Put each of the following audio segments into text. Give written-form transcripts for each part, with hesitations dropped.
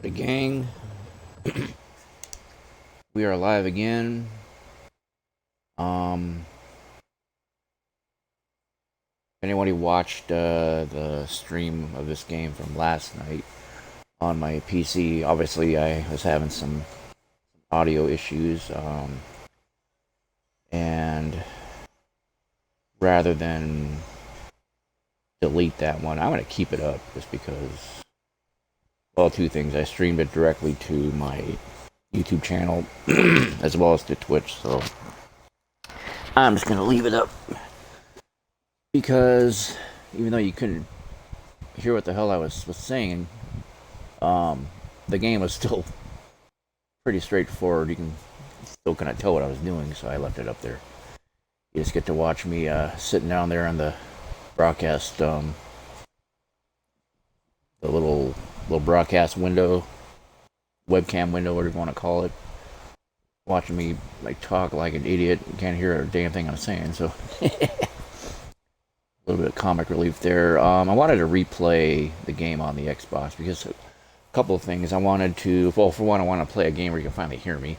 The gang, we are live again. If anybody watched the stream of this game from last night on my PC, obviously I was having some audio issues, and rather than delete that one, I'm going to keep it up just because, well, two things. I streamed it directly to my YouTube channel as well as to Twitch, so I'm just going to leave it up because even though you couldn't hear what the hell I was saying, the game was still pretty straightforward. You can still kind of tell what I was doing, so I left it up there. You just get to watch me sitting down there on the broadcast, the little broadcast window, webcam window, whatever you want to call it, watching me like talk like an idiot. You can't hear a damn thing I'm saying, so a little bit of comic relief there. I wanted to replay the game on the Xbox because a couple of things. I wanted to, well, for one, I want to play a game where you can finally hear me,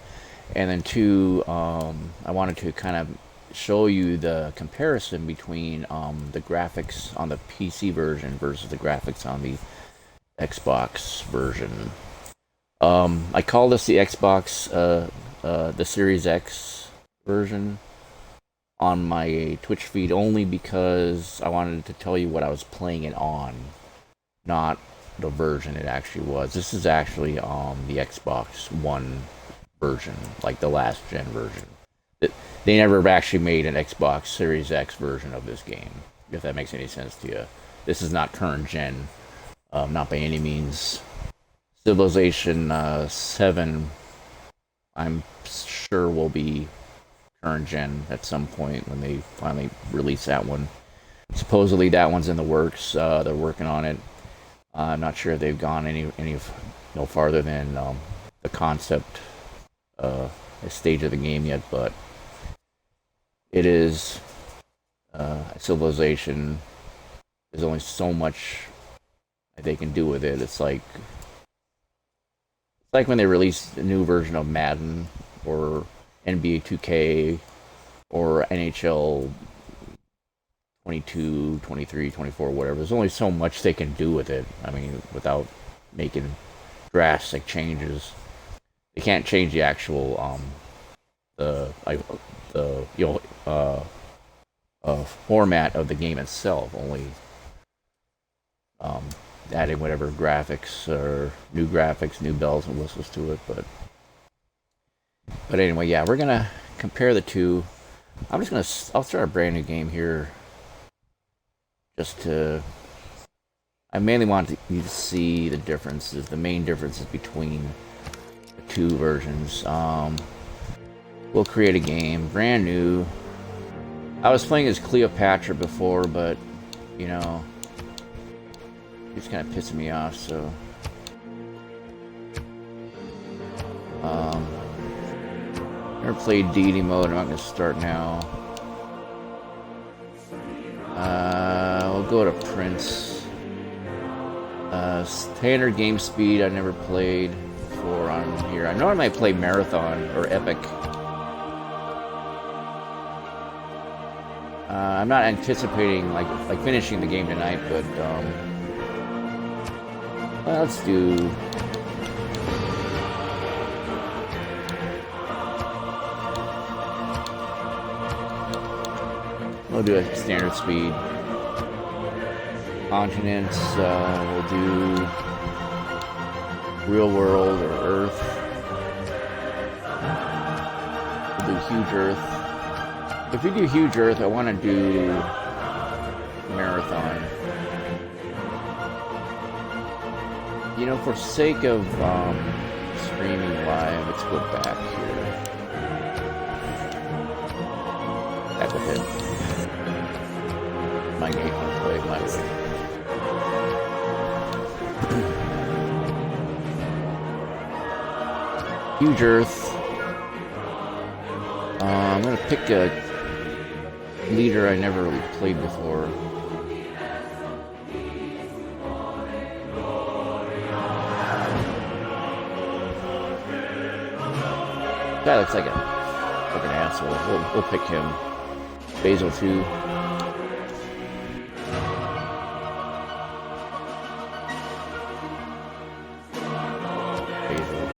and then two, I wanted to kind of show you the comparison between the graphics on the PC version versus the graphics on the Xbox version. I call this the Xbox, the Series X version on my Twitch feed only because I wanted to tell you what I was playing it on, not the version it actually was. This is actually the Xbox One version, like the last gen version. They never actually made an Xbox Series X version of this game, if that makes any sense to you. This is not current gen, not by any means. Civilization 7, I'm sure will be current gen at some point when they finally release that one. Supposedly that one's in the works. They're working on it. I'm not sure if they've gone any no farther than the concept stage of the game yet, but it is Civilization. There's only so much that they can do with it. It's like when they released a new version of Madden or NBA 2K or NHL 22, 23, 24, whatever. There's only so much they can do with it. I mean, without making drastic changes. They can't change the actual format of the game itself. Only adding whatever graphics or new graphics, new bells and whistles to it. But anyway, yeah, we're gonna compare the two. I'll start a brand new game here. I mainly want you to see the differences, the main differences between the two versions. We'll create a game, brand new. I was playing as Cleopatra before, but, you know, it's kind of pissing me off, so. Never played deity mode, I'm not going to start now. We'll go to Prince. Standard game speed, I never played before on here. I know I might play Marathon or Epic. I'm not anticipating like finishing the game tonight, but well, let's do. We'll do a standard speed. Continents, we'll do real world or Earth. We'll do huge Earth. If we do huge Earth, I want to do Marathon. You know, for sake of streaming live, let's go back here. Back with it. My game, I'll play my way. Huge Earth. I'm gonna pick a leader I never really played before. Guy looks like an asshole. We'll pick him. Basil too. Basil.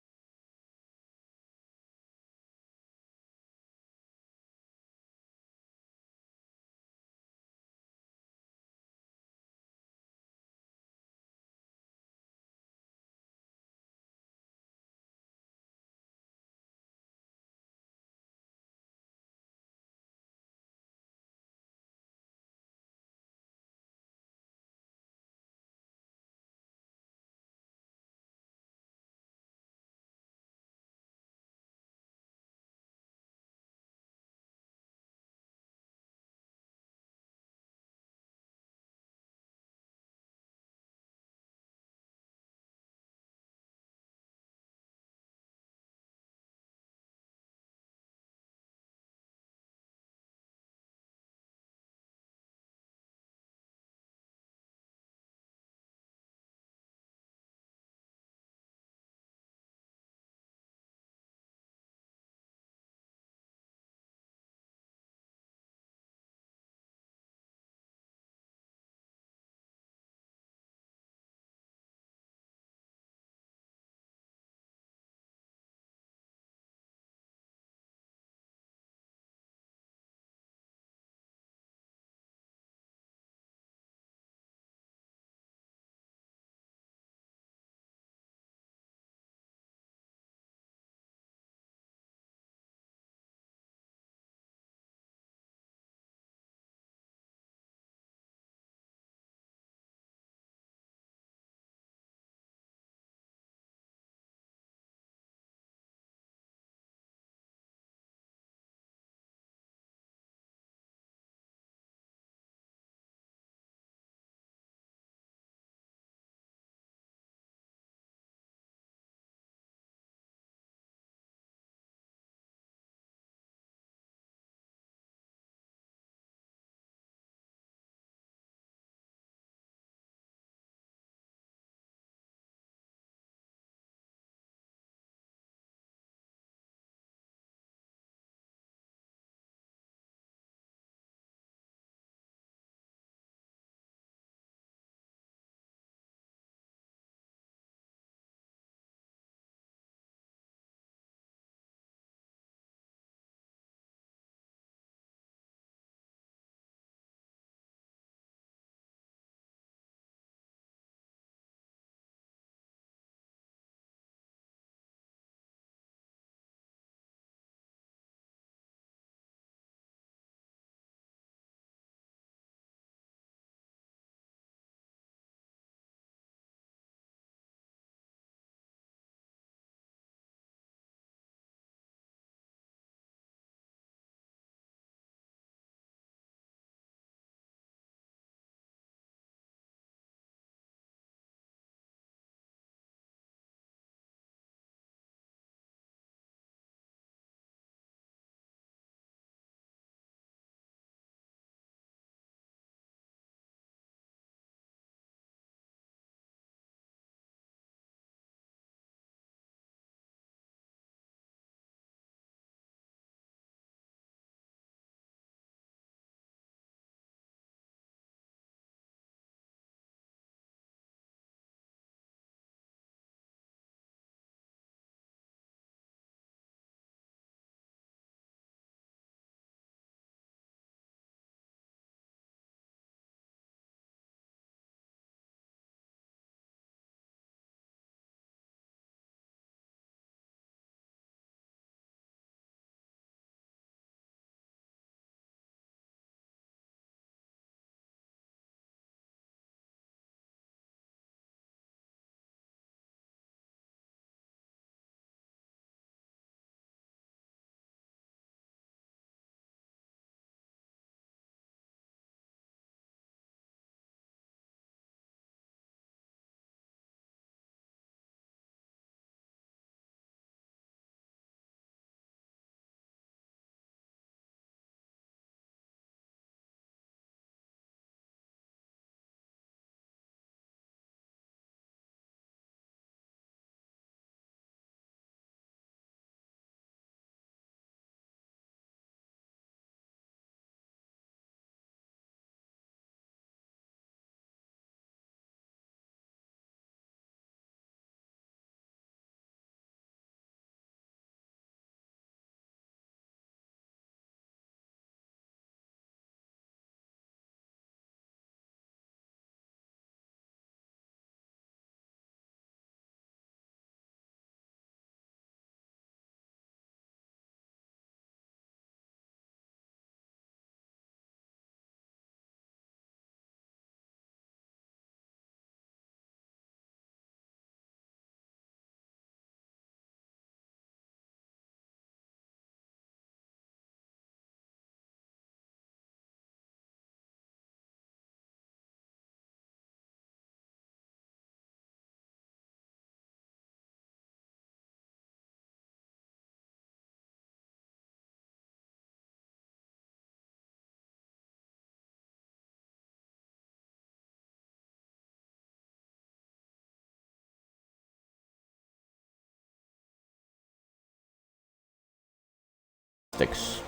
sticks,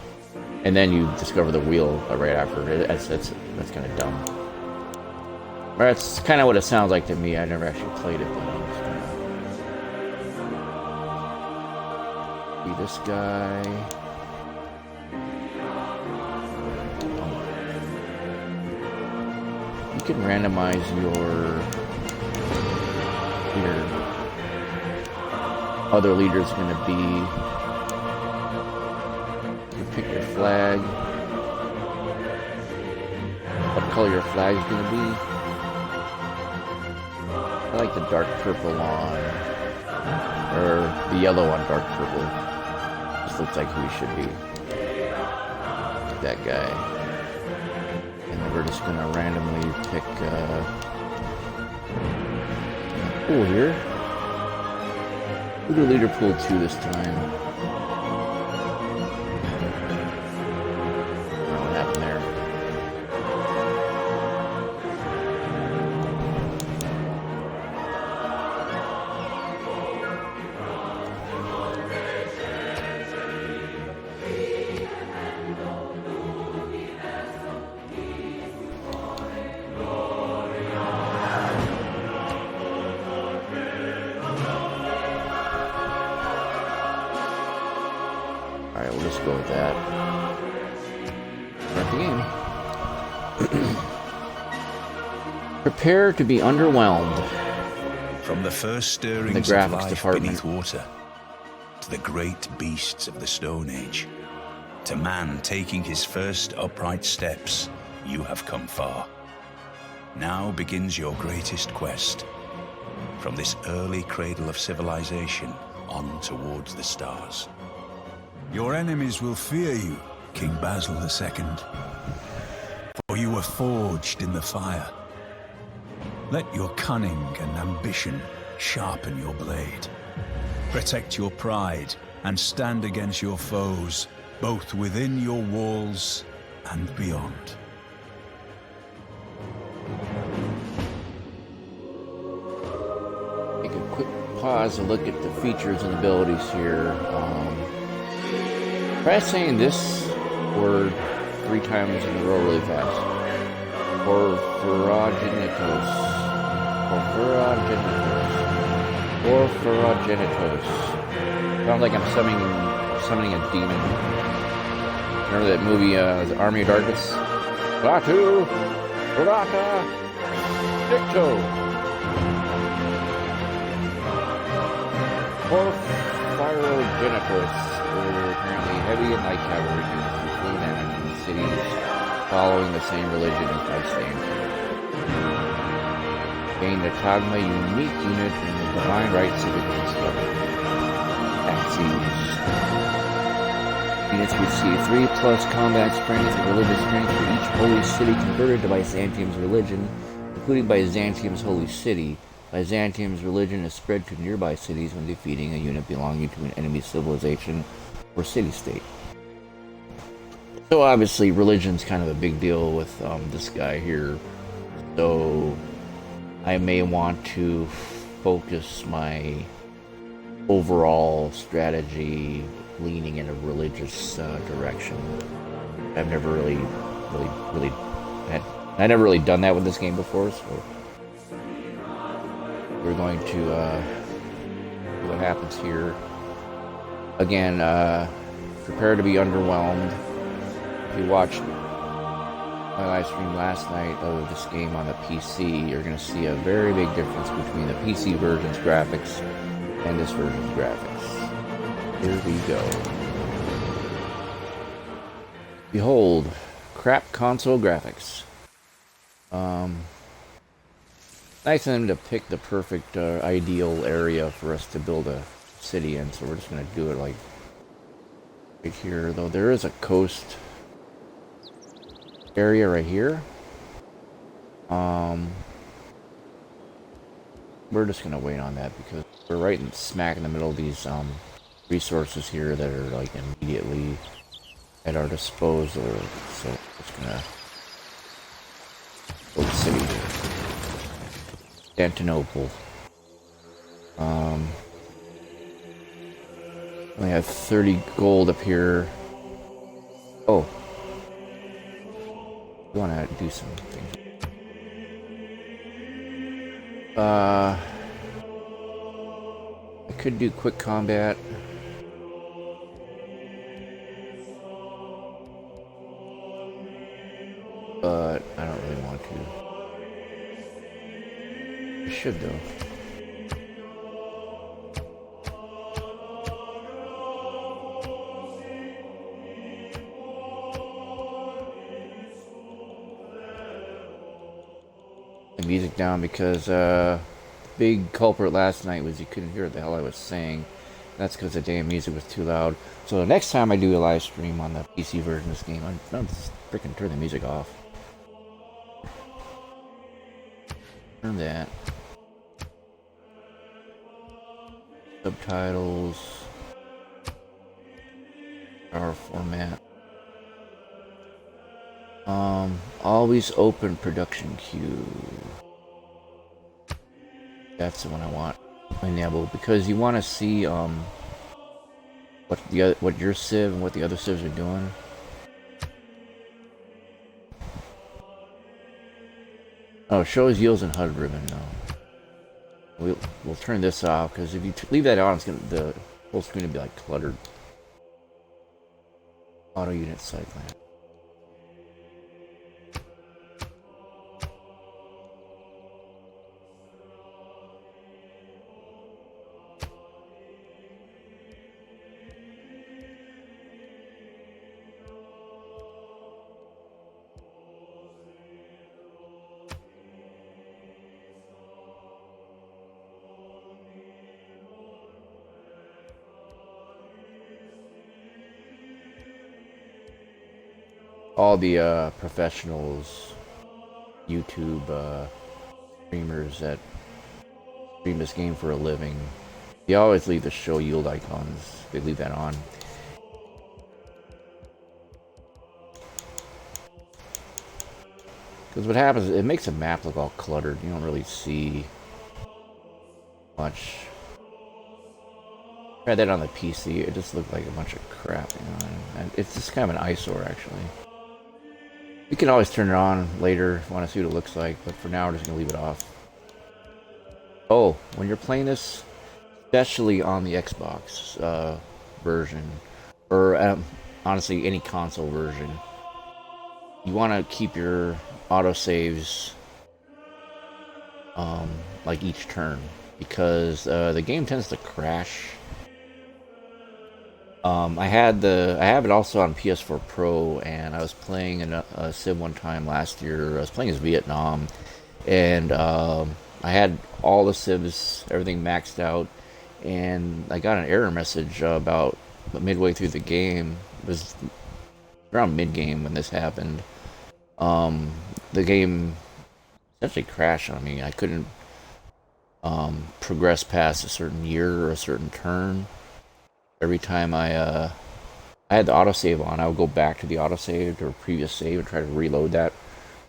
and then you discover the wheel right after. That's kind of dumb. Or that's kind of what it sounds like to me. I never actually played it, but I'm just gonna be this guy. You can randomize your other leader's gonna be. You pick your flag. What color your flag is gonna be? I like the dark purple on, or the yellow on dark purple. This looks like who he should be. That guy. And then we're just gonna randomly pick. Pool here. We'll do leader pool 2 this time. I don't know what happened there. Alright, we'll just go with that. Start the game. Prepare to be underwhelmed. From the first stirrings of life beneath water, to the great beasts of the Stone Age, to man taking his first upright steps, you have come far. Now begins your greatest quest. From this early cradle of civilization on towards the stars. Your enemies will fear you, King Basil II, for you were forged in the fire. Let your cunning and ambition sharpen your blade. Protect your pride and stand against your foes, both within your walls and beyond. Take a quick pause to look at the features and abilities here. Try saying this word 3 times in a row really fast. Porphyrogenitos. Porphyrogenitos. Sounds like I'm summoning a demon. Remember that movie, The Army of Darkness? Batu! Baraka! Dicto! Porphyrogenitos. Apparently heavy and light cavalry units who flew down in the cities following the same religion as Byzantium. Gain the Tagma unique unit in the Divine Right Civic Discovery. Axes. Units receive 3+ combat strength and religious strength for each holy city converted to Byzantium's religion, including Byzantium's holy city. Byzantium's religion is spread to nearby cities when defeating a unit belonging to an enemy civilization or city-state. So obviously religion's kind of a big deal with this guy here. So I may want to focus my overall strategy leaning in a religious direction. I've never really I never really done that with this game before, so we're going to see what happens here. Again, prepare to be underwhelmed. If you watched my live stream last night of this game on the PC, you're going to see a very big difference between the PC version's graphics and this version's graphics. Here we go. Behold, crap console graphics. Nice of them to pick the perfect ideal area for us to build a city in, so we're just going to do it like right here. Though there is a coast area right here. We're just going to wait on that because we're right in smack in the middle of these resources here that are like immediately at our disposal. So we're just going to build a city here. Constantinople. Only have 30 gold up here. Oh, you want to do some things? I could do quick combat. But I don't really want to. I should though. The music down because big culprit last night was you couldn't hear what the hell I was saying. That's because the damn music was too loud. So the next time I do a live stream on the PC version of this game, I'm just freaking turn the music off. Turn that. Subtitles. Our format. Always open production queue. That's the one I want. Enable, because you want to see what your civ and what the other civs are doing. Oh, shows yields and HUD ribbon. No, we'll turn this off because if you leave that on, it's gonna the whole screen will be like cluttered. Auto unit cycling. All the professionals, YouTube streamers that stream this game for a living, they always leave the show yield icons. They leave that on. Because what happens, it makes a map look all cluttered. You don't really see much. Tried that on the PC. It just looked like a bunch of crap, you know. And it's just kind of an eyesore, actually. You can always turn it on later if you want to see what it looks like, but for now we're just going to leave it off. Oh, when you're playing this, especially on the Xbox version, or honestly any console version, you want to keep your autosaves like each turn, because the game tends to crash. I have it also on PS4 Pro, and I was playing a Civ one time last year. I was playing as Vietnam, and I had all the Civs, everything maxed out, and I got an error message about midway through the game. It was around mid-game when this happened. The game essentially crashed on me. I couldn't progress past a certain year or a certain turn. Every time I had the autosave on, I would go back to the autosave or previous save and try to reload that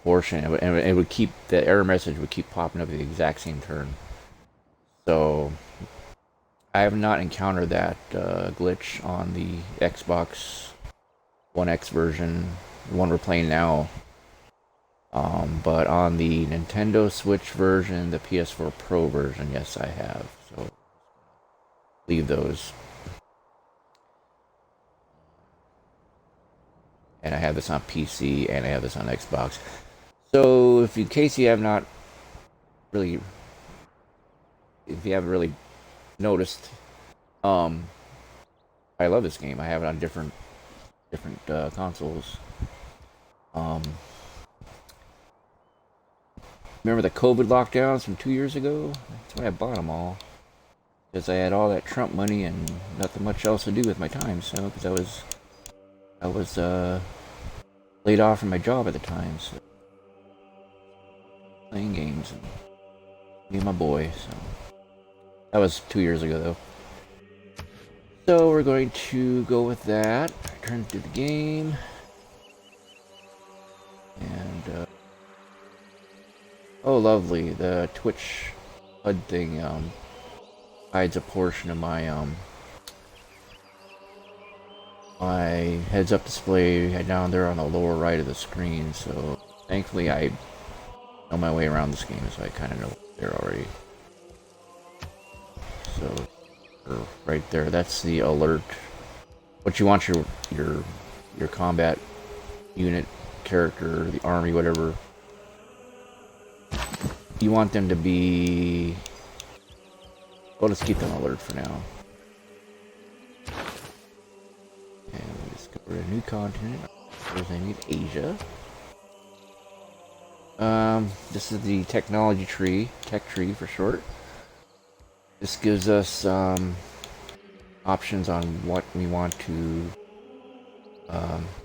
portion, and it would keep, the error message would keep popping up at the exact same turn. So I have not encountered that glitch on the Xbox One X version, the one we're playing now. But on the Nintendo Switch version, the PS4 Pro version, yes, I have. So leave those. And I have this on PC, and I have this on Xbox. So, if in case you have not really, if you haven't really noticed, I love this game. I have it on different consoles. Remember the COVID lockdowns from 2 years ago? That's when I bought them all, because I had all that Trump money and nothing much else to do with my time. So, because I was laid off from my job at the time, so playing games and me and my boy. So that was 2 years ago, though. So we're going to go with that. Turn to the game, and oh, lovely! The Twitch HUD thing hides a portion of my my heads-up display down there on the lower right of the screen. So thankfully, I know my way around this game, so I kind of know what's there already. So right there, that's the alert. What you want your combat unit, character, the army, whatever. You want them to be. Well, let's keep them alert for now. And we discovered a new continent. There's a new Asia. This is the technology tree, tech tree for short. This gives us options on what we want to,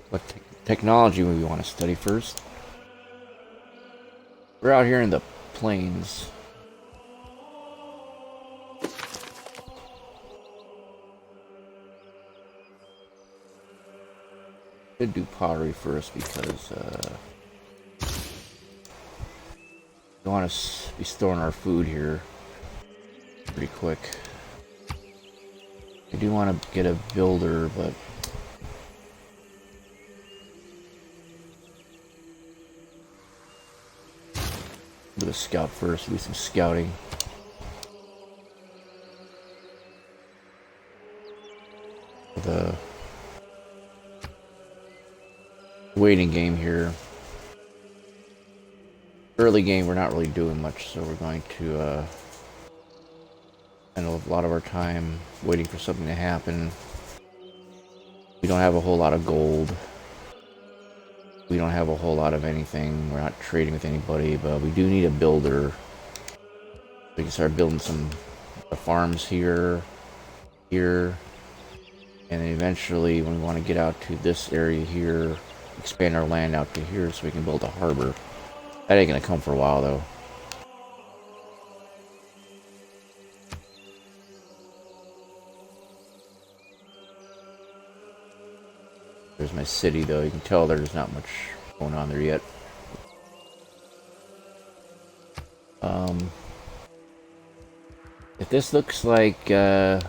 what technology we want to study first. We're out here in the plains. Could do pottery first because we want to be storing our food here pretty quick. I do want to get a builder, but do a scout first. Do some scouting. The waiting game here. Early game, we're not really doing much, so we're going to spend a lot of our time waiting for something to happen. We don't have a whole lot of gold. We don't have a whole lot of anything. We're not trading with anybody, but we do need a builder. We can start building some farms here, and then eventually, when we want to get out to this area here, expand our land out to here so we can build a harbor. That ain't gonna come for a while, though. There's my city, though. You can tell there's not much going on there yet. If this looks like not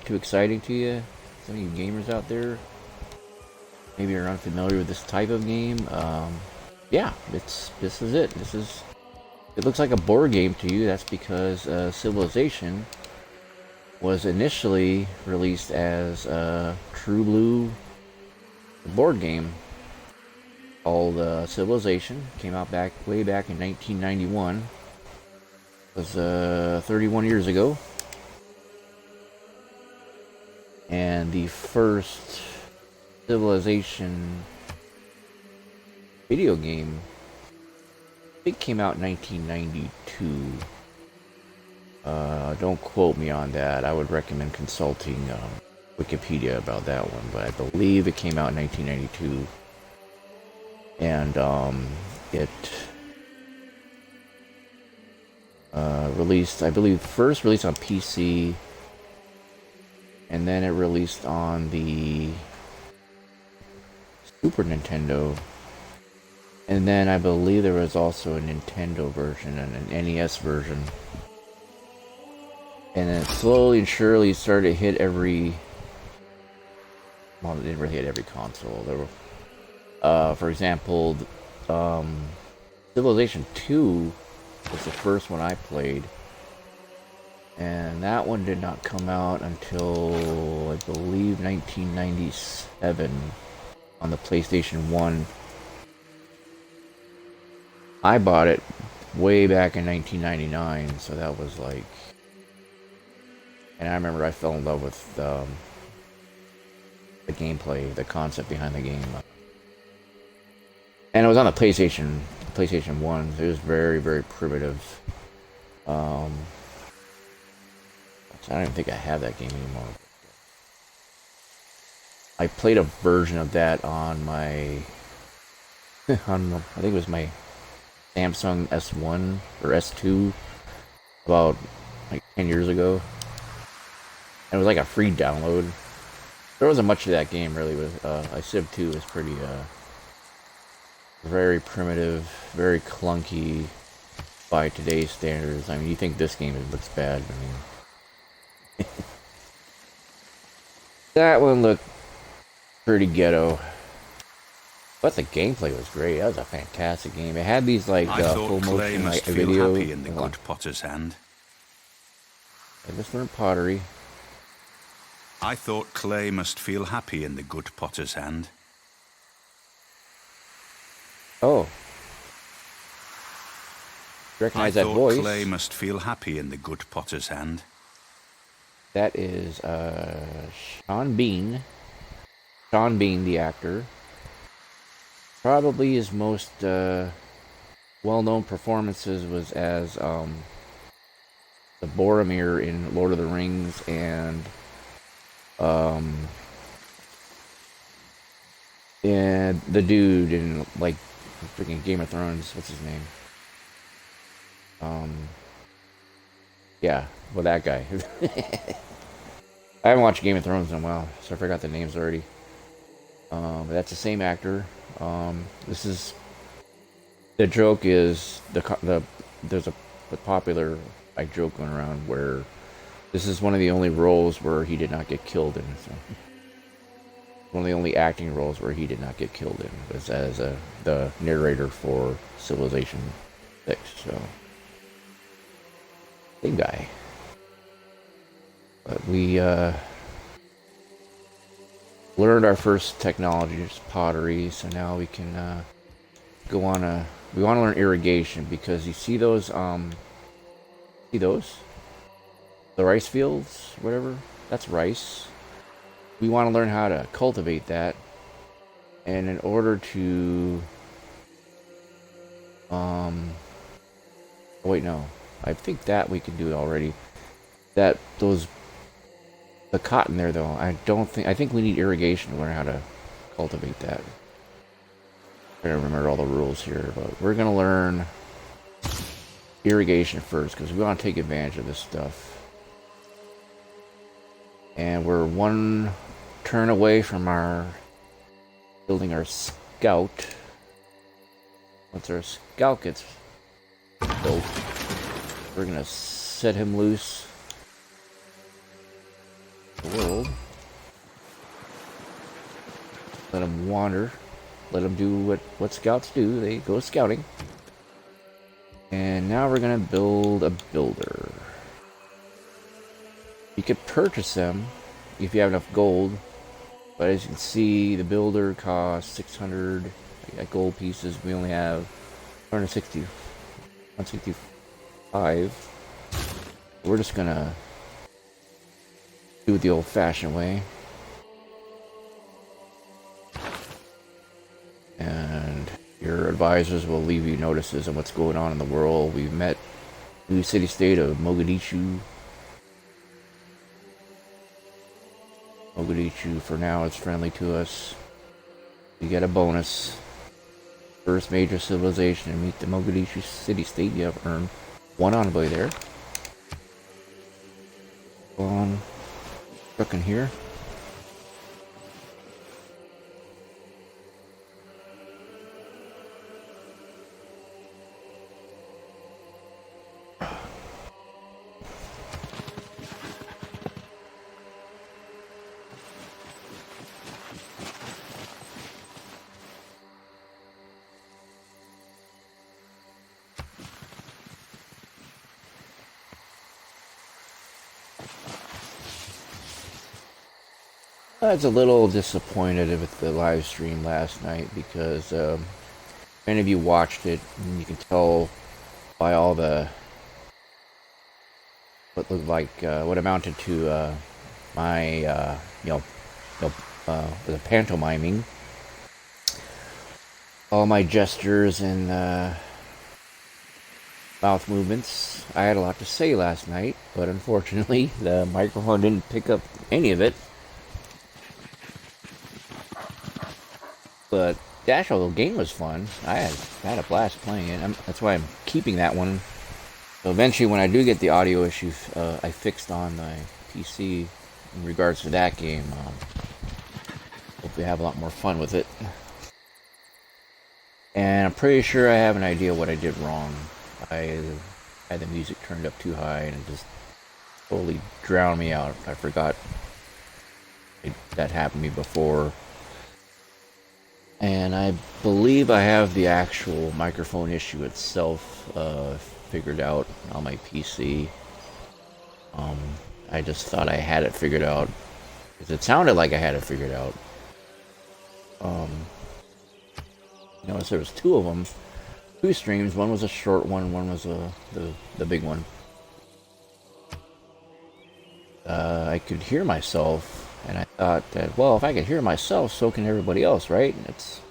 too exciting to you, some of you gamers out there, maybe you're unfamiliar with this type of game, yeah, this is it. It looks like a board game to you. That's because Civilization was initially released as a True Blue board game called Civilization. Came out way back in 1991. It was 31 years ago. And the first Civilization video game, I think, came out in 1992. Don't quote me on that. I would recommend consulting Wikipedia about that one, but I believe it came out in 1992. And it released, I believe, first released on PC, and then it released on the Super Nintendo, and then I believe there was also a Nintendo version and an NES version. And then slowly and surely started to hit every... Well, it didn't really hit every console. There were, for example, Civilization 2 was the first one I played. And that one did not come out until, I believe, 1997 on the PlayStation 1. I bought it way back in 1999, so that was like... And I remember I fell in love with the gameplay, the concept behind the game. And it was on the PlayStation 1. It was very, very primitive. I don't even think I have that game anymore. I played a version of that on my... I think it was my Samsung S1 or S2 about like 10 years ago. And it was like a free download. There wasn't much of that game really. Civ 2 was pretty very primitive, very clunky by today's standards. I mean, you think this game looks bad, I mean... That one looked pretty ghetto. But the gameplay was great. That was a fantastic game. It had these like full motion like video. Happy in the good potter's hand. I just learned pottery. I thought clay must feel happy in the good potter's hand. Oh. Recognize that voice. I thought clay must feel happy in the good potter's hand. That is Sean Bean. Sean Bean, the actor. Probably his most well-known performances was as the Boromir in Lord of the Rings and the dude in like freaking Game of Thrones. What's his name? Yeah, well, that guy. I haven't watched Game of Thrones in a while, so I forgot the names already. But that's the same actor. This is the joke is there's a popular joke going around where this is one of the only roles where he did not get killed in. So one of the only acting roles where he did not get killed in was as the narrator for Civilization 6. So same guy. But we learned our first technology, is pottery, so now we can go on we want to learn irrigation, because you see those the rice fields, whatever, that's rice. We want to learn how to cultivate that, and in order to wait, no, I think that we can do it already. The cotton there, though, I think we need irrigation to learn how to cultivate that. I don't remember all the rules here, but we're gonna learn irrigation first because we want to take advantage of this stuff. And we're one turn away from building our scout. Once our scout gets built, we're gonna set him loose the world. Let him wander. Let him do what scouts do. They go scouting. And now we're gonna build a builder. You could purchase them if you have enough gold. But as you can see, the builder costs 600 gold pieces. We only have 165. We're just gonna do it the old-fashioned way. And your advisors will leave you notices on what's going on in the world. We've met new city-state of Mogadishu. Mogadishu, for now, is friendly to us. You get a bonus. First major civilization to meet the Mogadishu city-state. You have earned one envoy there. Go on. Truck in here. I was a little disappointed with the live stream last night because many of you watched it, and you can tell by all the what looked like what amounted to my the pantomiming, all my gestures and mouth movements. I had a lot to say last night, but unfortunately the microphone didn't pick up any of it. But the actual game was fun. I had a blast playing it. That's why I'm keeping that one. So eventually, when I do get the audio issue I fixed on my PC in regards to that game, hopefully have a lot more fun with it. And I'm pretty sure I have an idea what I did wrong. I had the music turned up too high and it just totally drowned me out. I forgot that happened to me before. And I believe I have the actual microphone issue itself figured out on my PC. I just thought I had it figured out, because it sounded like I had it figured out. Notice there was two of them, two streams. One was a short one was the big one. I could hear myself, and I thought that, well, if I could hear myself, so can everybody else, right? And it's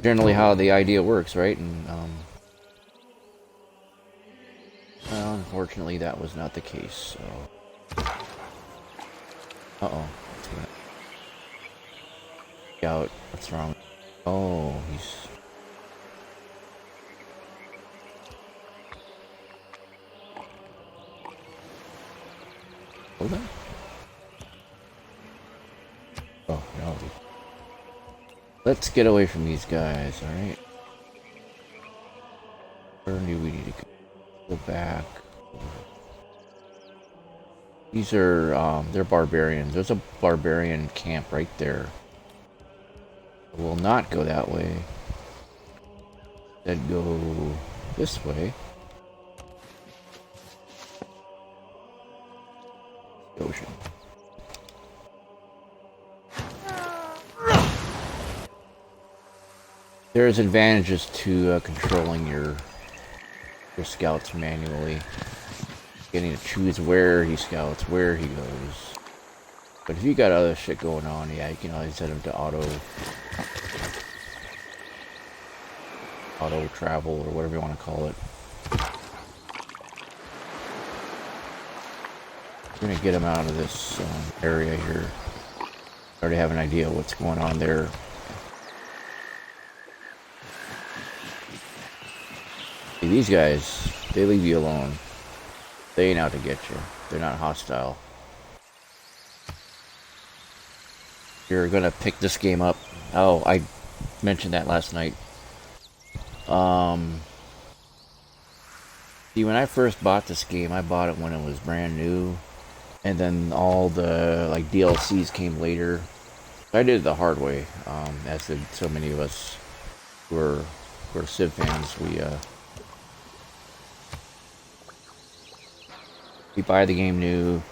generally how the idea works, right? And well, unfortunately, that was not the case. So, out. What's wrong? Oh, he's. Hold on. Oh no. Let's get away from these guys. All right. Where do we need to go back? These are they're barbarians. There's a barbarian camp right there. We'll not go that way. Instead, go this way. Ocean. There's advantages to controlling your scouts manually. Getting to choose where he scouts, where he goes. But if you got other shit going on, yeah, you can always set him to auto travel or whatever you want to call it. We're gonna get him out of this area here. I already have an idea what's going on there. See, these guys, they leave you alone. They ain't out to get you. They're not hostile. You're gonna pick this game up. Oh, I mentioned that last night. See, when I first bought this game, I bought it when it was brand new, and then all the like DLCs came later. I did it the hard way, as did so many of us who are Civ fans. We buy the game new,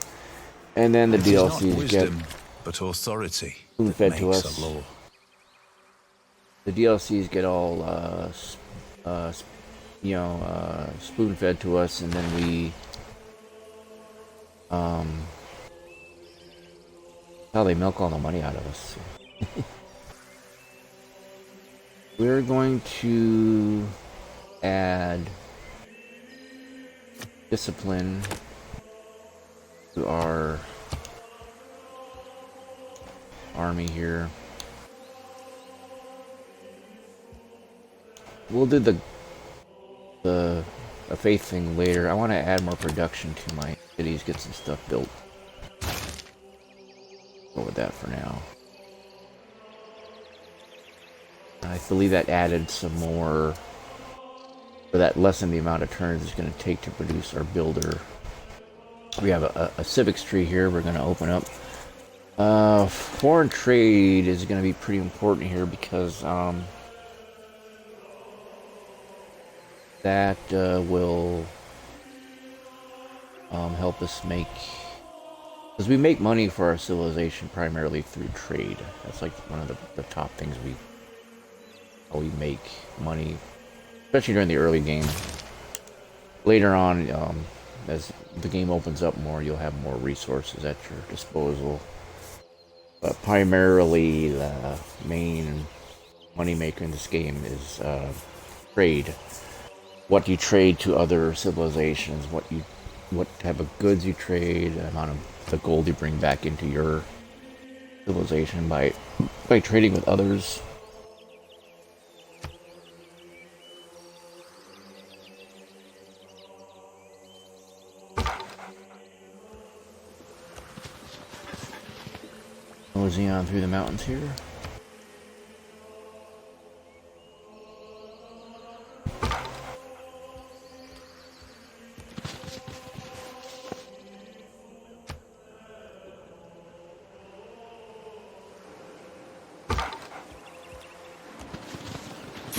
and then the DLCs get but authority spoon-fed to us. The DLCs get all spoon-fed to us, and then we how they milk all the money out of us. We're going to add discipline to our army here. We'll do the faith thing later. I want to add more production to my cities, get some stuff built. Go with that for now. I believe that added some more, or that lessened the amount of turns it's going to take to produce our builder. We have a civics tree here we're going to open up. Foreign trade is going to be pretty important here because that will help us make, because we make money for our civilization primarily through trade. That's like one of the top things we make money, especially during the early game. Later on, as the game opens up more, you'll have more resources at your disposal. But primarily, the main moneymaker in this game is trade. What you trade to other civilizations, what type of goods you trade, the amount of the gold you bring back into your civilization by trading with others. Mosey on through the mountains here.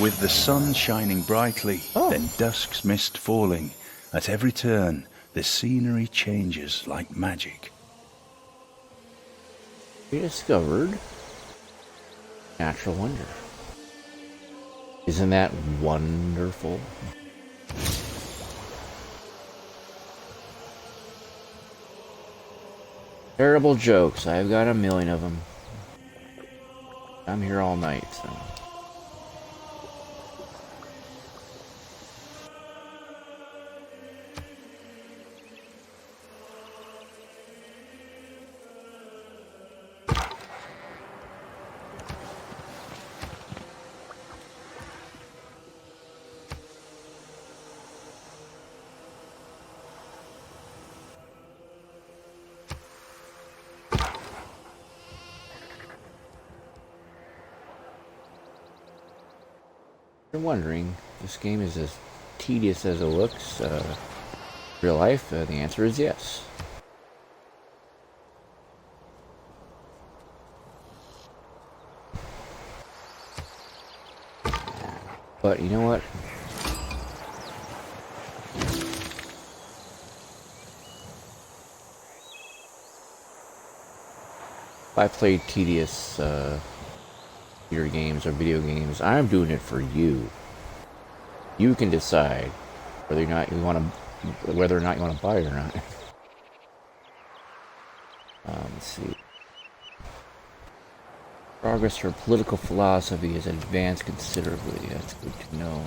With the sun shining brightly, then dusk's mist falling. At every turn, the scenery changes like magic. We discovered natural wonder. Isn't that wonderful? Terrible jokes. I've got a million of them. I'm here all night, so. You're wondering, this game is as tedious as it looks, real life? The answer is yes. But you know what? If I played tedious computer games or video games, I'm doing it for you. You can decide whether or not you want to buy it or not. Let's see. Progress for political philosophy has advanced considerably. That's good to know.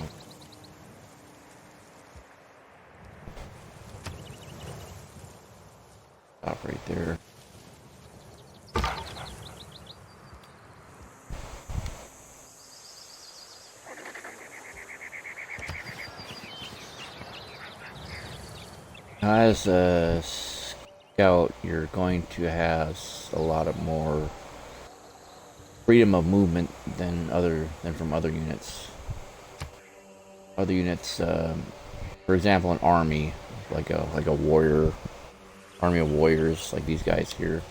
Stop right there. As a scout, you're going to have a lot of more freedom of movement than from other units. Other units, for example, an army, like a warrior, army of warriors, like these guys here.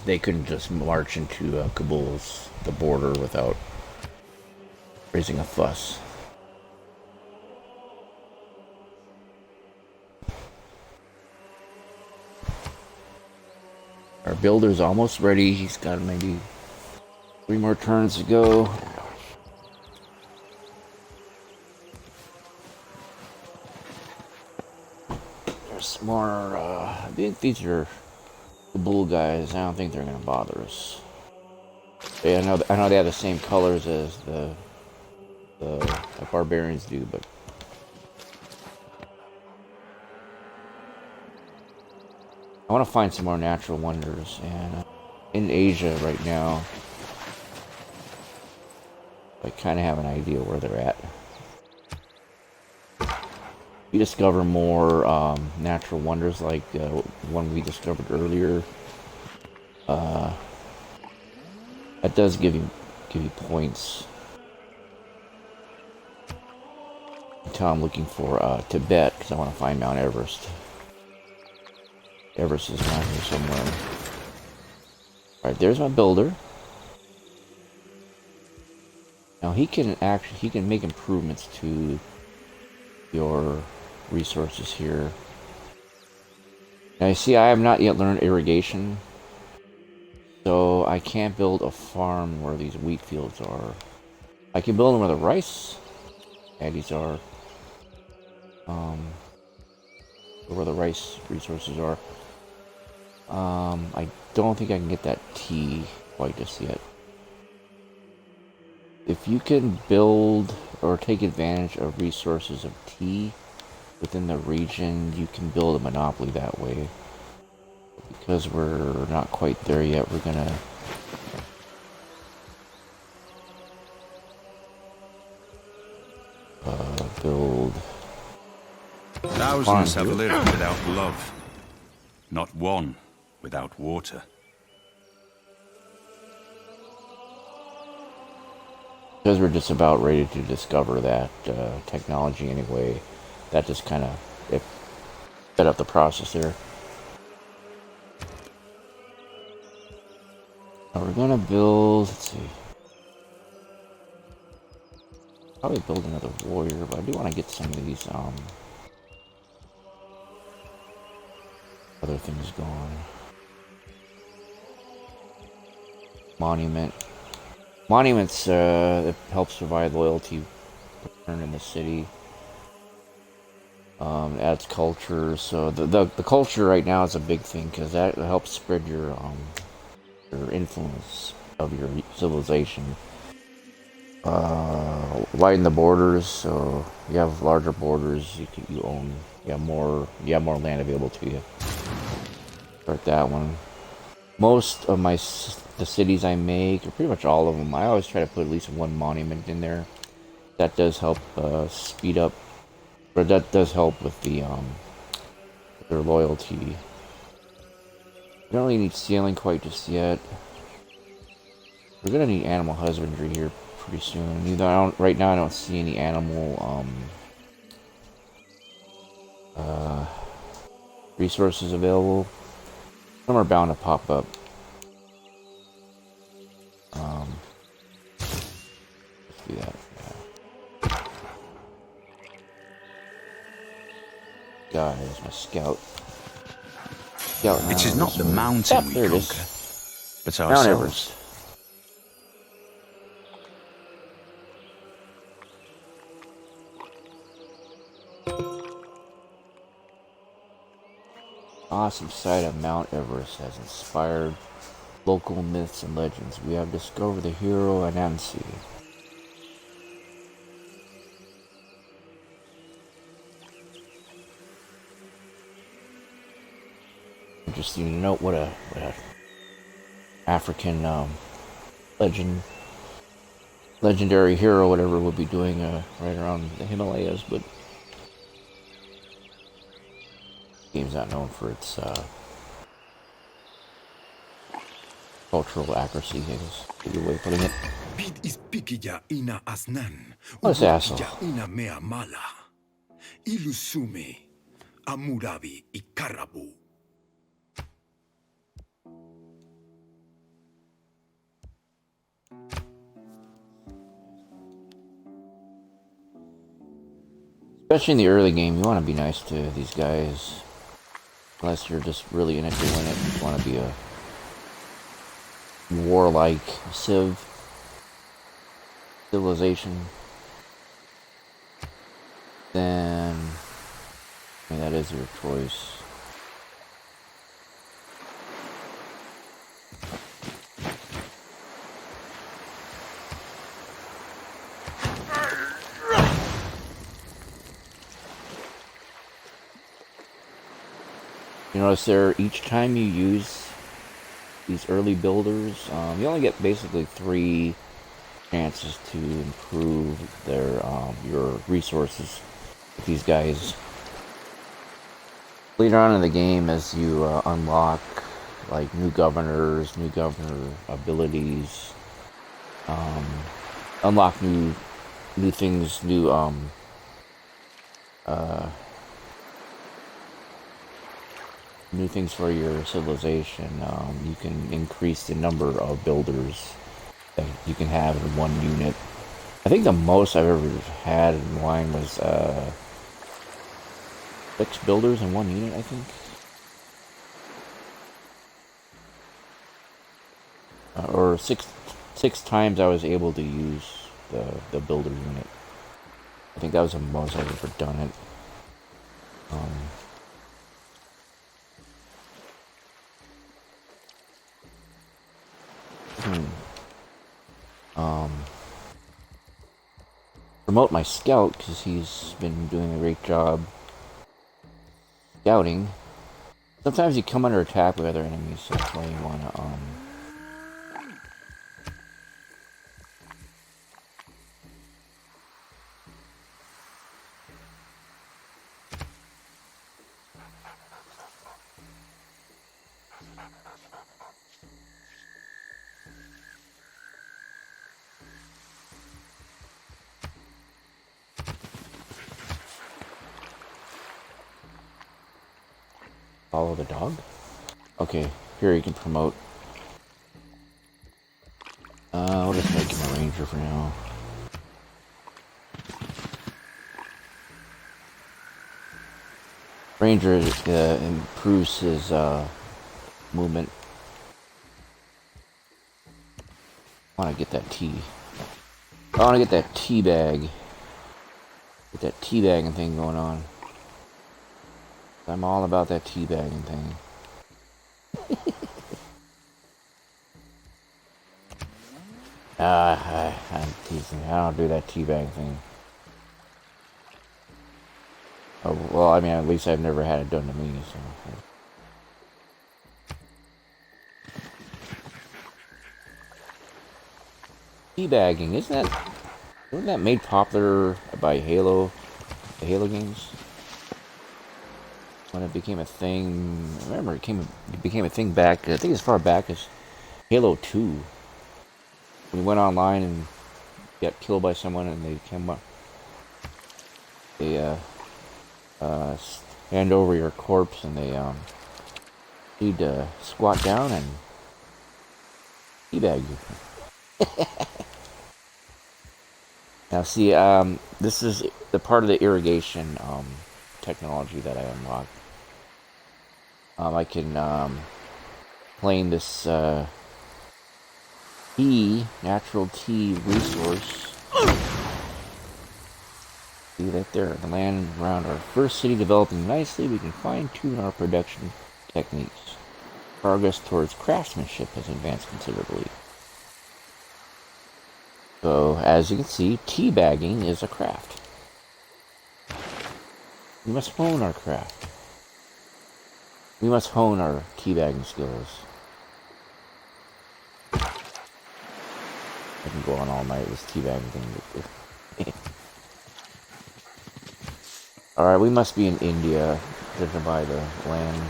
They couldn't just march into Kabul's the border without raising a fuss. Our builder's almost ready. He's got maybe 3 more turns to go. There's more, I think these are the bull guys. I don't think they're gonna bother us. Yeah, I know they have the same colors as the barbarians do, but I want to find some more natural wonders, and in Asia right now, I kind of have an idea where they're at. We discover more natural wonders, like one we discovered earlier. That does give you points. Until I'm looking for Tibet, because I want to find Mount Everest. Everest is around here somewhere. Alright, there's my builder. Now he can make improvements to your resources here. Now you see, I have not yet learned irrigation, so I can't build a farm where these wheat fields are. I can build them where the rice paddies are, where the rice resources are. I don't think I can get that tea quite just yet. If you can build or take advantage of resources of tea within the region, you can build a monopoly that way. Because we're not quite there yet, we're gonna build. Thousands have lived without love, not one without water. Because we're just about ready to discover that technology anyway, that just kind of set up the process there. Now we're gonna build, let's see, Probably build another warrior, but I do want to get some of these other things going. Monument. Monuments it helps provide loyalty in the city. Adds culture, so the culture right now is a big thing because that helps spread your influence of your civilization. Widen the borders, so you have larger borders. You have more land available to you. Start that one. Most of the cities I make, or pretty much all of them, I always try to put at least one monument in there. That does help speed up, or that does help with their loyalty. You don't really need sailing quite just yet. We're gonna need animal husbandry here pretty soon. Right now I don't see any animal resources available. Some are bound to pop up. Let's do that. Yeah. Guys, my scout. It is not the mountain we conquer, but ourselves. Mount Everest. Awesome sight of Mount Everest has inspired local myths and legends. We have discovered the hero Anansi. Interesting to note what a African legendary hero, whatever, will be doing right around the Himalayas, but game's not known for its cultural accuracy, I guess. A good way of putting it. What's asshole? Especially in the early game, you want to be nice to these guys. Unless you're just really in it to win it. You want to be a warlike civilization. Then I mean, that is your choice. You notice there, each time you use these early builders, you only get basically 3 chances to improve your resources with these guys. Later on in the game, as you unlock like new governor abilities, unlock new things, new things for your civilization. You can increase the number of builders that you can have in one unit. I think the most I've ever had in line was 6 builders in one unit, I think. Or six times I was able to use the builder unit. I think that was the most I've ever done it. Promote my scout because he's been doing a great job scouting. Sometimes you come under attack with other enemies, so that's why you want to follow the dog? Okay, here you can promote. I'll just make him a ranger for now. Ranger improves his movement. I want to get that tea. I want to get that tea bag. Get that teabagging thing going on. I'm all about that teabagging thing. I'm teasing. I don't do that teabag thing. Oh, well, I mean, at least I've never had it done to me, so. Teabagging, wasn't that made popular by Halo, the Halo games? When it became a thing, I remember it became a thing back, I think as far back as Halo 2. We went online and got killed by someone and they came up, they, hand over your corpse and they, need to squat down and teabag you. Now see, this is the part of the irrigation, technology that I unlocked. I can, claim this, natural tea resource. See that there, the land around our first city developing nicely, we can fine-tune our production techniques. Progress towards craftsmanship has advanced considerably. So, as you can see, teabagging is a craft. We must hone our craft. We must hone our teabagging skills. I can go on all night with this teabagging thing. Alright, we must be in India, driven by the land,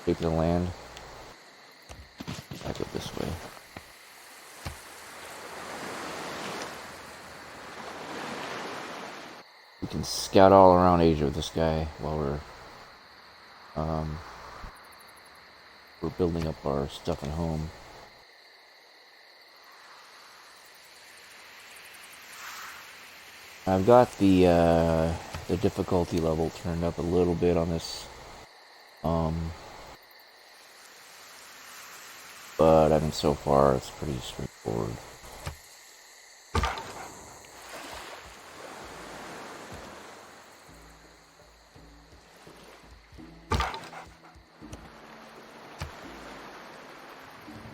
shape of the land. Back up this way. We can scout all around Asia with this guy while we're building up our stuff at home. I've got the difficulty level turned up a little bit on this, but I mean so far it's pretty straightforward.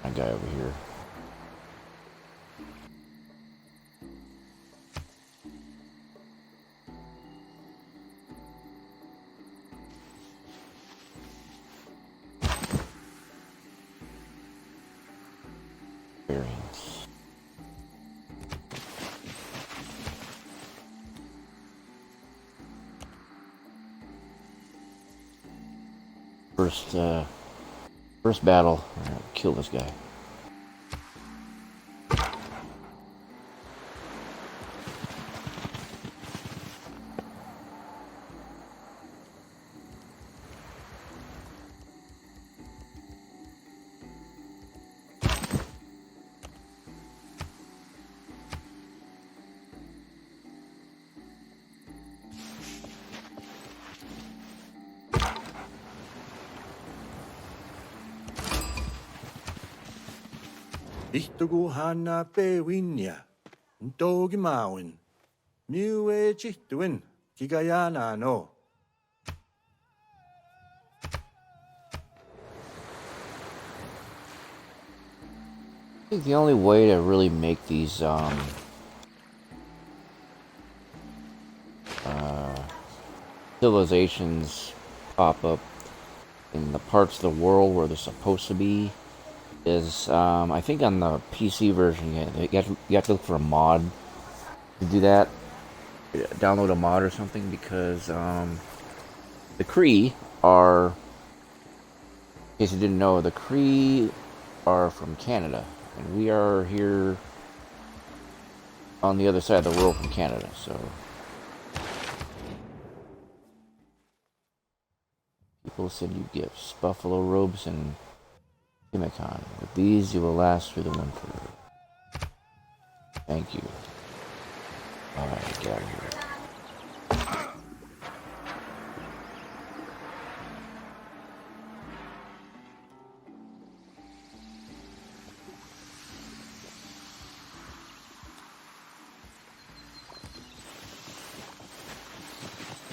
A guy over here. Variants. First battle. Kill this guy. Ihtugu hana pe winya, ntogi mawin, miwe chihtuin, kigayana no. I think the only way to really make these civilizations pop up in the parts of the world where they're supposed to be is, I think on the PC version, you have to look for a mod to do that. Download a mod or something, because the Kree are, in case you didn't know, the Kree are from Canada, and we are here on the other side of the world from Canada, so people send you gifts, buffalo robes, and Kimicon. With these, you will last through the winter. Thank you. Alright, get out of here.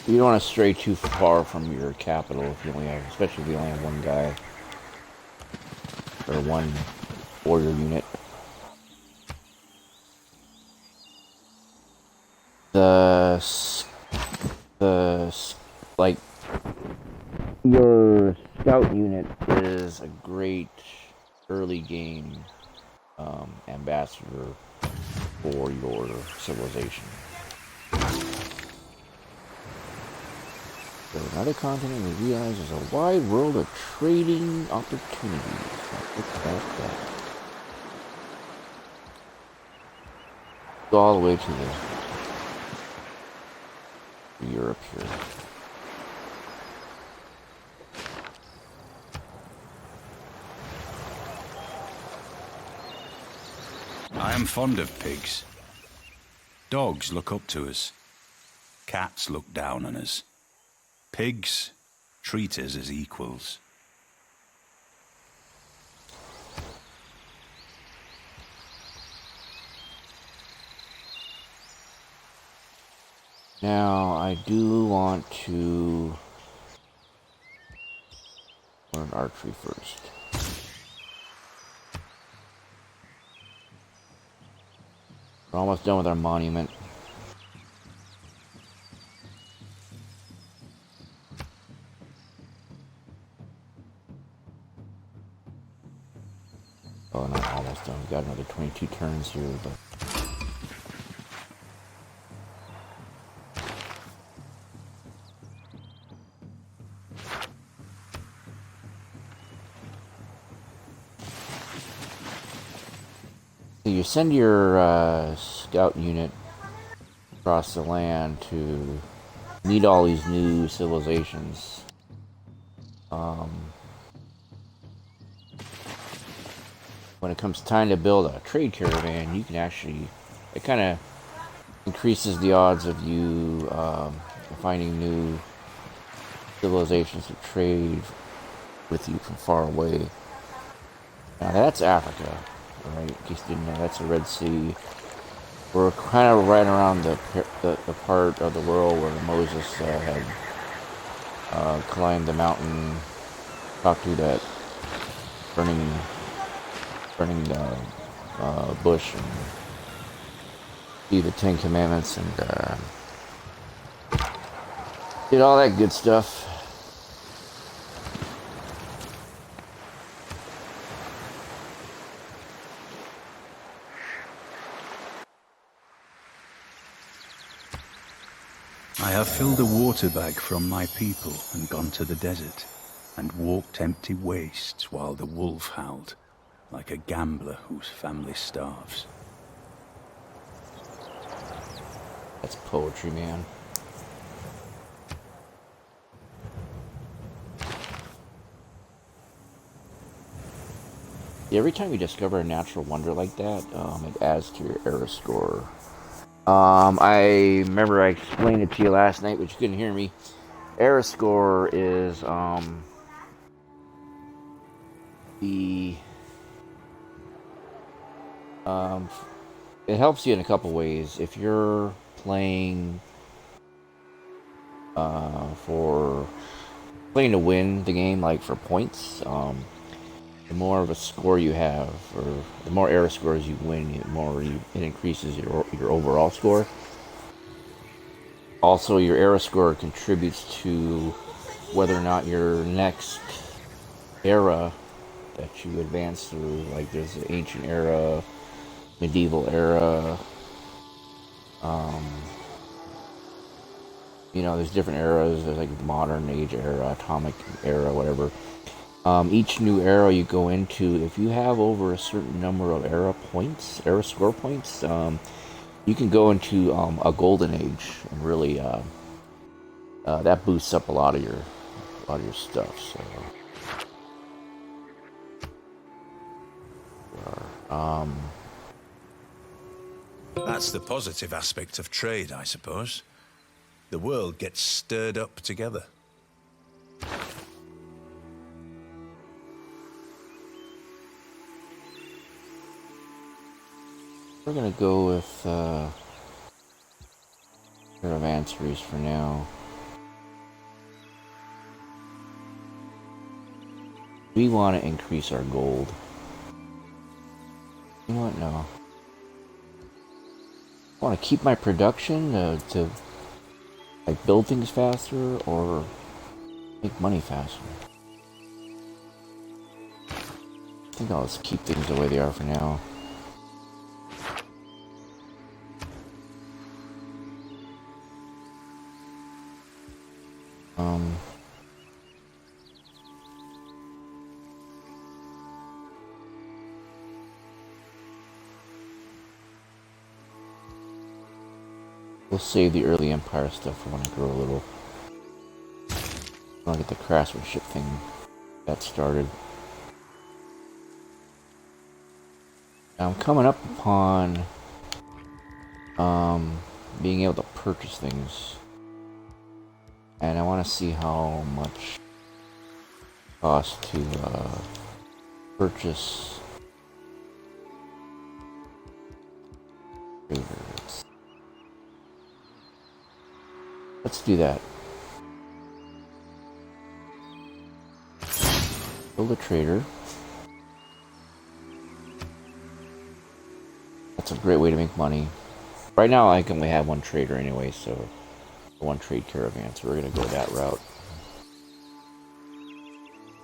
You don't want to stray too far from your capital if you only have, especially if you only have one guy or one warrior unit. Like, your scout unit is a great early game ambassador for your civilization. So another continent we realize is a wide world of trading opportunities. Look at that. Go all the way to Europe here. I am fond of pigs. Dogs look up to us. Cats look down on us. Pigs treat us as equals. Now, I do want to learn archery first. We're almost done with our monument. Oh, not almost done. We've got another 22 turns here, but... You send your scout unit across the land to meet all these new civilizations. When it comes time to build a trade caravan, you can actually, it kind of increases the odds of you finding new civilizations to trade with you from far away. Now that's Africa. Right, in case you didn't know, that's the Red Sea. We're kind of right around the part of the world where Moses had climbed the mountain, talked to that burning bush, and see the Ten Commandments, and did all that good stuff. I have filled a water bag from my people and gone to the desert, and walked empty wastes while the wolf howled, like a gambler whose family starves. That's poetry, man. Yeah, every time you discover a natural wonder like that, it adds to your era score. I remember I explained it to you last night, but you couldn't hear me. Era score is it helps you in a couple ways. If you're playing to win the game, like for points, the more of a score you have, or the more era scores you win, it increases your overall score. Also, your era score contributes to whether or not your next era that you advance through, like there's the ancient era, medieval era, there's different eras. There's like modern age era, atomic era, whatever. Each new era you go into, if you have over a certain number of era score points, you can go into a golden age, and really that boosts up a lot of your stuff. So, That's the positive aspect of trade, I suppose. The world gets stirred up together. we're gonna go with caravansary for now. We want to increase our gold. You know what? No. I want to keep my production to like build things faster or make money faster. I think I'll just keep things the way they are for now. We'll save the early Empire stuff for when I grow a little. I'll get the craftsmanship thing that started. Now I'm coming up upon being able to purchase things, and I want to see how much it costs to purchase traders. Let's do that. Build a trader. That's a great way to make money. Right now I can only have one trader anyway, so one trade caravan, so we're gonna go that route.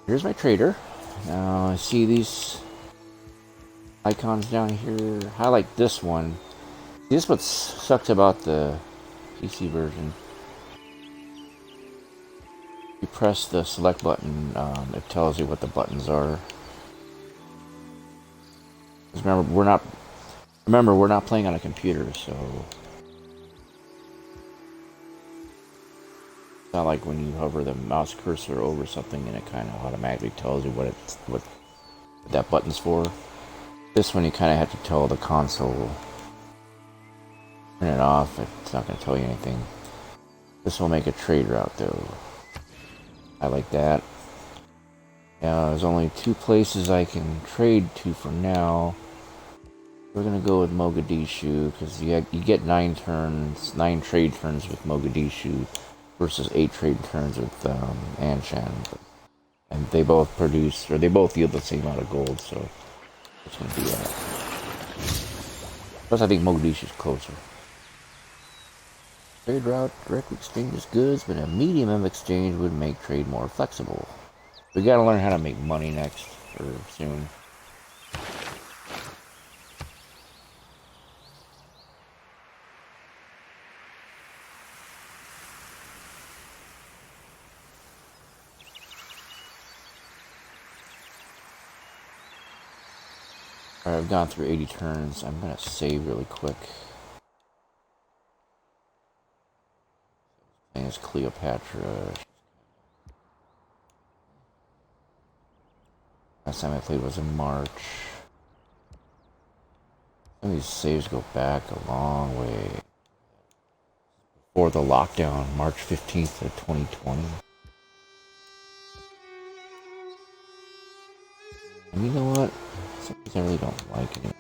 Here's my trader. Now I see these icons down here. I like this one. This is what sucks about the PC version. You press the select button, it tells you what the buttons are. Because remember, we're not playing on a computer, so it's not like when you hover the mouse cursor over something and it kind of automatically tells you what that button's for. This one you kind of have to tell the console. Turn it off. It's not going to tell you anything. This will make a trade route though. I like that. Now, there's only 2 places I can trade to for now. We're gonna go with Mogadishu because you get 9 trade turns with Mogadishu versus 8 trade turns with Anshan, and they both produce, or they both yield the same amount of gold. So it's gonna be that. Plus, I think Mogadishu's closer. Trade route directly exchanges goods, but a medium of exchange would make trade more flexible. We gotta learn how to make money next, or soon. Alright, I've gone through 80 turns. I'm gonna save really quick. Playing as Cleopatra. Last time I played was in March. Some of these saves go back a long way. Before the lockdown, March 15th of 2020. And you know what? Some things I really don't like anymore.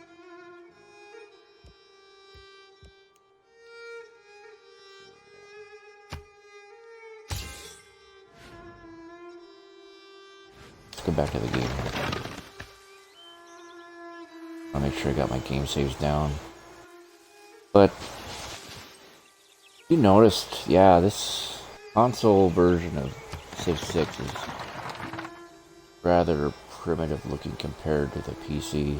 Let's go back to the game. I'll make sure I got my game saves down. But you noticed, yeah, this console version of Civ 6 is rather primitive looking compared to the PC.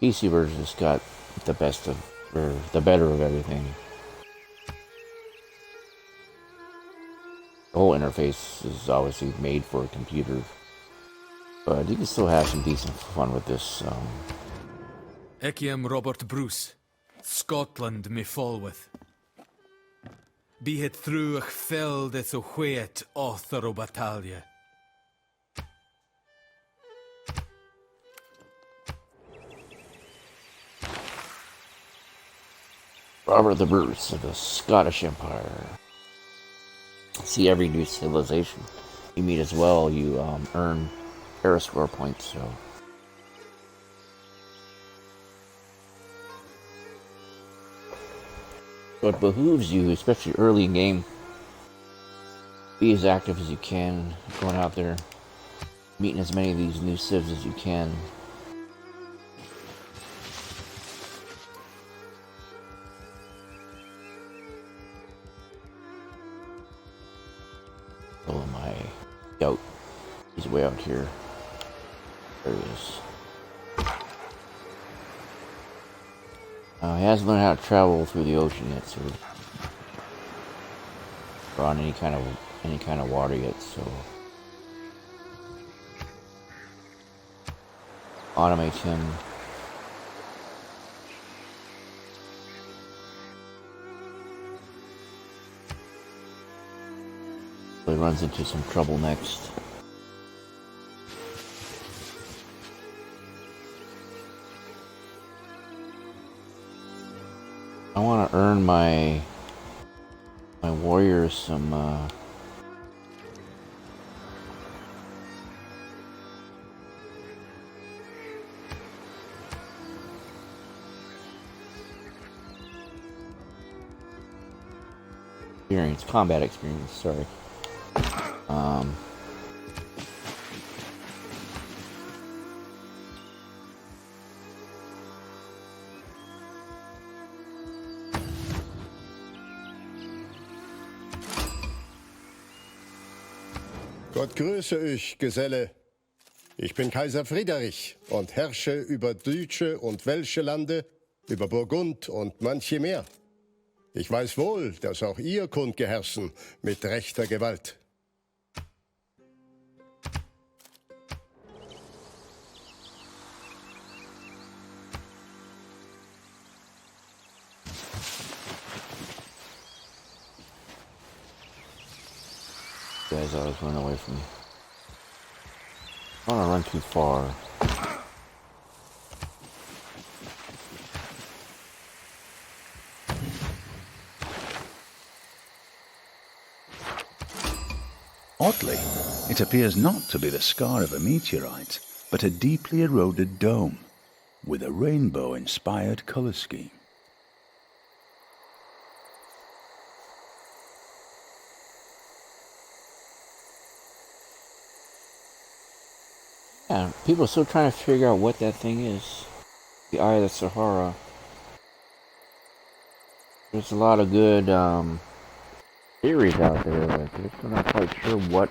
PC version's got the best of, or the better of everything. The whole interface is obviously made for a computer, but you can still have some decent fun with this. Eciam Robert Bruce, Scotland me Falwith. Be het through ach fell det so chweet author o battalia. Robert the Bruce of the Scottish Empire. See, every new civilization you meet as well, you earn era score points, so. So it behooves you, especially early in game, be as active as you can going out there. meeting as many of these new civs as you can. Oh my goat. He's way out here. There he is. He hasn't learned how to travel through the ocean yet, so or on any kind of water yet, so automate him. So he runs into some trouble next. I want to earn my warriors some combat experience, sorry. Gott grüße euch, Geselle. Ich bin Kaiser Friedrich und herrsche über deutsche und welsche Lande, über Burgund und manche mehr. Ich weiß wohl, dass auch ihr kund geherrschen mit rechter Gewalt. You guys always run away from me. I don't want to run too far. Oddly, it appears not to be the scar of a meteorite, but a deeply eroded dome with a rainbow-inspired colour scheme. Yeah, people are still trying to figure out what that thing is. The Eye of the Sahara. There's a lot of good theories out there, but they're still not quite sure what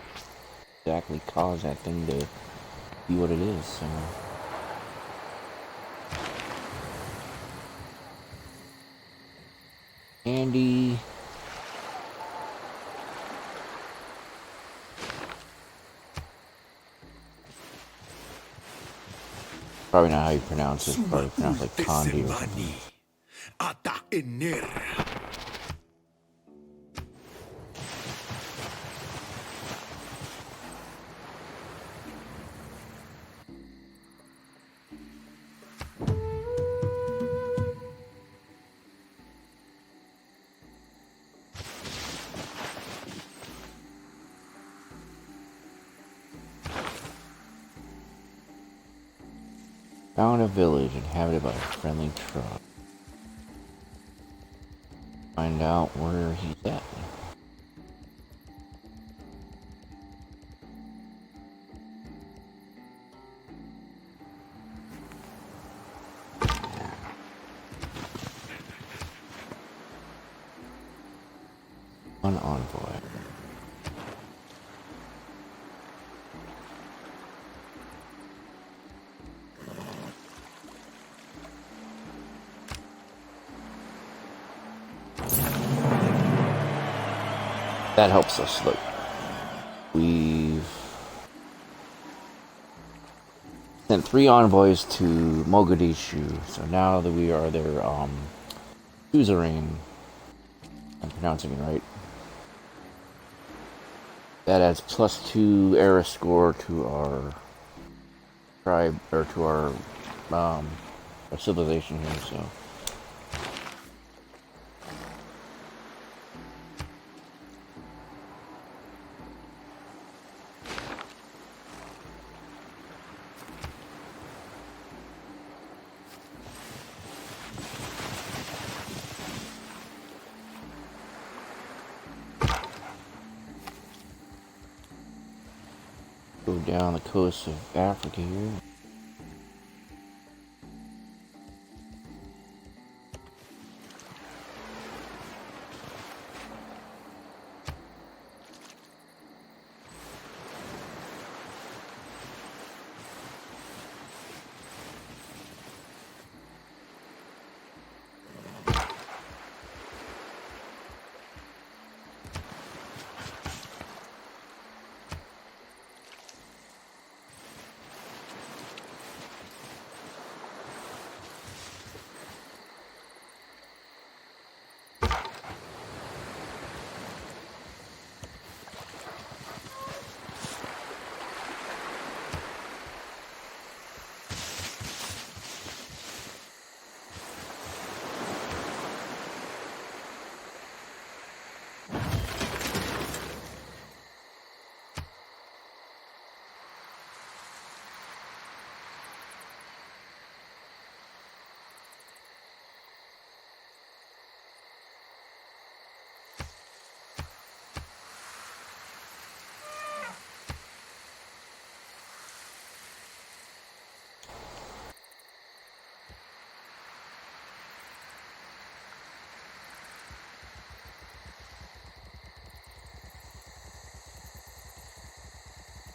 exactly caused that thing to be what it is. So. Andy. Probably not how you pronounce it. Probably pronounced like Condi or something. Found a village inhabited by a friendly tribe. Find out where he's at. One envoy. That helps us. Look, we've sent 3 envoys to Mogadishu, so now that we are their suzerain, I'm pronouncing it right. That adds +2 era score to our tribe, or to our civilization here. So. move down the coast of Africa here.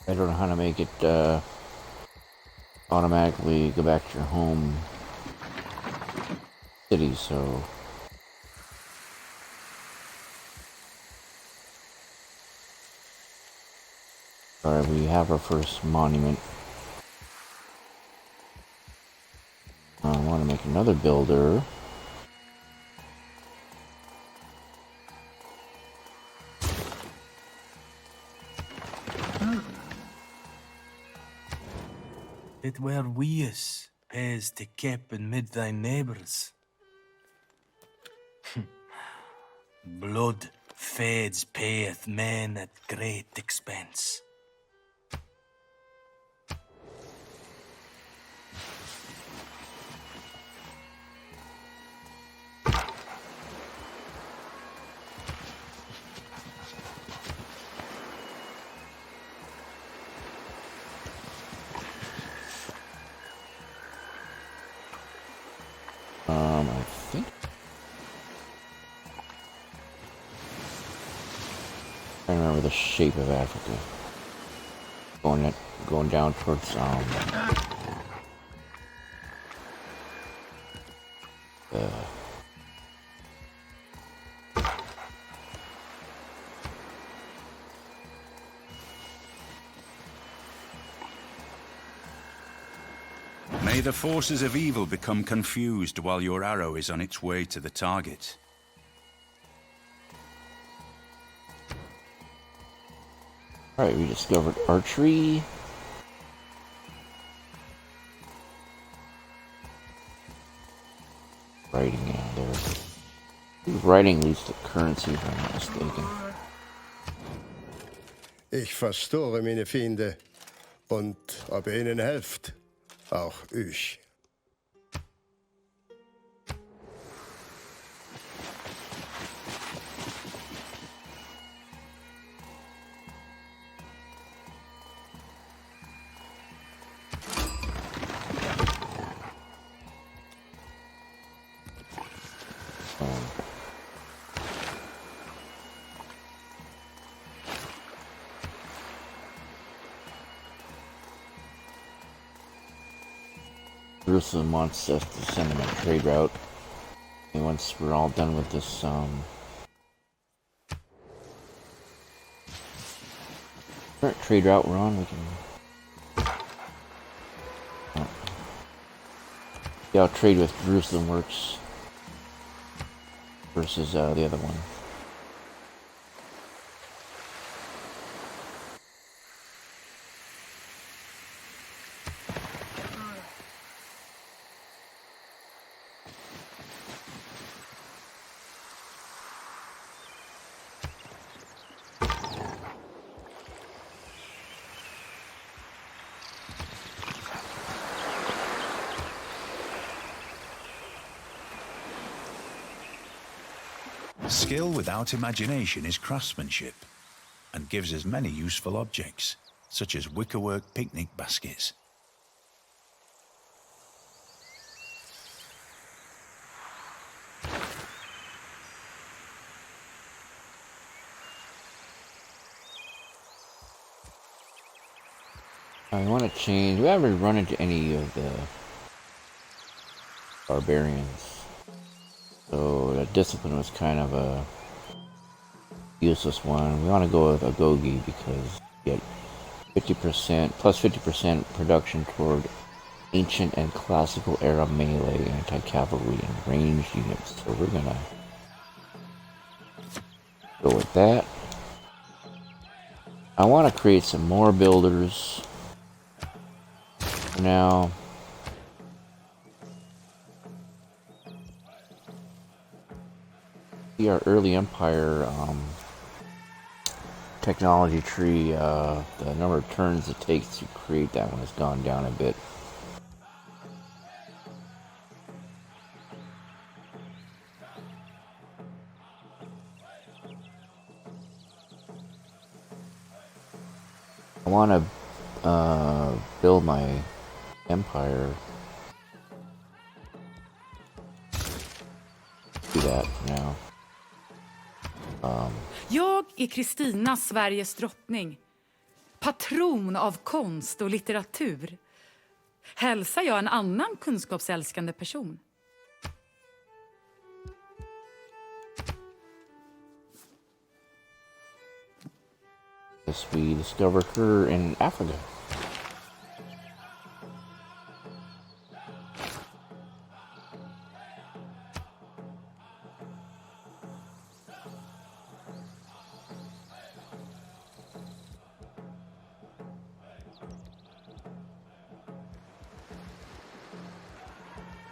I don't know how to make it automatically go back to your home city, so alright, we have our first monument. I want to make another builder. It were wees pays to keep amid thy neighbours. Blood fades payeth men at great expense. I think I remember the shape of Africa. Going down towards May the forces of evil become confused while your arrow is on its way to the target. Alright, we discovered archery. Writing, yeah, there. Writing leads to currency, if I'm not mistaken. Ich verstoре meine Feinde und ob ihr ihnen helft, auch ich. Jerusalem wants us to send them a trade route. And once we're all done with this, current trade route we're on, we can see how trade with Jerusalem works versus the other one. Skill without imagination is craftsmanship, and gives us many useful objects. such as wickerwork picnic baskets. I want to change. We haven't run into any of the barbarians, so the discipline was kind of a useless one. We want to go with Agogi because you get 50% plus 50% production toward ancient and classical era melee, anti-cavalry, and ranged units. So we're gonna go with that. I want to create some more builders. Now, see our early empire technology tree, the number of turns it takes to create that one has gone down a bit. I want to build my empire. Do that for now. Jag är Kristina, Sveriges drottning. Patron av konst och litteratur. Hälsar jag en annan kunskapsälskande person? Yes, we discovered her in Africa.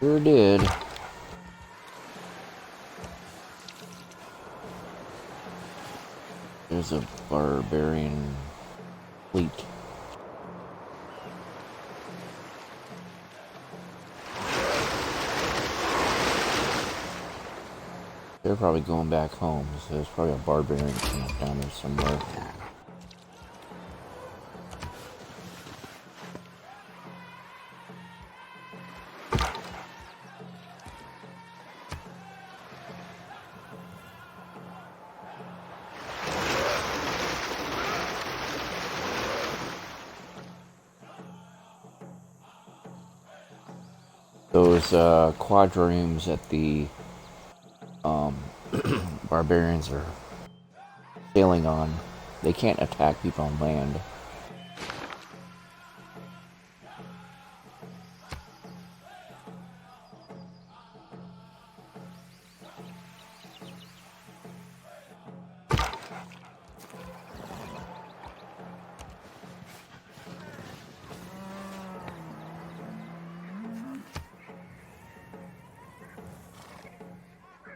Sure did. There's a barbarian fleet. They're probably going back home, so there's probably a barbarian camp down there somewhere. Those quadriremes that the barbarians are sailing on, they can't attack people on land.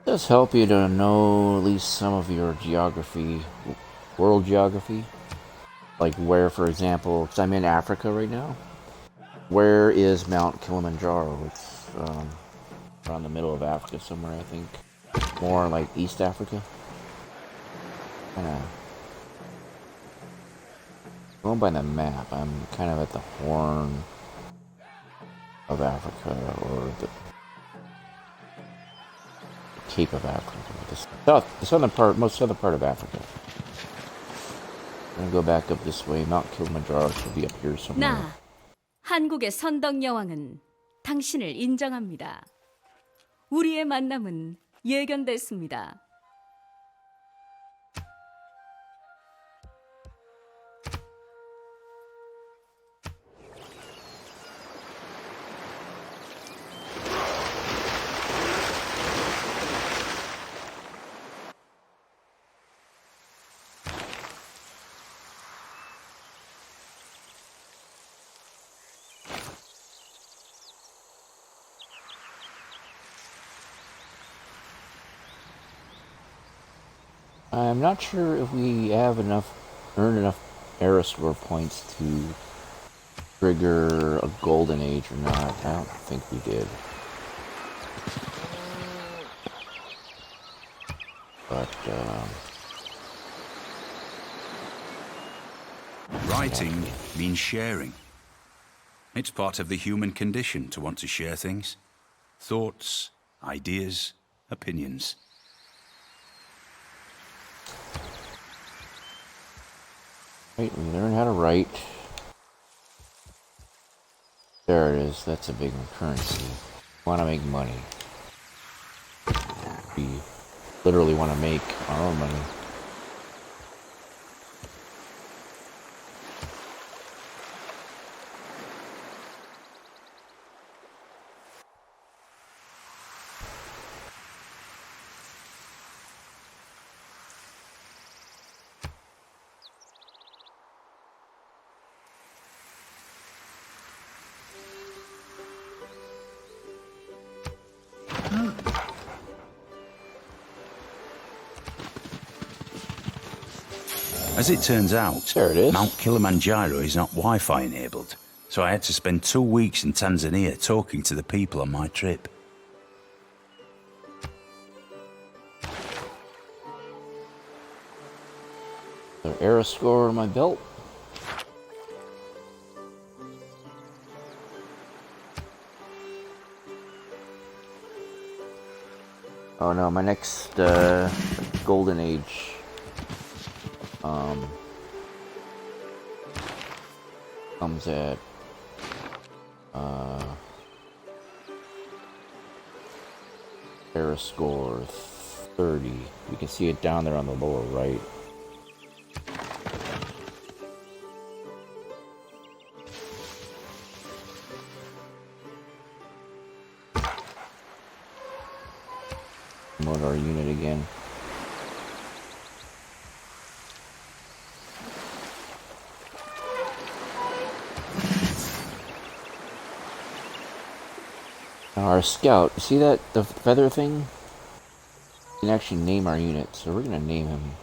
Does help you to know at least some of your geography, world geography. Like where, for example, because I'm in Africa right now. Where is Mount Kilimanjaro? It's around the middle of Africa somewhere, I think. More like East Africa. Going by the map, I'm kind of at the Horn of Africa, or the Cape of Africa, the southern part, most southern part of Africa. I'm gonna go back up this way. Mount Kilimanjaro should be up here somewhere. 나 한국의 선덕 여왕은 당신을 인정합니다. 우리의 만남은 예견됐습니다. I'm not sure if we have earned enough era score points to trigger a golden age or not. I don't think we did. But Writing means sharing. It's part of the human condition to want to share things. Thoughts, ideas, opinions. Right, we learn how to write. There it is. That's a big one. Currency. Want to make money. We literally want to make our own money. As it turns out, There it is. Mount Kilimanjaro is not Wi-Fi enabled, so I had to spend 2 weeks in Tanzania talking to the people on my trip. The arrow score on my belt. Oh no, my next golden age comes at arrow score 30. You can see it down there on the lower right. Promote our unit again. Now our scout, you see that, the feather thing? We can actually name our unit, so we're gonna name him.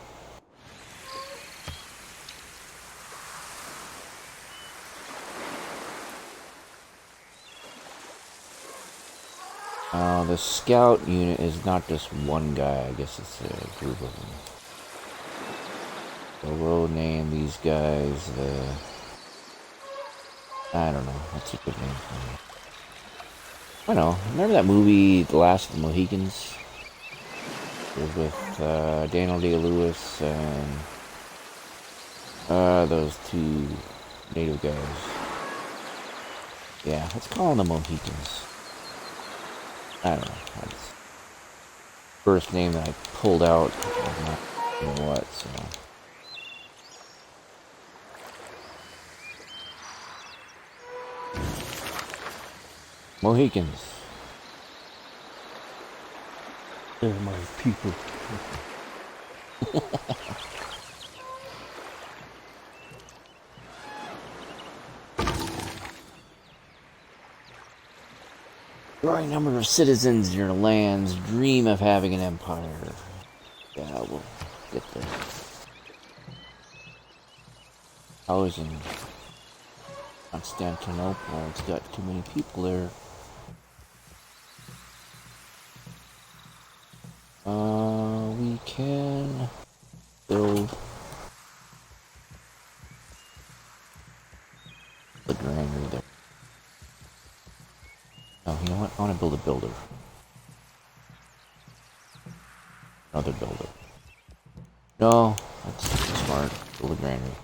The scout unit is not just one guy, I guess it's a group of them. So we'll name these guys I don't know, what's a good name for them? I know, remember that movie, The Last of the Mohicans? It was with Daniel Day-Lewis and those two native guys. Yeah, let's call them the Mohicans. I don't know. That's first name that I pulled out. I'm not sure what, so. Mohicans. They're my people. Growing number of citizens in your lands dream of having an empire. Yeah, we'll get there. I was in Constantinople. It's got too many people there. We can build the granary there. Oh, you know what? I want to build a builder. Another builder. No, that's smart. Build a granary.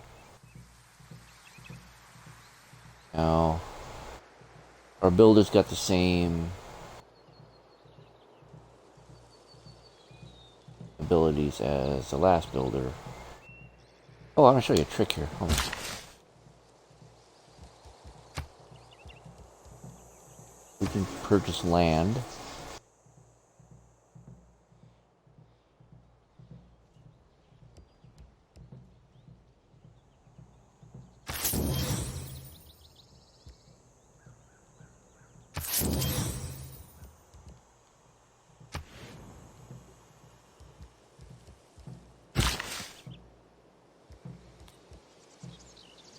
Now, our builder's got the same abilities as the last builder. Oh, I'm gonna show you a trick here. Hold on. We can purchase land.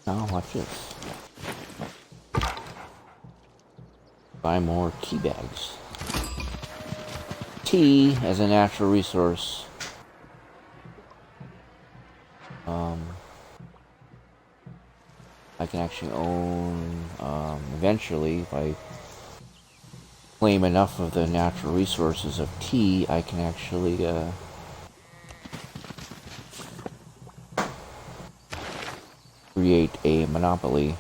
Now watch this. Buy more tea bags. Tea as a natural resource. I can actually own, eventually, if I claim enough of the natural resources of tea, I can actually, create a monopoly.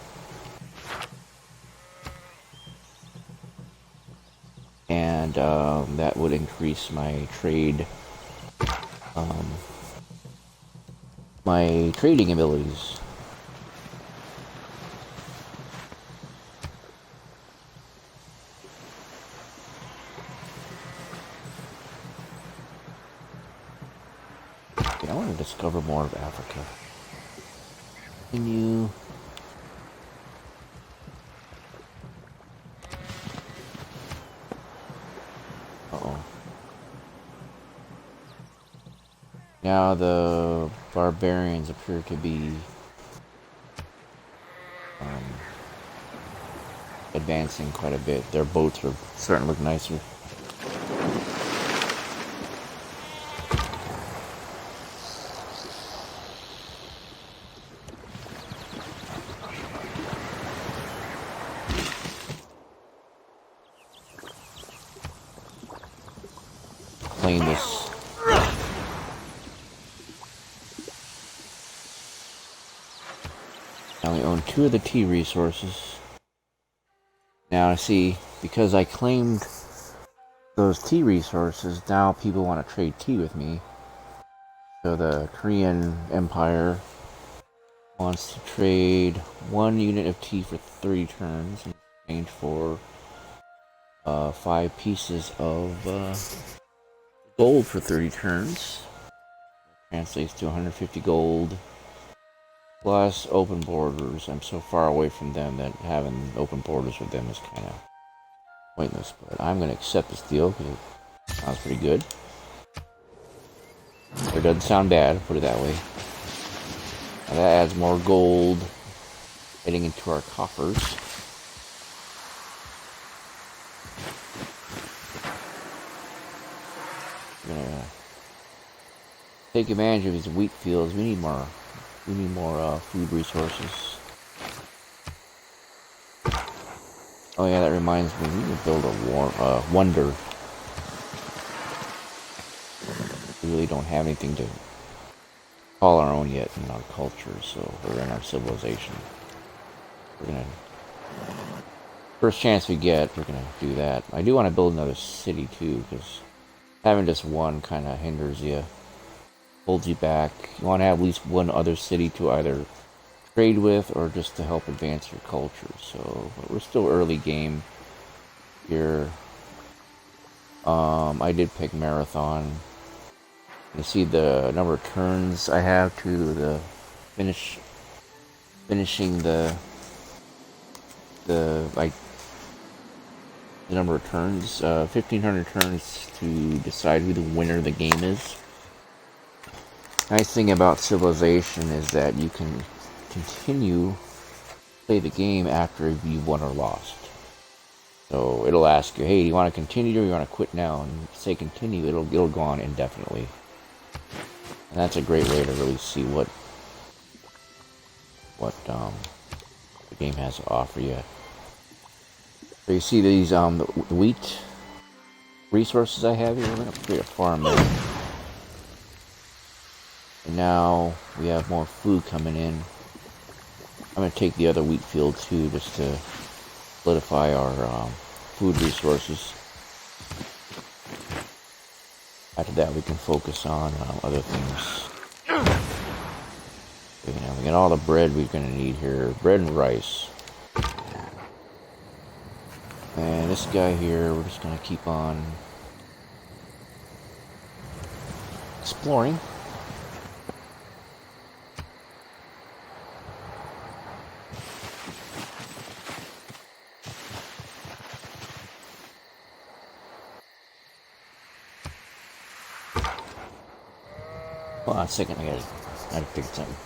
And, that would increase my trade, my trading abilities. I want to discover more of Africa. Continue. Uh-oh. Now the barbarians appear to be advancing quite a bit. Their boats are starting to look nicer. Playing this. Now we own 2 of the tea resources. Now see, because I claimed those tea resources, now people want to trade tea with me. So the Korean Empire wants to trade 1 unit of tea for 30 turns in exchange for 5 pieces of gold for 30 turns. Translates to 150 gold. Plus open borders. I'm so far away from them that having open borders with them is kind of pointless. But I'm going to accept this deal because it sounds pretty good. It doesn't sound bad, put it that way. Now that adds more gold heading into our coffers. We're gonna take advantage of these wheat fields. We need more food resources. Oh yeah, that reminds me, we need to build a wonder. We really don't have anything to call our own yet in our culture, so we're in our civilization. We're gonna, first chance we get, we're gonna do that. I do want to build another city too, because having just one kind of hinders you, holds you back. You want to have at least one other city to either trade with or just to help advance your culture. So we're still early game here. I did pick marathon. You see the number of turns I have to the finishing the number of turns. 1,500 turns to decide who the winner of the game is. Nice thing about Civilization is that you can continue play the game after you've won or lost. So it'll ask you, hey, do you want to continue or you want to quit now? And if you say continue, it'll go on indefinitely. And that's a great way to really see what the game has to offer you. So you see these the wheat resources I have here. We're gonna create a farm there. And now we have more food coming in. I'm gonna take the other wheat field too, just to solidify our food resources. After that, we can focus on other things. We got all the bread we're gonna need here. Bread and rice. And this guy here, we're just gonna keep on exploring. Hold on a second, I gotta figure something.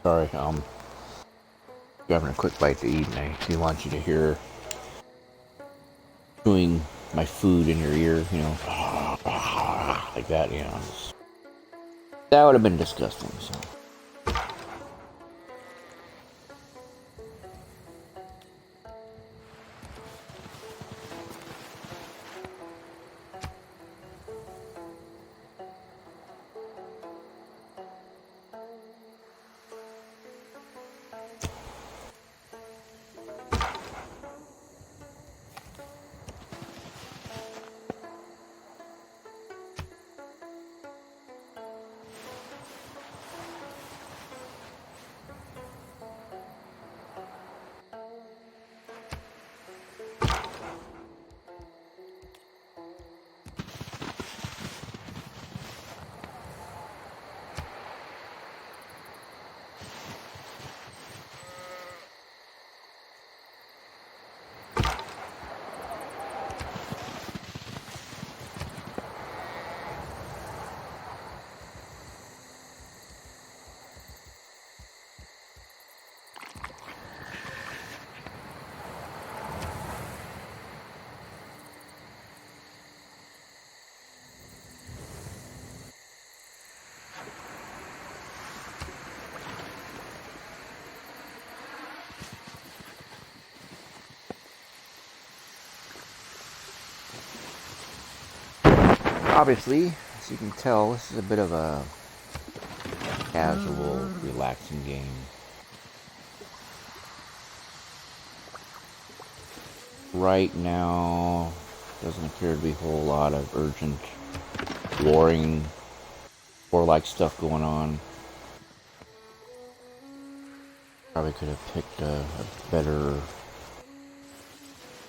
Sorry, you're having a quick bite to eat, and I do want you to hear chewing my food in your ear, you know, like that, you know. That would have been disgusting, so. Obviously, as you can tell, this is a bit of a casual, relaxing game. Right now, doesn't appear to be a whole lot of urgent, war-like stuff going on. Probably could have picked a better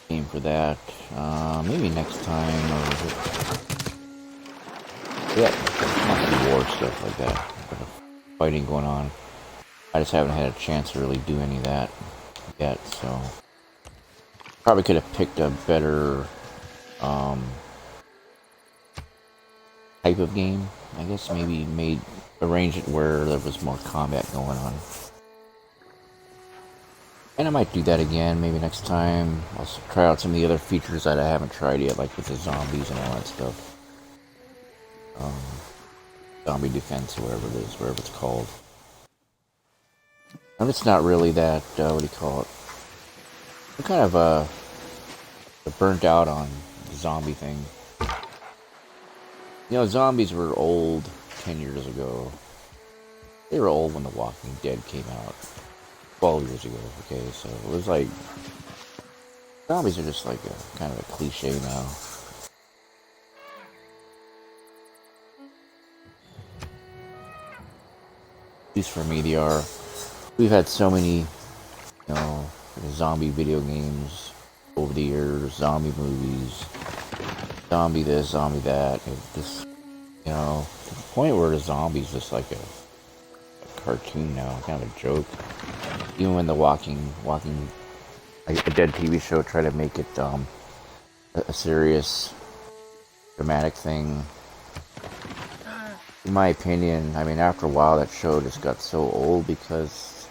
game for that. Maybe next time, or yeah, not the war stuff like that. Bit of fighting going on. I just haven't had a chance to really do any of that yet, so probably could have picked a better type of game. I guess maybe arrange it where there was more combat going on. And I might do that again, maybe next time. I'll try out some of the other features that I haven't tried yet, like with the zombies and all that stuff. Zombie defense, or whatever it's called. And it's not really that, what do you call it? I'm kind of, burnt out on the zombie thing. You know, zombies were old 10 years ago. They were old when The Walking Dead came out. 12 years ago, okay, so it was like, zombies are just like a kind of a cliche now. At least for me, they are. We've had so many, you know, zombie video games over the years, zombie movies, zombie this, zombie that. This, you know, to the point where the zombie's just like a cartoon now, kind of a joke. Even when the Walking a Dead TV show tried to make it a serious, dramatic thing. In my opinion, I mean, after a while, that show just got so old because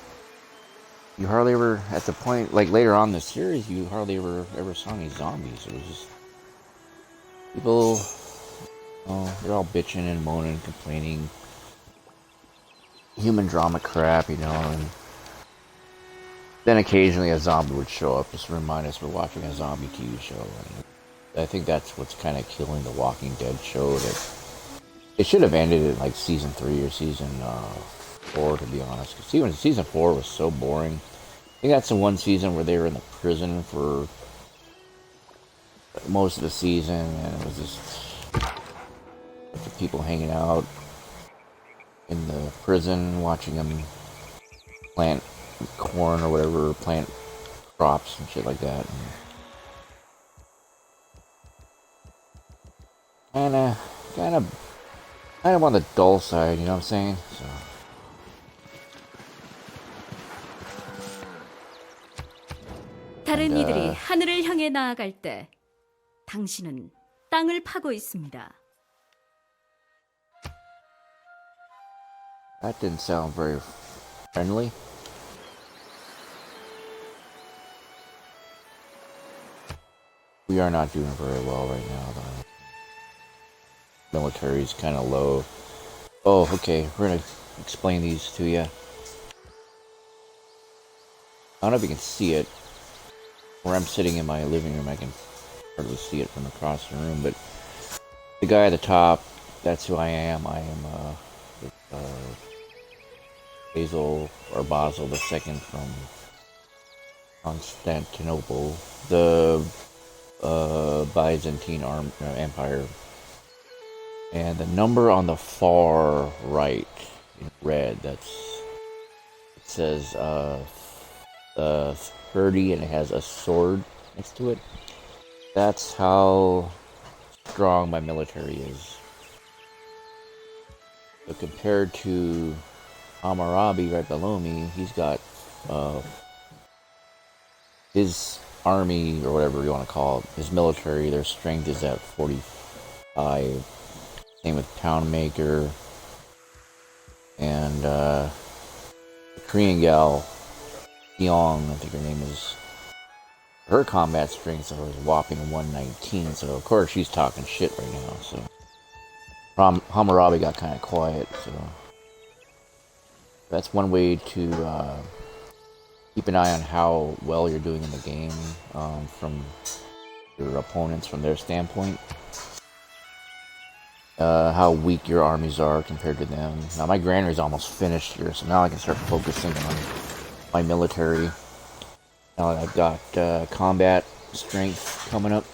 you hardly ever, at the point, like later on in the series, you hardly ever saw any zombies. It was just people, they're all bitching and moaning and complaining. Human drama crap, you know, and then occasionally a zombie would show up just to remind us we're watching a zombie TV show. And I think that's what's kind of killing the Walking Dead show. That it should have ended at like season 3 or season 4, to be honest. Because season 4 was so boring. I think that's the one season where they were in the prison for most of the season, and it was just the people hanging out in the prison, watching them plant corn or whatever, plant crops and shit like that. And kind of on the dull side, you know what I'm saying? So. 다른 이들이 하늘을 향해 나아갈 때 당신은 땅을 파고 있습니다. That didn't sound very Friendly? We are not doing very well right now, though. Military's kind of low. Oh, okay. We're gonna explain these to you. I don't know if you can see it. Where I'm sitting in my living room, I can hardly see it from across the room, but the guy at the top, that's who I am. I am Basil the second from Constantinople, the Byzantine Empire. And the number on the far right in red, it says 30, and it has a sword next to it. That's how strong my military is. So compared to Hammurabi right below me, he's got his army, or whatever you want to call it, his military, their strength is at 45. Same with Poundmaker. And the Korean gal, Young, I think her name is, her combat strength is a whopping 119, so of course she's talking shit right now, so Hammurabi got kind of quiet, so that's one way to keep an eye on how well you're doing in the game, from your opponents, from their standpoint. How weak your armies are compared to them. Now my granary is almost finished here, so now I can start focusing on my military. Now that I've got combat strength coming up.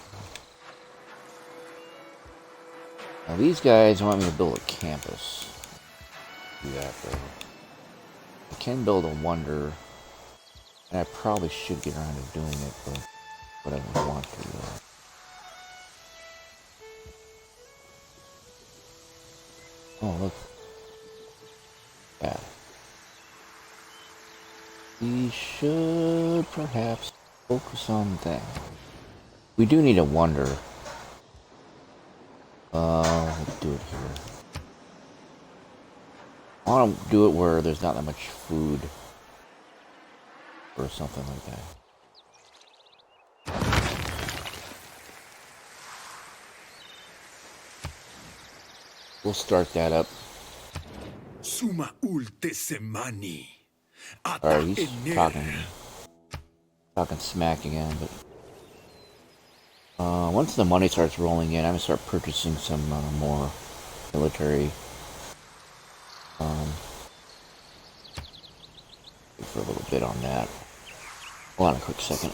Now these guys want me to build a campus. Do that though. I can build a wonder, and I probably should get around to doing it, but I don't want to. Oh look. Yeah. We should perhaps focus on that. We do need a wonder. Let's do it here. I want to do it where there's not that much food. Or something like that. We'll start that up. Suma ulte semani. Alright, he's talking smack again, but once the money starts rolling in, I'm gonna start purchasing some more military. For a little bit on that. Hold on a quick second.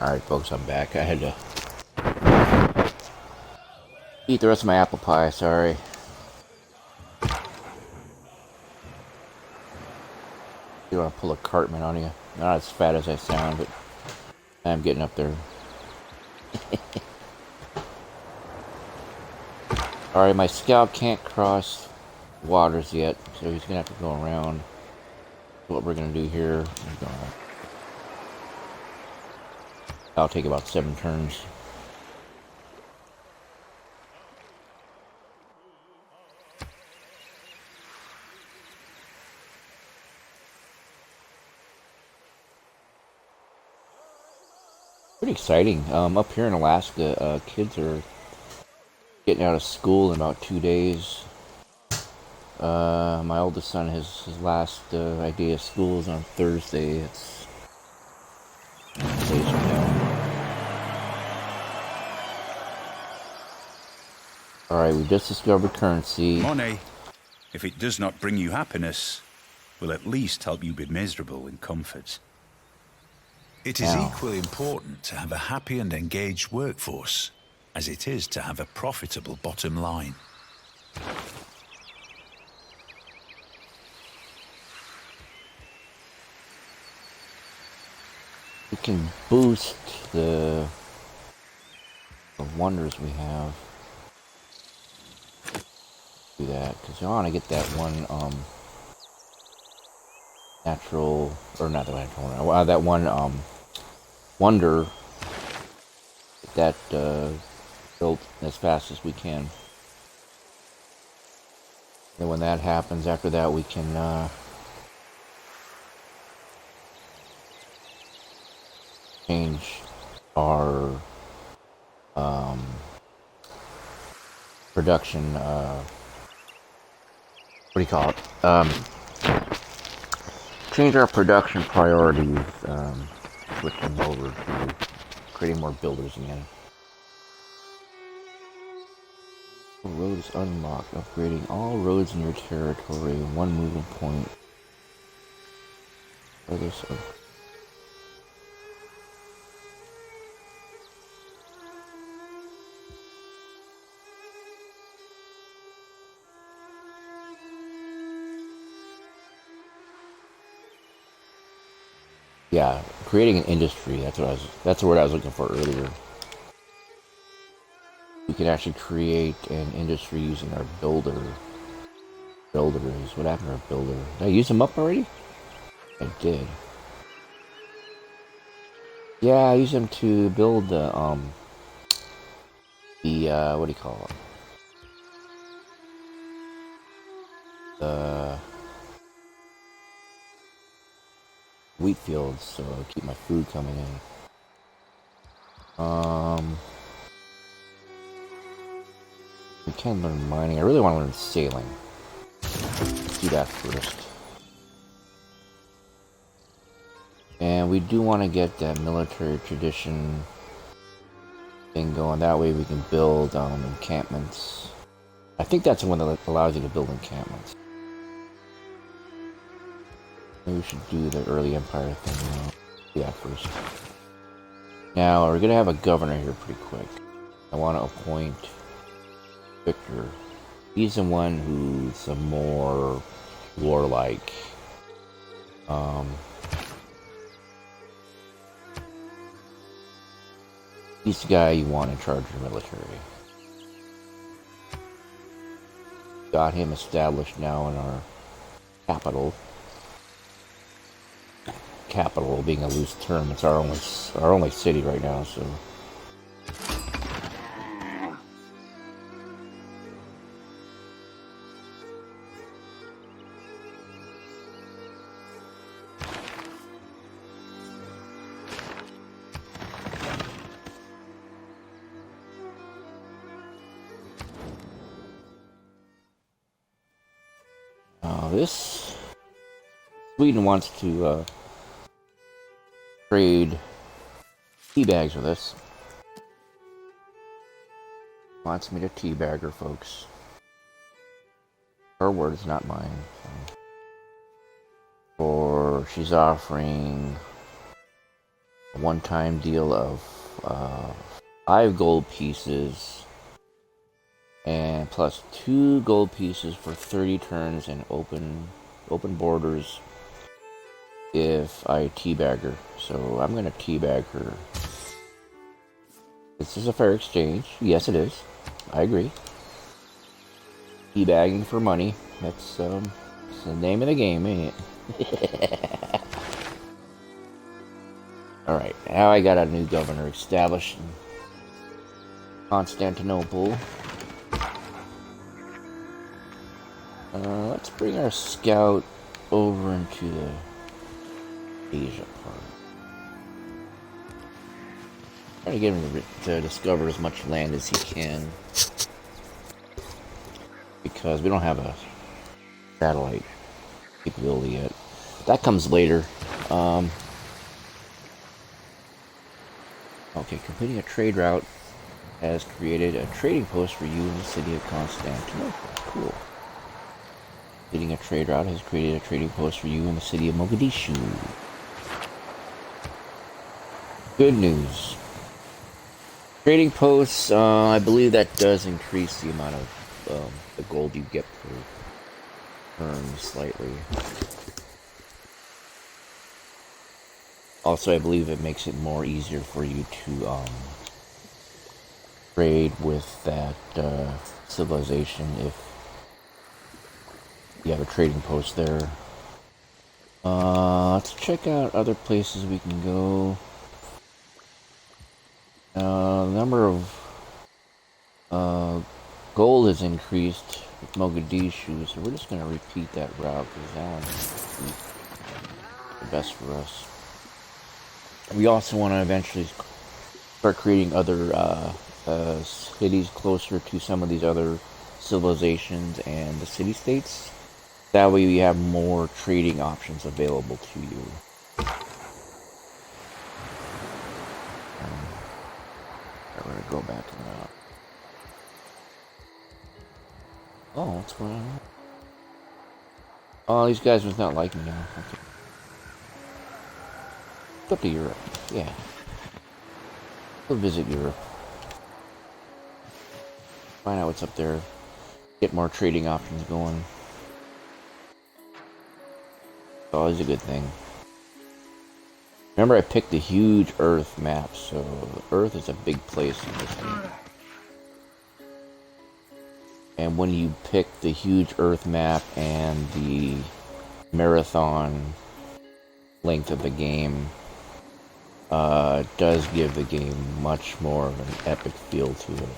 Alright, folks, I'm back. I had to eat the rest of my apple pie, sorry. You want to pull a Cartman on you. Not as fat as I sound, but I'm getting up there. Alright, my scout can't cross waters yet, so he's going to have to go around. What we're going to do here, I'll take about 7 turns. Pretty exciting. Up here in Alaska, kids are getting out of school in about 2 days. My oldest son, his last day of school is on Thursday. It's days from now. Alright, we just discovered currency. Money, if it does not bring you happiness, will at least help you be miserable in comfort. It is equally important to have a happy and engaged workforce as it is to have a profitable bottom line. We can boost the wonders we have. Do that because I want to get that one natural, or not the natural, that one wonder that built as fast as we can. And when that happens, after that we can change our production, what do you call it? Change our production priorities, switch them over to creating more builders again. Roads unlocked, upgrading all roads in your territory, 1 moving point. Others of yeah, creating an industry. That's the word I was looking for earlier. We can actually create an industry using our builders. What happened to our builder? Did I use them up already? I did. Yeah, I used them to build the what do you call it? The wheat fields, so I'll keep my food coming in. We can learn mining. I really want to learn sailing. Let's do that first. And we do want to get that military tradition thing going. That way we can build encampments. I think that's the one that allows you to build encampments. Maybe we should do the early empire thing now. Do that first. Now, we're going to have a governor here pretty quick. I want to appoint Victor. He's the one who's a more warlike. He's the guy you want in charge of the military. Got him established now in our capital. Capital being a loose term, it's our only city right now, so. This Sweden wants to trade tea bags with us. Wants me to teabag her, folks. Her words, not mine. So. Or she's offering a one-time deal of 5 gold pieces and plus 2 gold pieces for 30 turns and open borders if I teabag her. So I'm gonna teabag her. This is a fair exchange. Yes, it is. I agree. Teabagging for money. That's the name of the game, ain't it? Alright, now I got a new governor established in Constantinople. Let's bring our scout over into the Asia part. Trying to get him to discover as much land as he can, because we don't have a satellite capability yet. That comes later. Okay, completing a trade route has created a trading post for you in the city of Constantinople. Cool. Completing a trade route has created a trading post for you in the city of Mogadishu. Good news. Trading posts, I believe that does increase the amount of the gold you get per turn slightly. Also, I believe it makes it more easier for you to trade with that civilization if you have a trading post there. Let's check out other places we can go. The number of gold has increased with Mogadishu, so we're just going to repeat that route because that one's the best for us. We also want to eventually start creating other cities closer to some of these other civilizations and the city-states. That way we have more trading options available to you. We're going to go back to that. Oh, what's going on? Oh, these guys must not like me now. Okay. Go to Europe. Yeah. Go visit Europe. Find out what's up there. Get more trading options going. It's always a good thing. Remember, I picked the huge Earth map, so Earth is a big place in this game. And when you pick the huge Earth map and the marathon length of the game, it does give the game much more of an epic feel to it.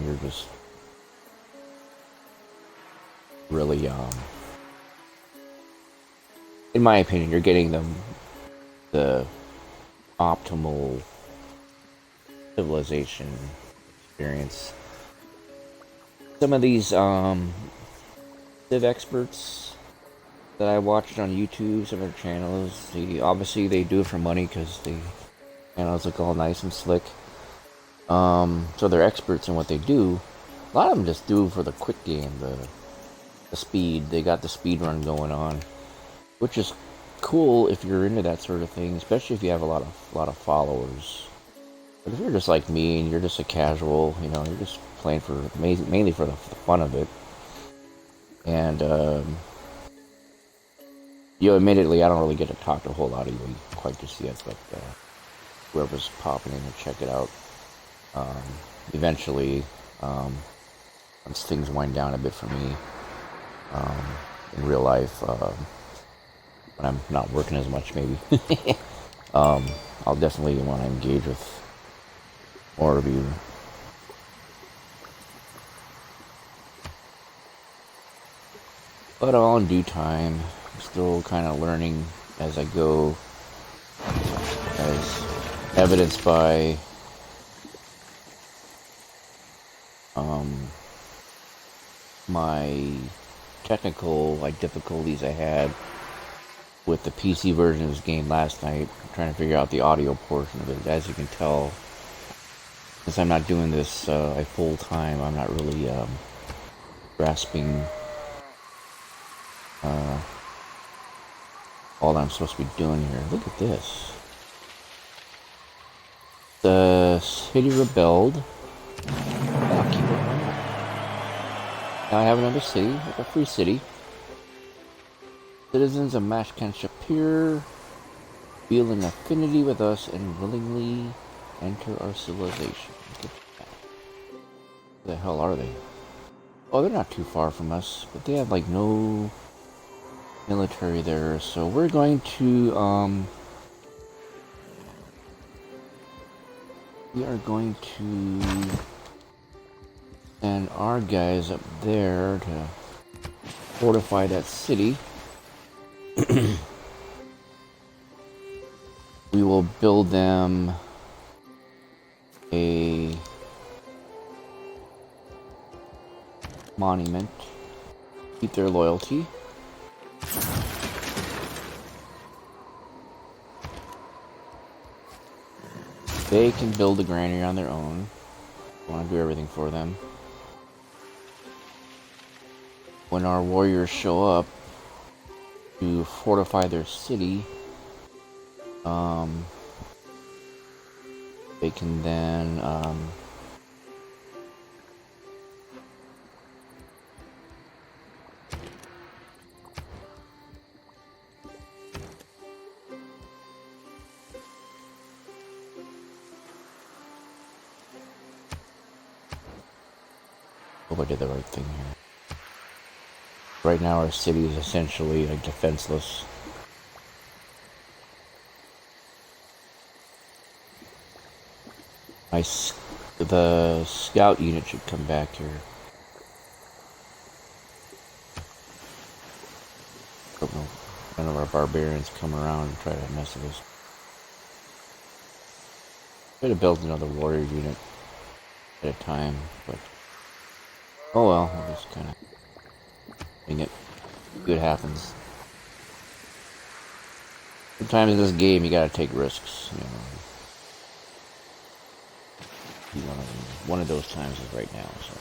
You're just really, in my opinion, you're getting the optimal civilization experience. Some of these civ experts that I watched on YouTube, some of their channels, obviously they do it for money because the channels look all nice and slick. So they're experts in what they do. A lot of them just do it for the quick game, the speed. They got the speed run going on, which is cool if you're into that sort of thing, especially if you have a lot of followers. But if you're just like me and you're just a casual, you know, you're just playing for mainly for the fun of it. And admittedly, I don't really get to talk to a whole lot of you quite just yet, but whoever's popping in to check it out, eventually, once things wind down a bit for me, in real life, when I'm not working as much, maybe, I'll definitely want to engage with more of you. But all in due time. I'm still kind of learning as I go, as evidenced by my technical difficulties I had with the PC version of this game last night. I'm trying to figure out the audio portion of it. As you can tell, since I'm not doing this full time, I'm not really grasping all that I'm supposed to be doing here. Look at this. The city rebelled. I'll keep it. Now I have another city, like a free city. Citizens of Mashkan Shapir feel an affinity with us and willingly enter our civilization. Where the hell are they? Oh, they're not too far from us, but they have like no military there, so we're going to we are going to send our guys up there to fortify that city. We will build them a monument, keep their loyalty. They can build a granary on their own. I want to do everything for them. When our warriors show up to fortify their city, they can then hope I did the right thing here. Right now our city is essentially like defenseless. The scout unit should come back here. Don't know. None of our barbarians come around and try to mess with us. Could have built another warrior unit at a time, but oh well, we'll just kind of wing it. See what happens. Sometimes in this game you gotta take risks, you know. One of those times is right now, so.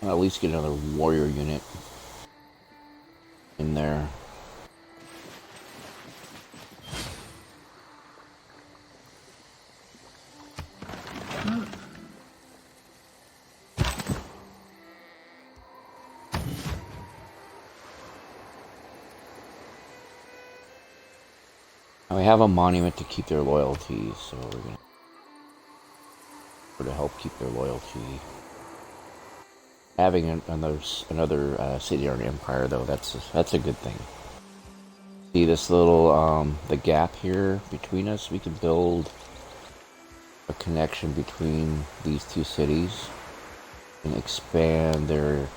I'll at least get another warrior unit in there. Now we have a monument to keep their loyalty, so we're gonna to help keep their loyalty. Having another city or an empire, though, that's a good thing. See this little the gap here between us? We can build a connection between these two cities and expand their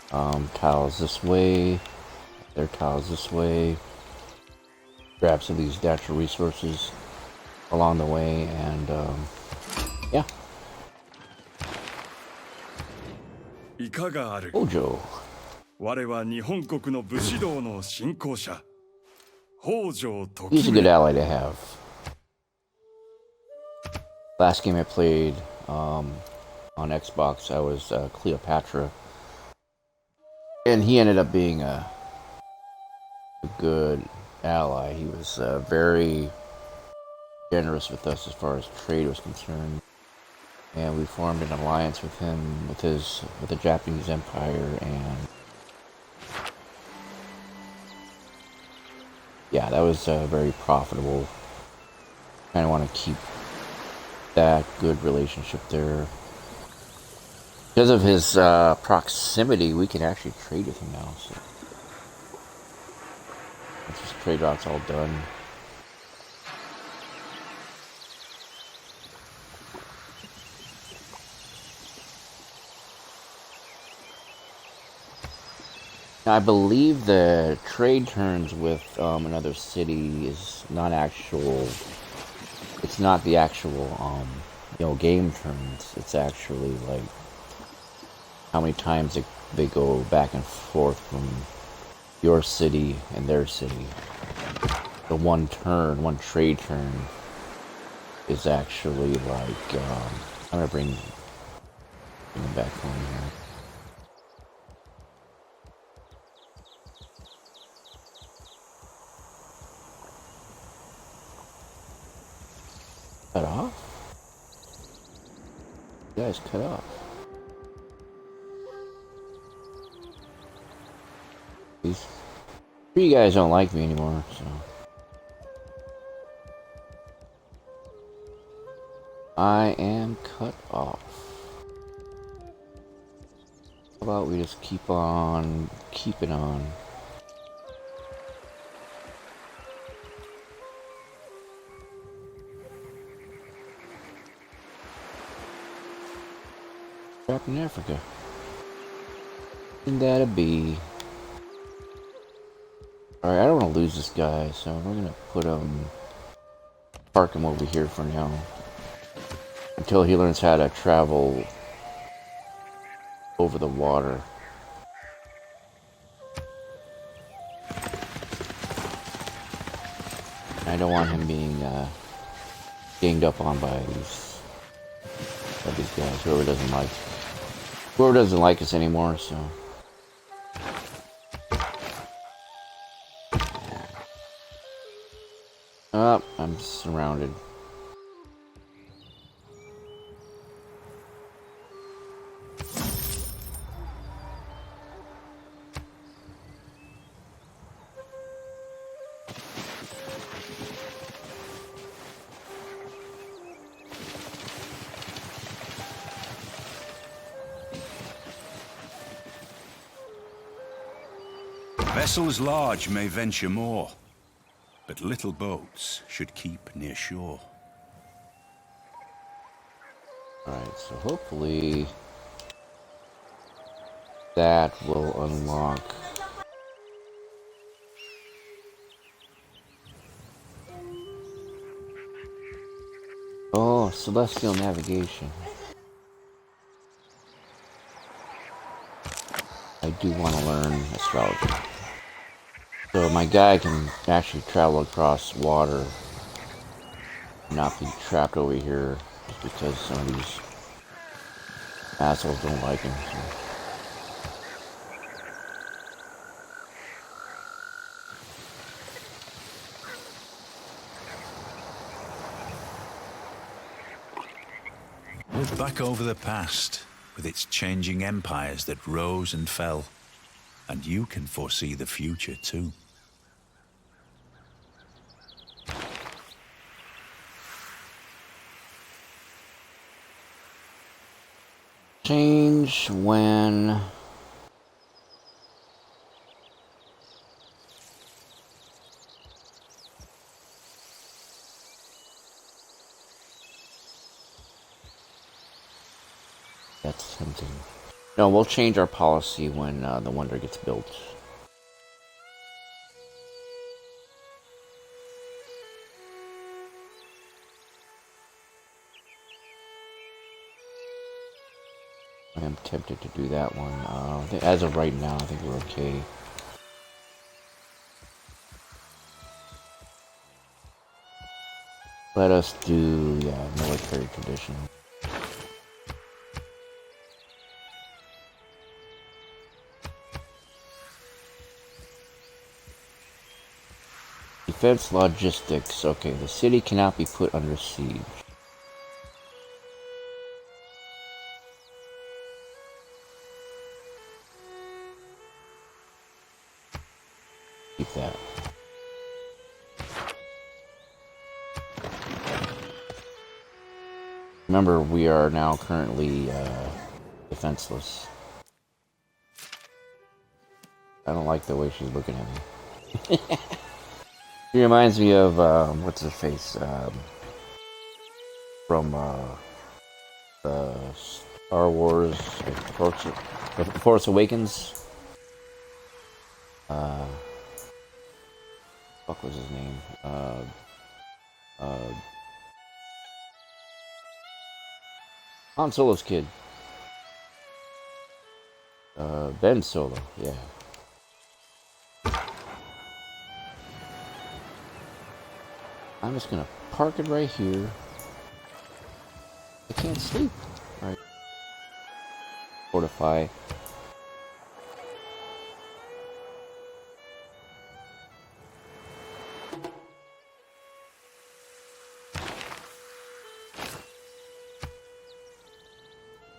tiles this way, their tiles this way. Grab some of these natural resources along the way, and yeah. Hojo. He's a good ally to have. Last game I played on Xbox, I was Cleopatra, and he ended up being a good ally. He was very generous with us as far as trade was concerned. And we formed an alliance with him, with the Japanese Empire, and yeah, that was very profitable. Kind of want to keep that good relationship there. Because of his proximity, we can actually trade with him now. So once this trade route's all done. I believe the trade turns with another city is not actual. It's not the actual game turns. It's actually like how many times they go back and forth from your city and their city. The one trade turn is actually like I'm gonna bring them back home here. Cut off? You guys cut off. You guys don't like me anymore, so I am cut off. How about we just keep on keeping on? Trapped in Africa. Isn't that a bee? Alright, I don't want to lose this guy, so we're gonna put park him over here for now. Until he learns how to travel over the water. I don't want him being ganged up on by these guys. Whoever doesn't like us anymore, so. Oh, I'm surrounded. Vessels large may venture more, but little boats should keep near shore. Alright, so hopefully that will unlock. Oh, celestial navigation. I do want to learn astrology. So my guy can actually travel across water, not be trapped over here just because some of these assholes don't like him. So. Look back over the past with its changing empires that rose and fell, and you can foresee the future too. Change when that's tempting. No, we'll change our policy when the wonder gets built. I am tempted to do that one. As of right now, I think we're okay. Let us do, military tradition. Defense logistics. Okay, the city cannot be put under siege. Keep that. Remember, we are now currently defenseless. I don't like the way she's looking at me. She reminds me of what's his face from the Star Wars, The Force Awakens. Fuck was his name? Han Solo's kid. Ben Solo, yeah. I'm just gonna park it right here. I can't sleep. Alright. Fortify.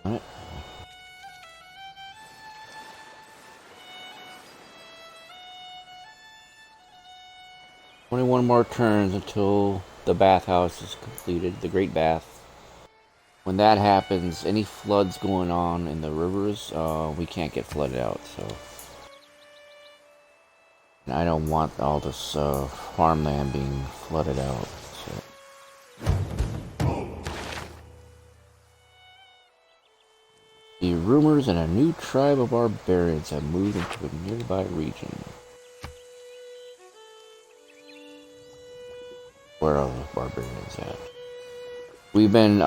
Alright. 21 more turns until the bathhouse is completed, the Great Bath. When that happens, any floods going on in the rivers, we can't get flooded out, so. And I don't want all this farmland being flooded out, so. The rumors and a new tribe of barbarians have moved into a nearby region. Where are the barbarians at? We've been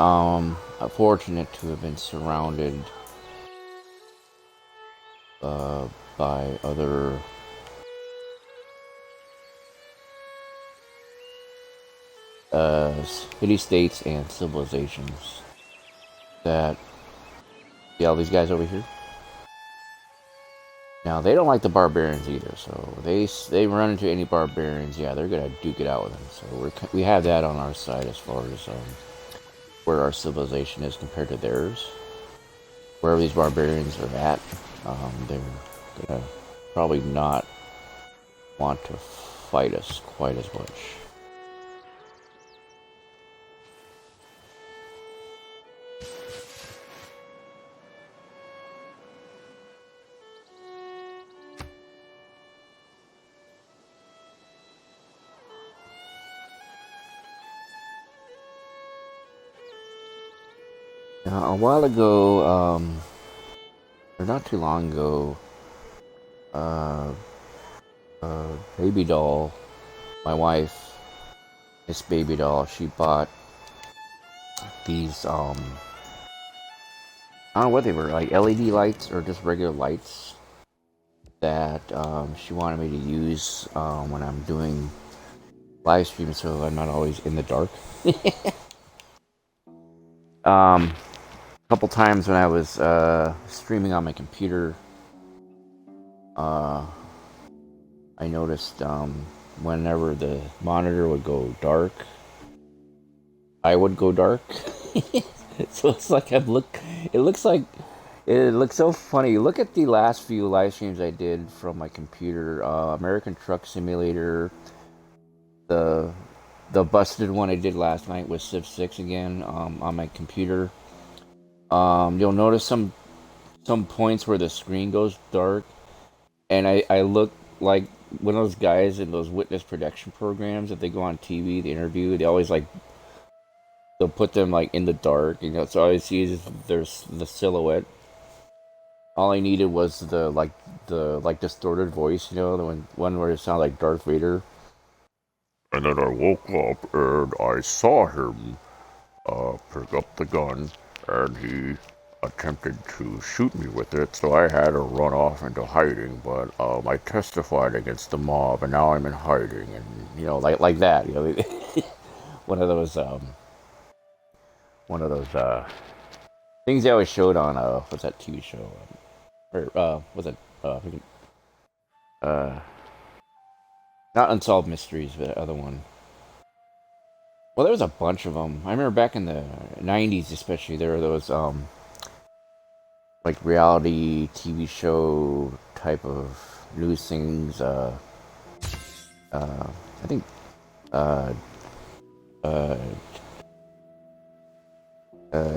fortunate to have been surrounded by other city-states and civilizations that, see all these guys over here? Now, they don't like the barbarians either, so they run into any barbarians, yeah, they're gonna duke it out with them. So we have that on our side as far as where our civilization is compared to theirs. Wherever these barbarians are at, they're gonna probably not want to fight us quite as much. Now, a while ago, or not too long ago, baby doll, my wife, Miss Baby Doll, she bought these, I don't know what they were, like LED lights or just regular lights that she wanted me to use when I'm doing live streams, so I'm not always in the dark. A couple times when I was streaming on my computer, I noticed whenever the monitor would go dark, I would go dark. So it's like it looks so funny. Look at the last few live streams I did from my computer. American Truck Simulator, the busted one I did last night was Civ 6 again on my computer. You'll notice some points where the screen goes dark, and I look like one of those guys in those witness protection programs that they go on TV, they interview, they always they'll put them in the dark, you know, so all I see is there's the silhouette. All I needed was the distorted voice, you know, the one where it sounded like Darth Vader. And then I woke up and I saw him pick up the gun, and he attempted to shoot me with it, so I had to run off into hiding, but I testified against the mob, and now I'm in hiding, and, you know, like that, you know, one of those things they always showed on, what's that TV show, was it, not Unsolved Mysteries, but the other one. Well, there was a bunch of them. I remember back in the 90s especially, there were those, reality TV show type of news things, I think,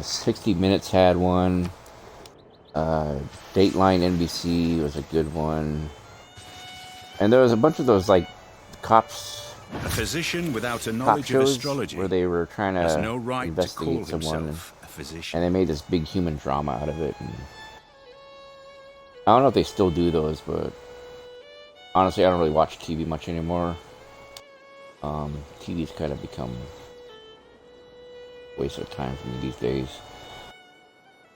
60 Minutes had one, Dateline NBC was a good one, and there was a bunch of those, cops... A physician without a knowledge of astrology where they were trying to no right investigate to someone, a physician. and they made this big human drama out of it. And I don't know if they still do those, but honestly, I don't really watch TV much anymore. TV's kind of become a waste of time for me these days.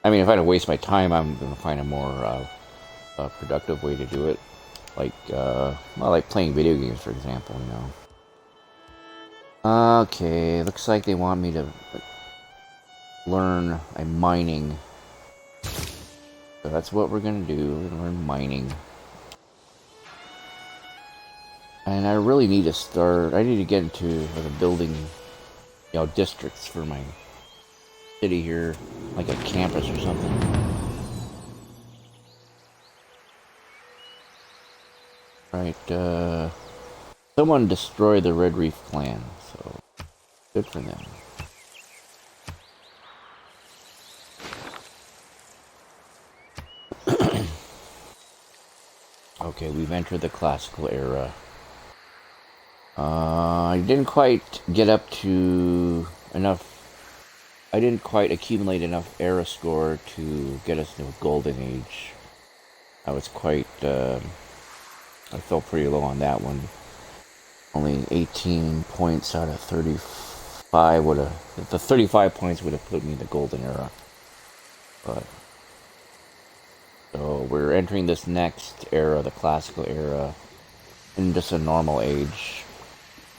I mean, if I had to waste my time, I'm going to find a more productive way to do it. Like, like playing video games, for example, you know. Okay, looks like they want me to learn a mining. So that's what we're gonna do. We're gonna learn mining. And I really need to start. I need to get into like a building, you know, districts for my city here, like a campus or something. Right. Someone destroyed the Red Reef clan, so good for them. Okay, we've entered the classical era. I didn't quite get up to enough. I didn't quite accumulate enough era score to get us into a golden age. I was quite. I fell pretty low on that one. Only 18 points out of 35 would have. The 35 points would have put me in the golden era. But. So we're entering this next era, the classical era, in just a normal age.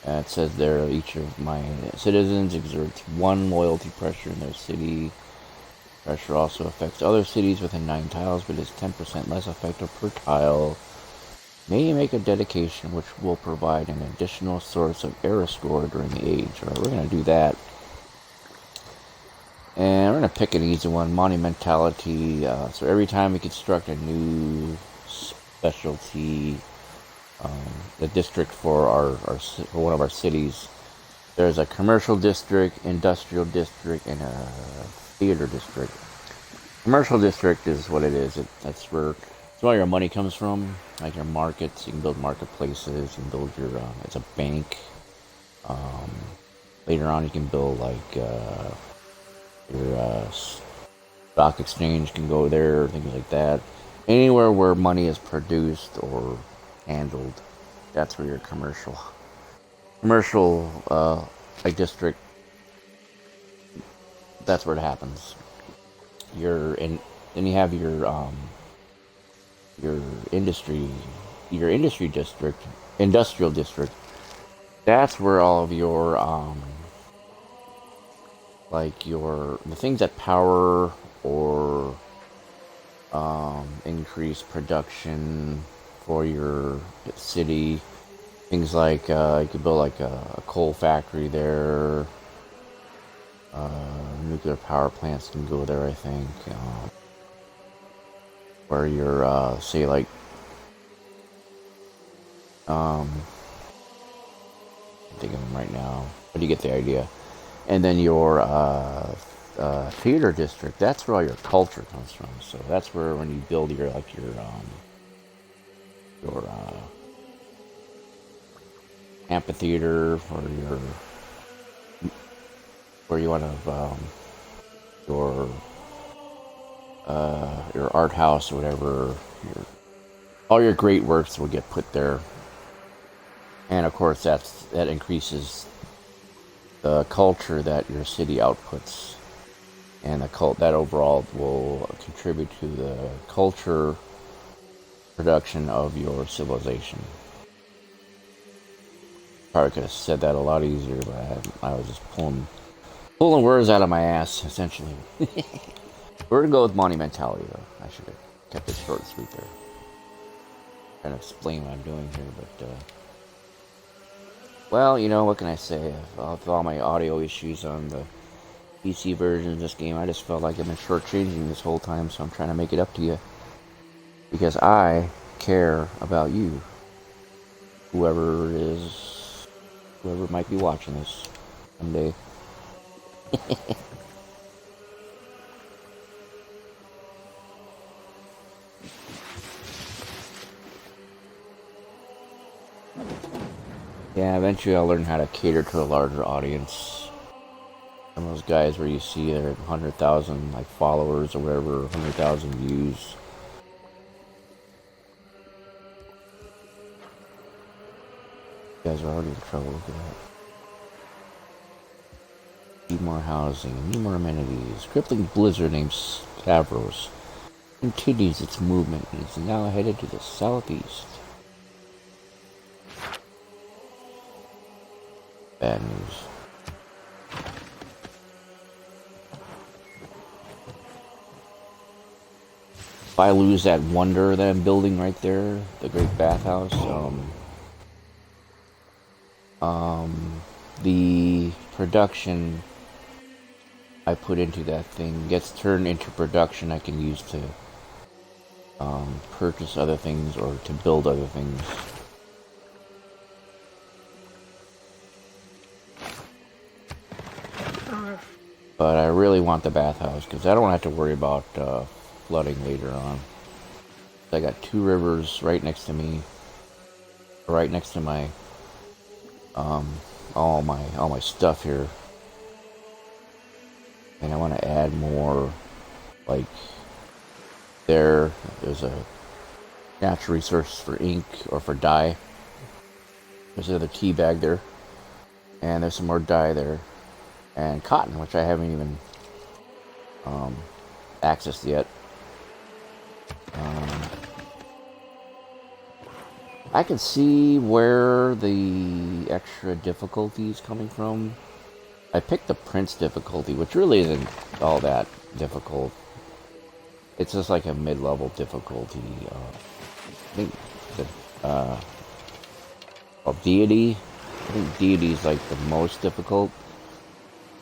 It says there, each of my citizens exerts 1 loyalty pressure in their city. Pressure also affects other cities within 9 tiles, but is 10% less effective per tile. May make a dedication which will provide an additional source of era score during the age. Alright, we're going to do that. And we're going to pick an easy one, monumentality. So every time we construct a new specialty, the district for for one of our cities, there's a commercial district, industrial district, and a theater district. Commercial district is what it is. That's where your money comes from, like your markets. You can build marketplaces. You can build your it's a bank. Later on, you can build like your stock exchange can go there, things like that. Anywhere where money is produced or handled, that's where your commercial like district, that's where it happens. Then you have your industry district, industrial district. That's where all of your like the things that power or increase production for your city. Things like you could build like a coal factory there. Nuclear power plants can go there, I think. Where you're say like I'm thinking of them right now, but you get the idea. And then your theater district, that's where all your culture comes from. So that's where when you build your amphitheater or where you want to your art house or whatever, all your great works will get put there. And of course that increases the culture that your city outputs, and that overall will contribute to the culture production of your civilization. Probably could have said that a lot easier, but I was just pulling words out of my ass, essentially. We're gonna go with monumentality, though. I should have kept it short and sweet there. Trying to explain what I'm doing here, but well, you know, what can I say? With all my audio issues on the PC version of this game, I just felt like I've been shortchanging this whole time, so I'm trying to make it up to you. Because I care about you. Whoever might be watching this someday. Yeah, eventually I'll learn how to cater to a larger audience. Some of those guys where you see they're 100,000 like followers or whatever, 100,000 views. guys are already in trouble. Look at that. Need more housing, need more amenities. Crippling blizzard named Stavros continues its movement and is now headed to the southeast. Bad news. If I lose that wonder that I'm building right there, the great bathhouse, the production I put into that thing gets turned into production I can use to purchase other things or to build other things. But I really want the bathhouse because I don't have to worry about flooding later on. I got 2 rivers right next to me, right next to my all my stuff here, and I want to add more. Like there's a natural resource for ink or for dye. There's another tea bag there, and there's some more dye there, and cotton, which I haven't even accessed yet. I can see where the extra difficulty is coming from. I picked the Prince difficulty, which really isn't all that difficult. It's just like a mid-level difficulty. I think the Deity. I think Deity is like the most difficult.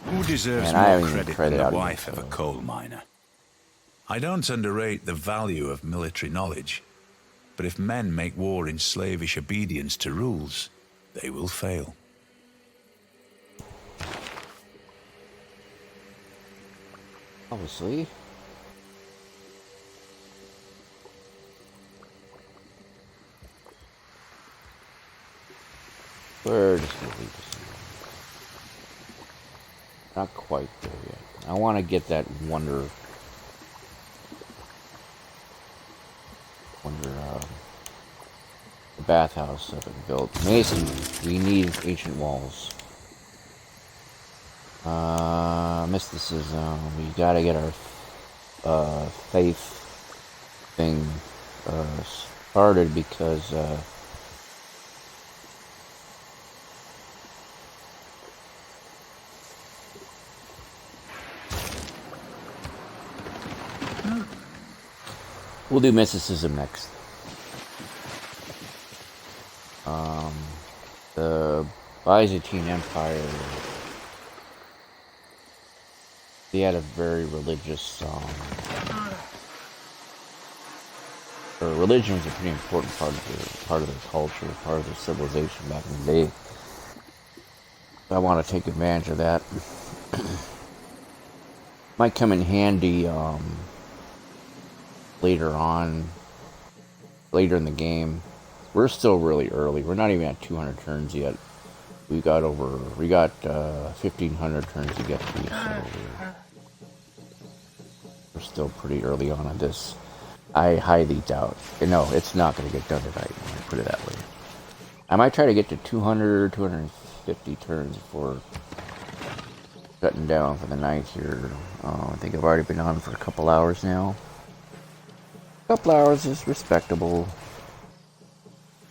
Who deserves more credit than the wife of a coal miner? I don't underrate the value of military knowledge, but if men make war in slavish obedience to rules, they will fail. Obviously. Where does he lead us? Not quite there yet. I want to get that wonder the bathhouse up and built. Mason, we need ancient walls. Mysticism, we gotta get our faith thing started because we'll do mysticism next. The Byzantine Empire, they had a very religious, or religion was a pretty important part of their culture, part of their civilization back in the day. I want to take advantage of that. Might come in handy later in the game. We're still really early. We're not even at 200 turns yet. We got 1,500 turns to get to. So we're still pretty early on in this. I highly doubt. No, it's not going to get done tonight. Let me put it that way. I might try to get to 200, 250 turns before shutting down for the night here. I think I've already been on for a couple hours now. A couple hours is respectable.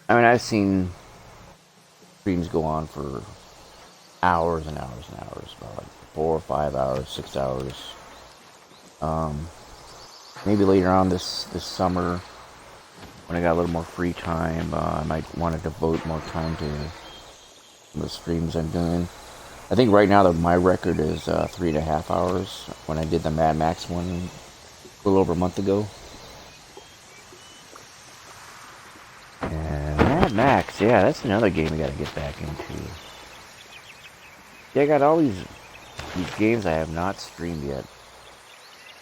I mean, I've seen streams go on for hours and hours and hours, about like 4 or 5 hours, 6 hours. Maybe later on this summer, when I got a little more free time, I might want to devote more time to the streams I'm doing. I think right now my record is 3.5 hours. When I did the Mad Max one a little over a month ago. And Mad Max, yeah, that's another game I gotta get back into. Yeah, I got all these games I have not streamed yet.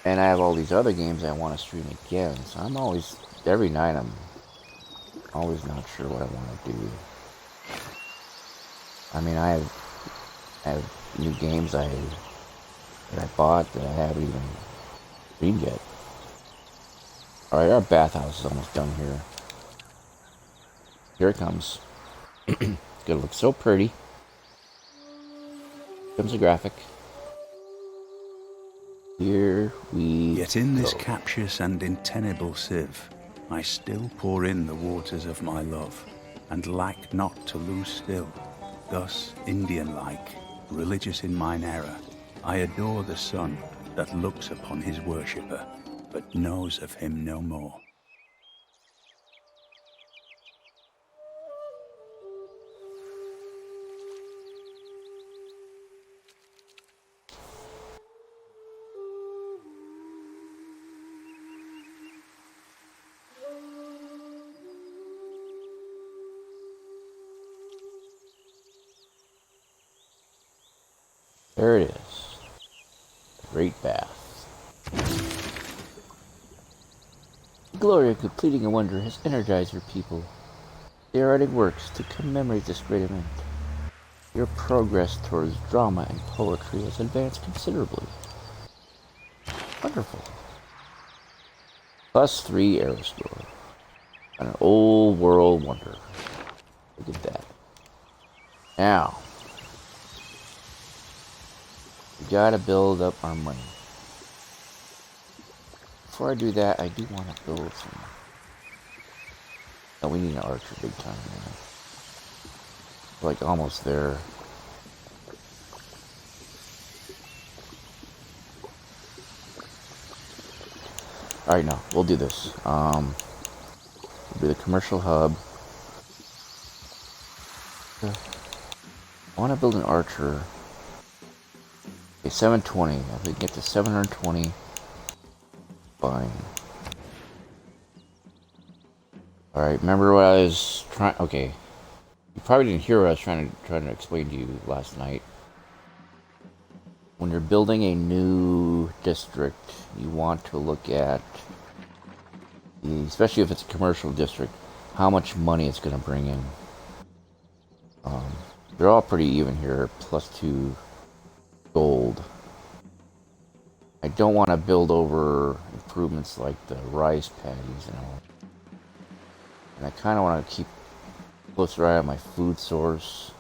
And I have all these other games I want to stream again. So I'm always, every night I'm always not sure what I want to do. I mean, I have new games that I bought that I haven't even streamed yet. Alright, our bathhouse is almost done here. Here it comes. It's gonna look so pretty. Comes the graphic. Here we Yet in this go. captious and untenable sieve, I still pour in the waters of my love, and lack not to lose still. Thus, Indian-like, religious in mine error, I adore the sun that looks upon his worshipper, but knows of him no more. There it is. Great bath. The glory of completing a wonder has energized your people. They are adding works to commemorate this great event. Your progress towards drama and poetry has advanced considerably. Wonderful. +3 arrow score. An old world wonder. Look at that. Now, we gotta build up our money. Before I do that, I do want to build some. Oh, we need an archer big time, man. Like almost there. Alright, no, we'll do this. We'll do the commercial hub. I want to build an archer. Okay, 720. If we can get to 720, fine. Alright, remember what I was trying... Okay. You probably didn't hear what I was trying to explain to you last night. When you're building a new district, you want to look at, especially if it's a commercial district, how much money it's going to bring in. They're all pretty even here, +2 gold. I don't want to build over improvements like the rice paddies and all. And I kind of want to keep a closer eye on my food source.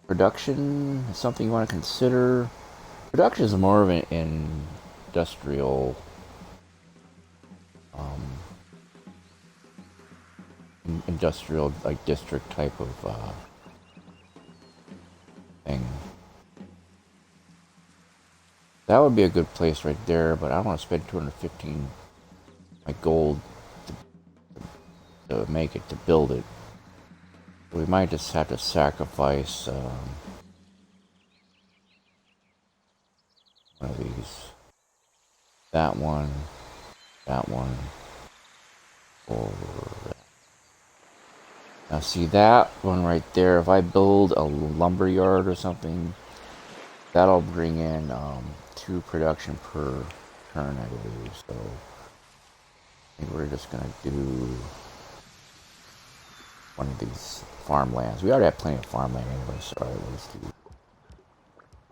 Production is something you want to consider. Production is more of an industrial like district type of thing. That would be a good place right there, but I don't want to spend 215 my gold to make it, to build it. We might just have to sacrifice one of these. That one, or that. Now see that one right there, if I build a lumber yard or something, that'll bring in 2 production per turn, I believe. So I think we're just gonna do one of these farmlands. We already have plenty of farmland anyway, so alright,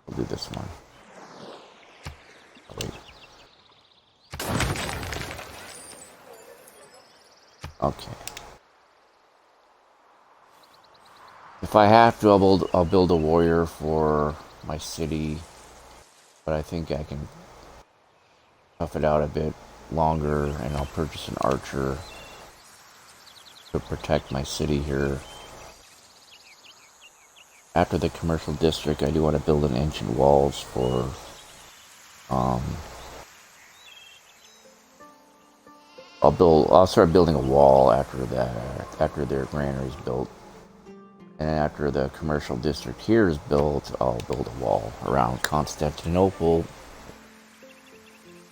we'll do this one. Oh, wait. Okay. If I have to, I'll build a warrior for my city, but I think I can tough it out a bit longer, and I'll purchase an archer to protect my city here. After the commercial district, I do want to build an ancient walls for I'll start building a wall after that, after their granary is built. And after the commercial district here is built, I'll build a wall around Constantinople.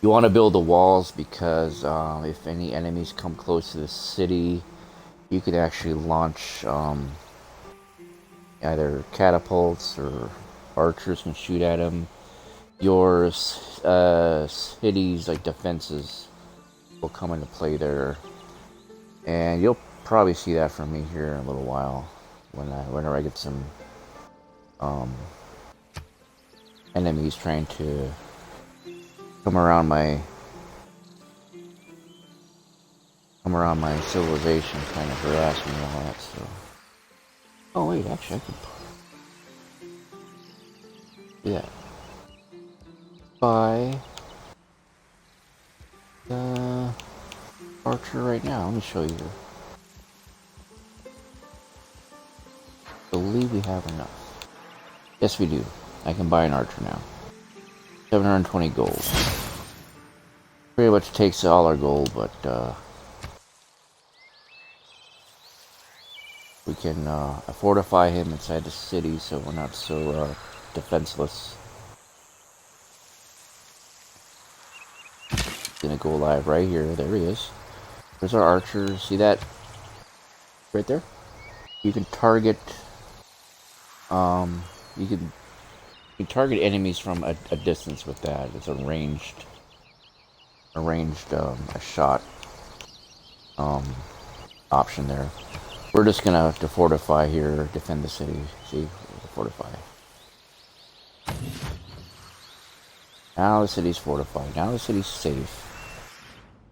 You want to build the walls because if any enemies come close to the city, you can actually launch either catapults or archers can shoot at them. Your cities, like defenses, will come into play there. And you'll probably see that from me here in a little while. Whenever I get some enemies trying to come around my come around my civilization, kind of harass me and all that stuff. Oh wait, actually I could do that. Buy the archer right now. Let me show you. I believe we have enough. Yes, we do. I can buy an archer now. 720 gold. Pretty much takes all our gold, but we can fortify him inside the city so we're not so defenseless. Gonna go live right here. There he is. There's our archer. See that? Right there? You can target you can target enemies from a distance with that. It's a ranged a shot option there. We're just gonna have to fortify here, defend the city. See? Fortify. Now the city's fortified. Now the city's safe.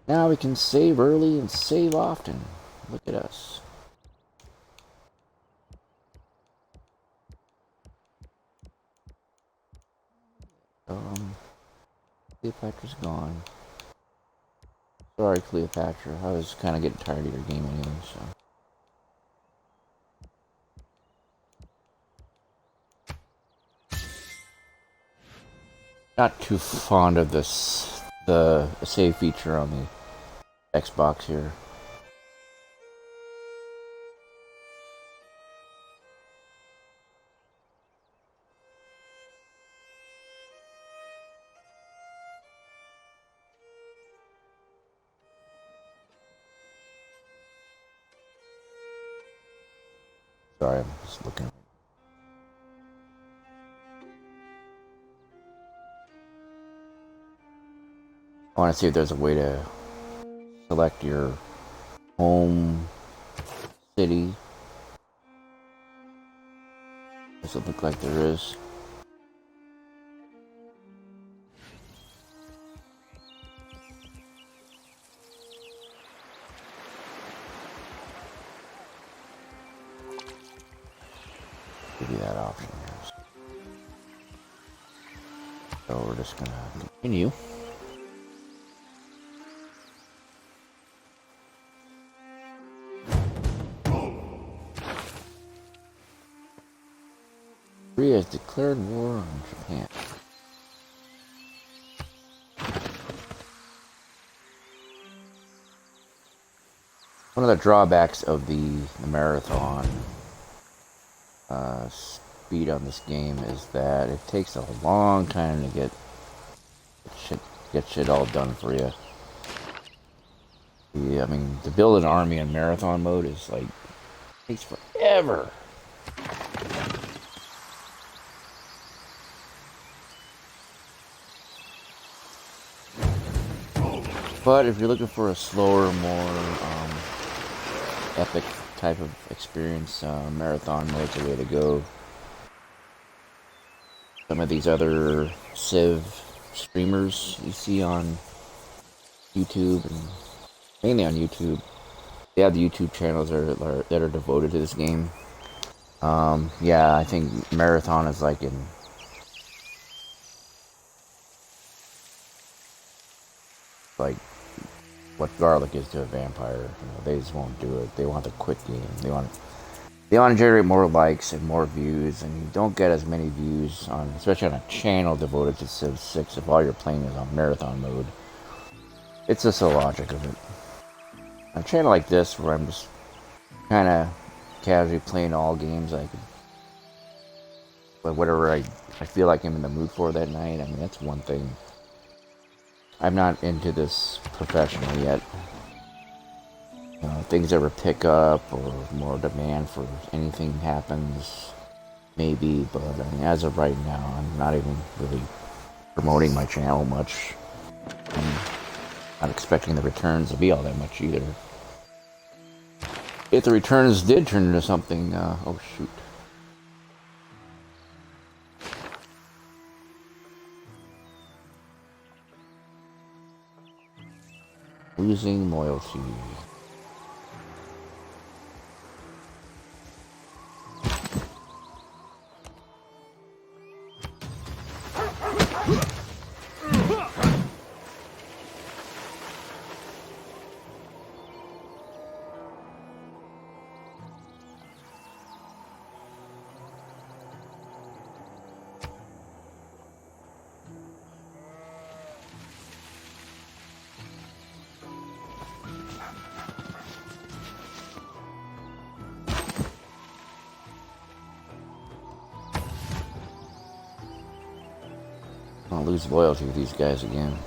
Now we can save early and save often. Look at us. Cleopatra's gone. Sorry, Cleopatra. I was kind of getting tired of your game anyway, so. Not too fond of this, the save feature on the Xbox here. Sorry, I'm just looking. I want to see if there's a way to select your home city. Doesn't look like there is. Give you that option here. So we're just gonna continue. Korea has declared war on Japan. One of the drawbacks of the marathon speed on this game is that it takes a long time to get shit all done for you. Yeah, I mean, to build an army in marathon mode is like takes forever. But if you're looking for a slower, more epic type of experience, marathon mode's the way to go. Some of these other Civ streamers you see on YouTube, and mainly on YouTube, they have the YouTube channels that are devoted to this game. Yeah, I think marathon is like in like what garlic is to a vampire. You know, they just won't do it. They want the quick game. They want to generate more likes and more views, and you don't get as many views on, especially on a channel devoted to Civ 6 if all you're playing is on marathon mode. It's just the logic of it. On a channel like this, where I'm just kind of casually playing all games, I could, but whatever I feel like I'm in the mood for that night. I mean, that's one thing. I'm not into this professionally yet. You know, things ever pick up or more demand for anything happens, maybe, but I mean, as of right now, I'm not even really promoting my channel much. I'm not expecting the returns to be all that much either. If the returns did turn into something, oh shoot. Losing loyalty. want to lose loyalty with these guys again.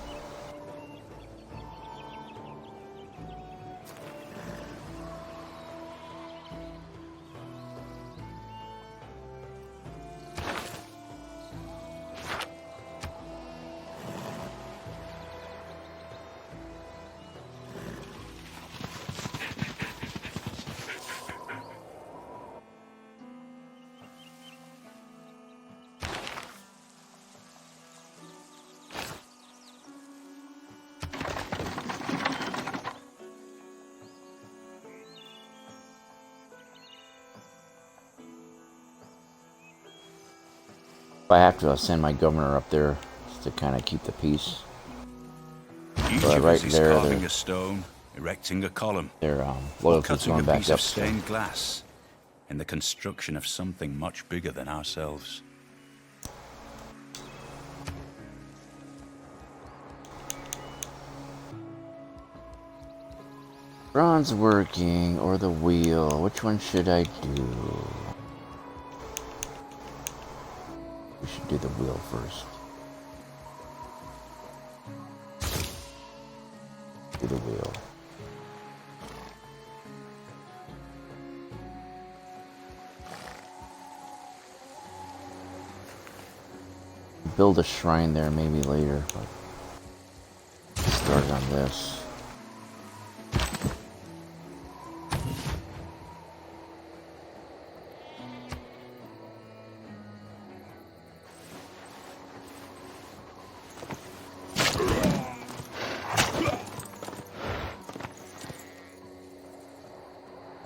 I have to send my governor up there to kind of keep the peace. But right there, carving a stone, erecting a column, their or loyalty's cutting going a back piece up. of stained glass in the construction of something much bigger than ourselves. Bronze working or the wheel? Which one should I do? We should do the wheel first. Do the wheel. Build a shrine there maybe later, but start on this.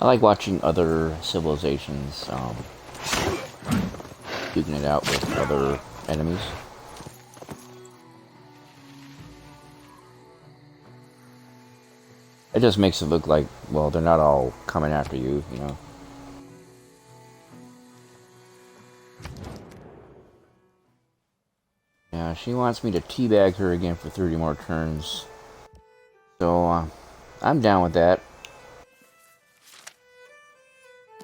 I like watching other civilizations duking it out with other enemies. It just makes it look like, well, they're not all coming after you, you know. Yeah, she wants me to teabag her again for 30 more turns. So, I'm down with that.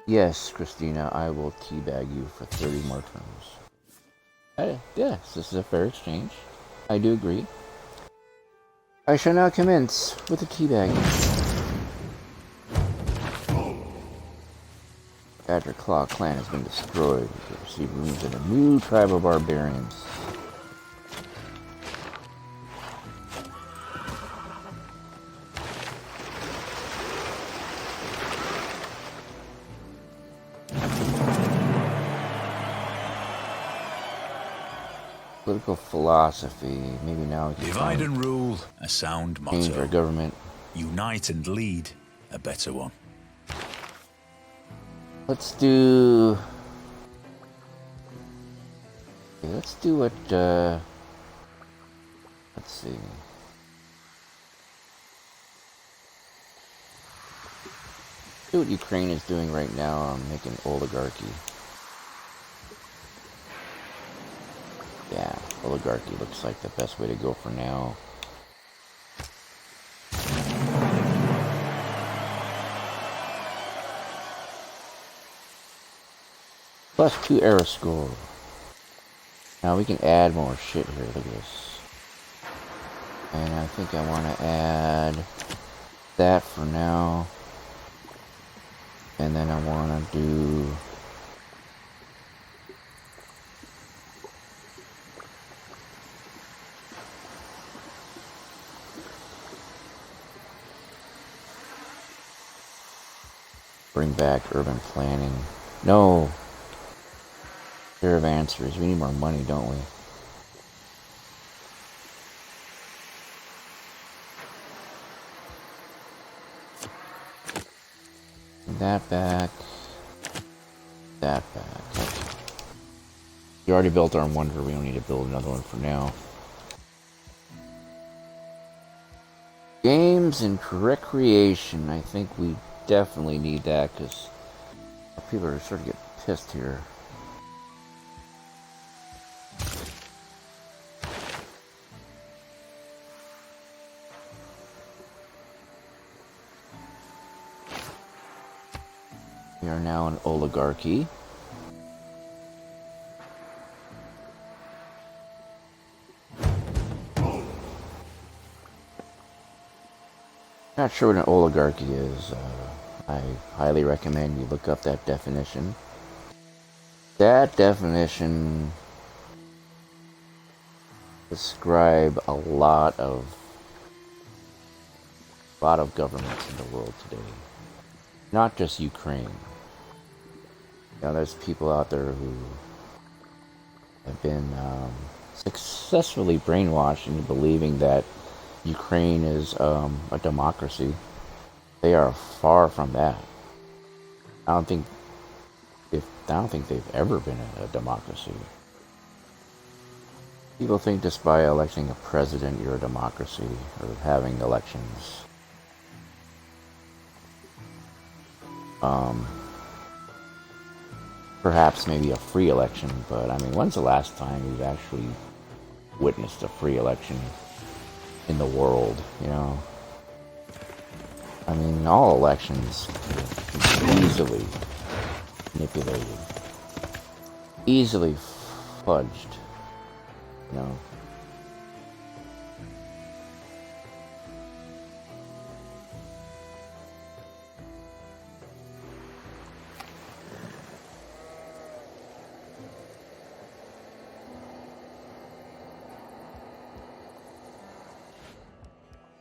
Yes, Christina, I will teabag you for 30 more turns. Yes, this is a fair exchange. I do agree. I shall now commence with the teabagging. Badger Claw clan has been destroyed. We receive runes in a new tribe of barbarians. Political philosophy. Maybe now we can Divide and rule, a sound change our motto. government. Unite and lead, a better one. Let's do. Okay, let's do what. Let's see. Do what Ukraine is doing right now. I'm making oligarchy. Yeah, oligarchy looks like the best way to go for now. +2 era score. Now we can add more shit here. Look at this. And I think I want to add that for now. And then I want to do... bring back urban planning. No! Caravansers. We need more money, don't we? That back. That back. Okay. We already built our wonder. We don't need to build another one for now. Games and recreation. I think we definitely need that because people are starting to get pissed here. We are now an oligarchy. Not sure what an oligarchy is. I highly recommend you look up that definition. That definition describes a lot of governments in the world today. Not just Ukraine. Now, there's people out there who have been successfully brainwashed into believing that Ukraine is a democracy. They are far from that. I don't think they've ever been a democracy. People think just by electing a president you're a democracy, or having elections. Perhaps maybe a free election, but I mean, when's the last time we've actually witnessed a free election in the world, you know? I mean, all elections can be easily manipulated, easily fudged, you know?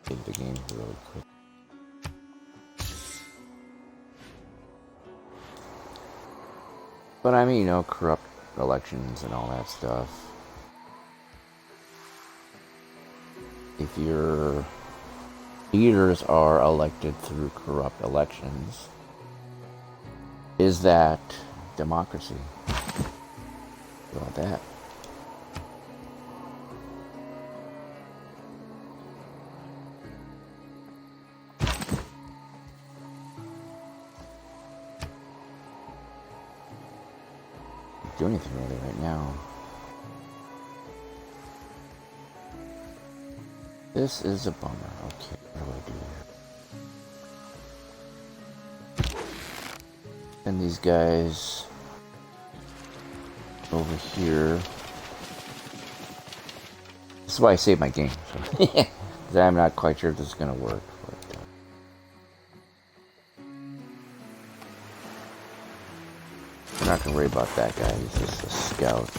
Take the game really quick. But I mean, you know, corrupt elections and all that stuff. If your leaders are elected through corrupt elections, is that democracy? What about that? Do anything really right now. This is a bummer. Okay, what do I do here? And these guys over here. This is why I saved my game. Because I'm not quite sure if this is going to work. But, I'm not going to worry about that guy. He's just a scout.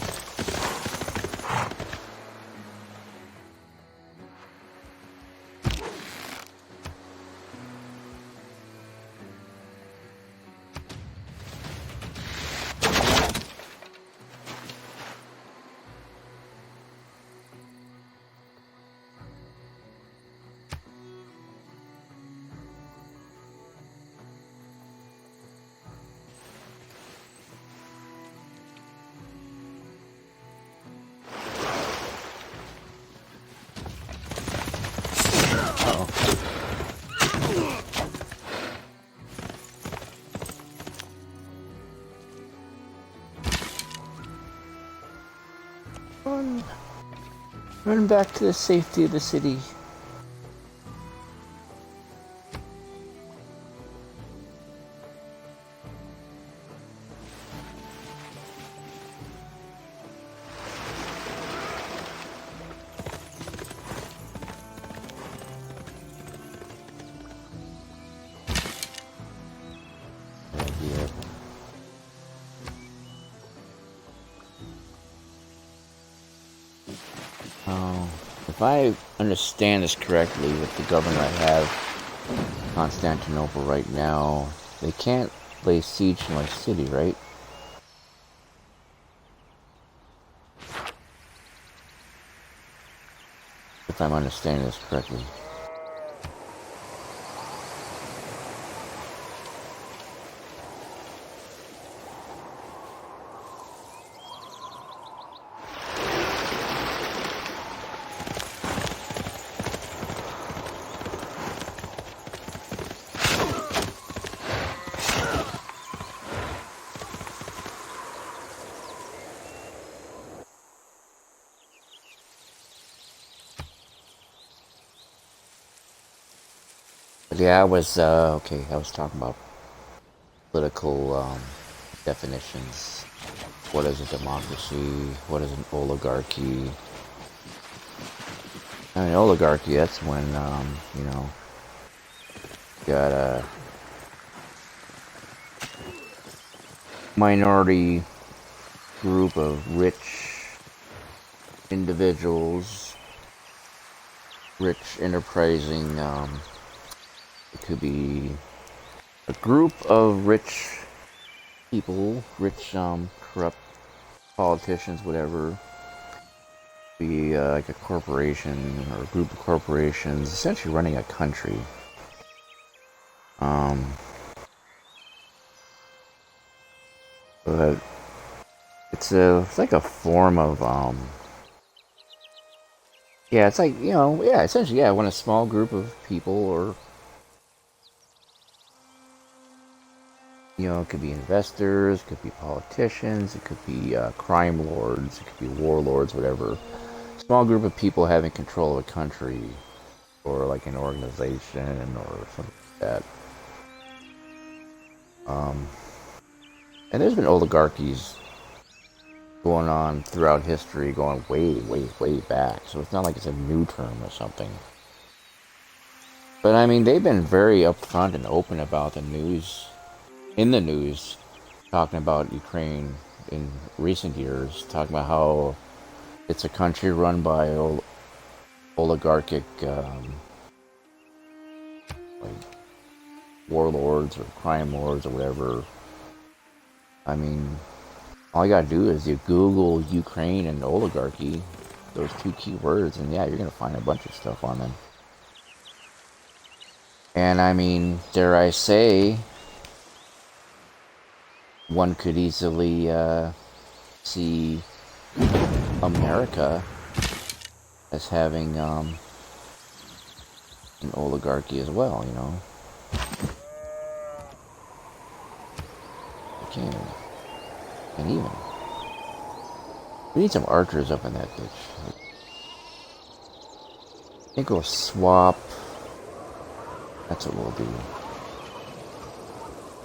Run back to the safety of the city. If I understand this correctly, with the governor I have in Constantinople right now, they can't lay siege to my city, right? If I'm understanding this correctly. Yeah, I was okay. I was talking about political definitions. What is a democracy? What is an oligarchy? I mean, oligarchy. That's when you know, got a minority group of rich individuals, rich enterprising, it could be a group of rich people, rich corrupt politicians, whatever. Be like a corporation or a group of corporations essentially running a country. But it's like a form of yeah, it's like, you know, yeah, essentially, yeah, when a small group of people, or you know, it could be investors, it could be politicians, it could be crime lords, it could be warlords, whatever. Small group of people having control of a country, or like an organization, or something like that. And there's been oligarchies going on throughout history, going way, way, way back. So it's not like it's a new term or something. But I mean, they've been very upfront and open about the news, in the news, talking about Ukraine in recent years, talking about how it's a country run by oligarchic like warlords or crime lords or whatever. I mean, all you gotta do is you Google Ukraine and oligarchy, those two key words, and yeah, you're gonna find a bunch of stuff on them. And I mean, dare I say, one could easily see America as having an oligarchy as well, you know. And even we need some archers up in that bitch. I think we'll swap. That's what we'll do.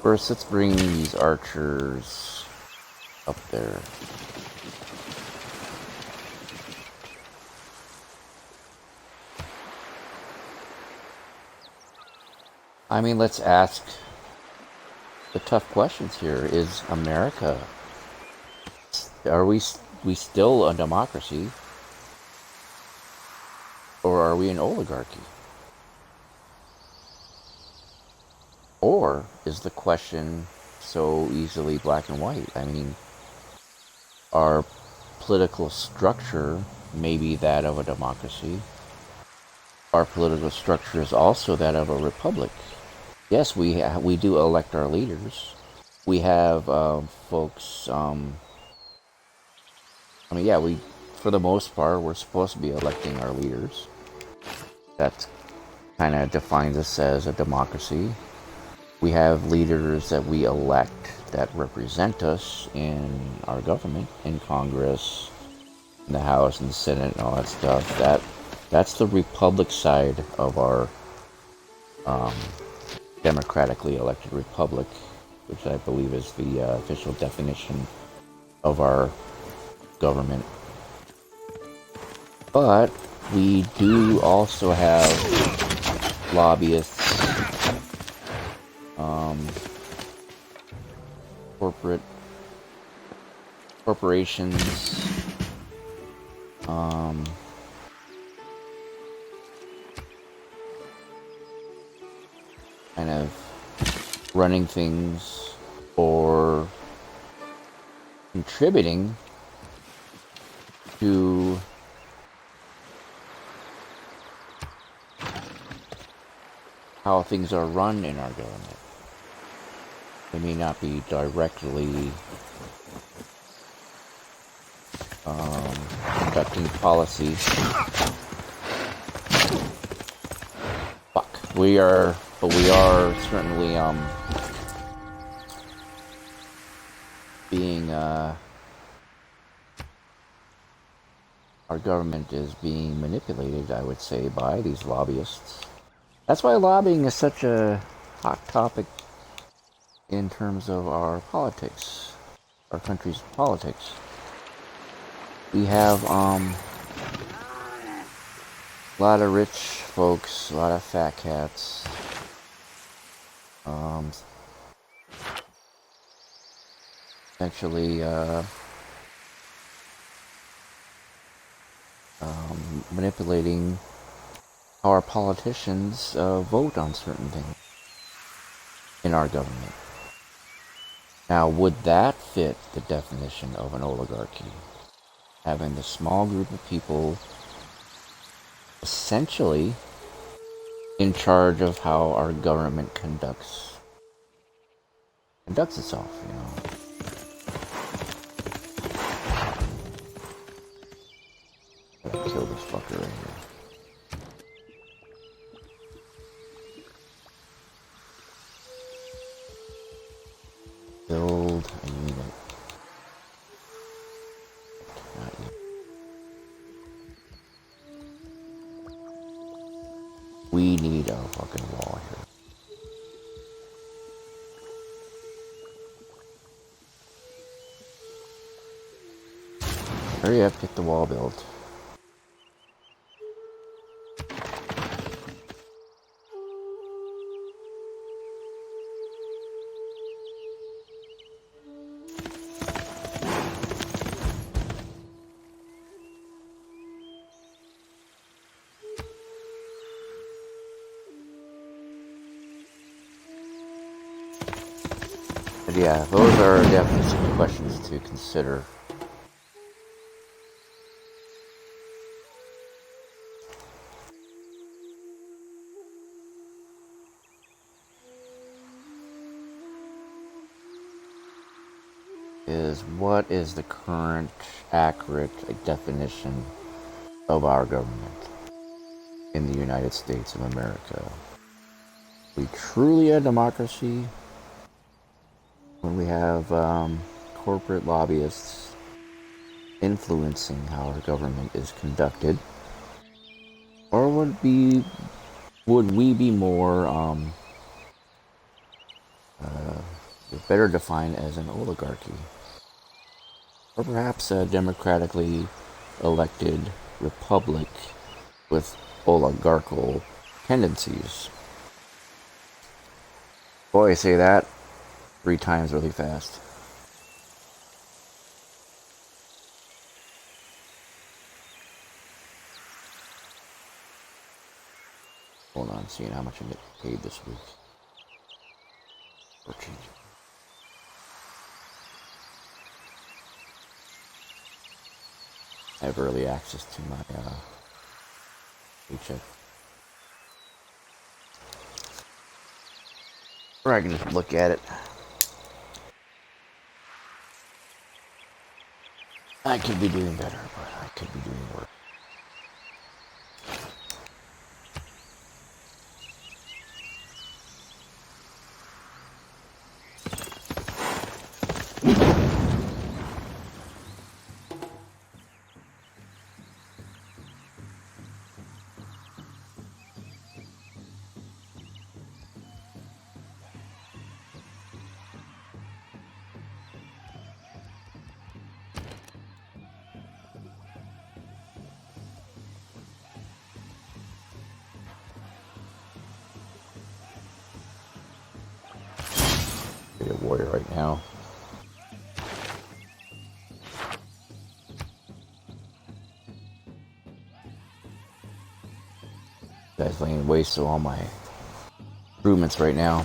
First, let's bring these archers up there. I mean, let's ask the tough questions here. Is America, are we still a democracy, or are we an oligarchy? Or is the question so easily black and white? I mean, our political structure may be that of a democracy. Our political structure is also that of a republic. Yes, we do elect our leaders. We have folks. I mean, yeah, for the most part, we're supposed to be electing our leaders. That kind of defines us as a democracy. We have leaders that we elect that represent us in our government, in Congress, in the House, and the Senate, and all that stuff. That's the republic side of our democratically elected republic, which I believe is the official definition of our government. But we do also have lobbyists, corporations, kind of running things or contributing to how things are run in our government. They may not be directly conducting policy. Fuck. We are certainly being our government is being manipulated, I would say, by these lobbyists. That's why lobbying is such a hot topic in terms of our politics, our country's politics. We have a lot of rich folks, a lot of fat cats Actually, manipulating how our politicians vote on certain things in our government. Now, would that fit the definition of an oligarchy? Having the small group of people essentially in charge of how our government conducts itself, you know. Gotta kill this fucker right here. Build a unit. Not yet. We need a fucking wall here. Hurry up, get the wall built. But yeah, those are definitely some questions to consider. Is what is the current accurate definition of our government in the United States of America? We truly a democracy when we have corporate lobbyists influencing how our government is conducted, or would we be more better defined as an oligarchy, or perhaps a democratically elected republic with oligarchical tendencies? Boy, I say that 3 times really fast. Hold on, seeing how much I get paid this week. Or change. I have early access to my paycheck. Or I can just look at it. I could be doing better, but I could be doing worse. Be a warrior right now. Guys laying waste to all my improvements right now.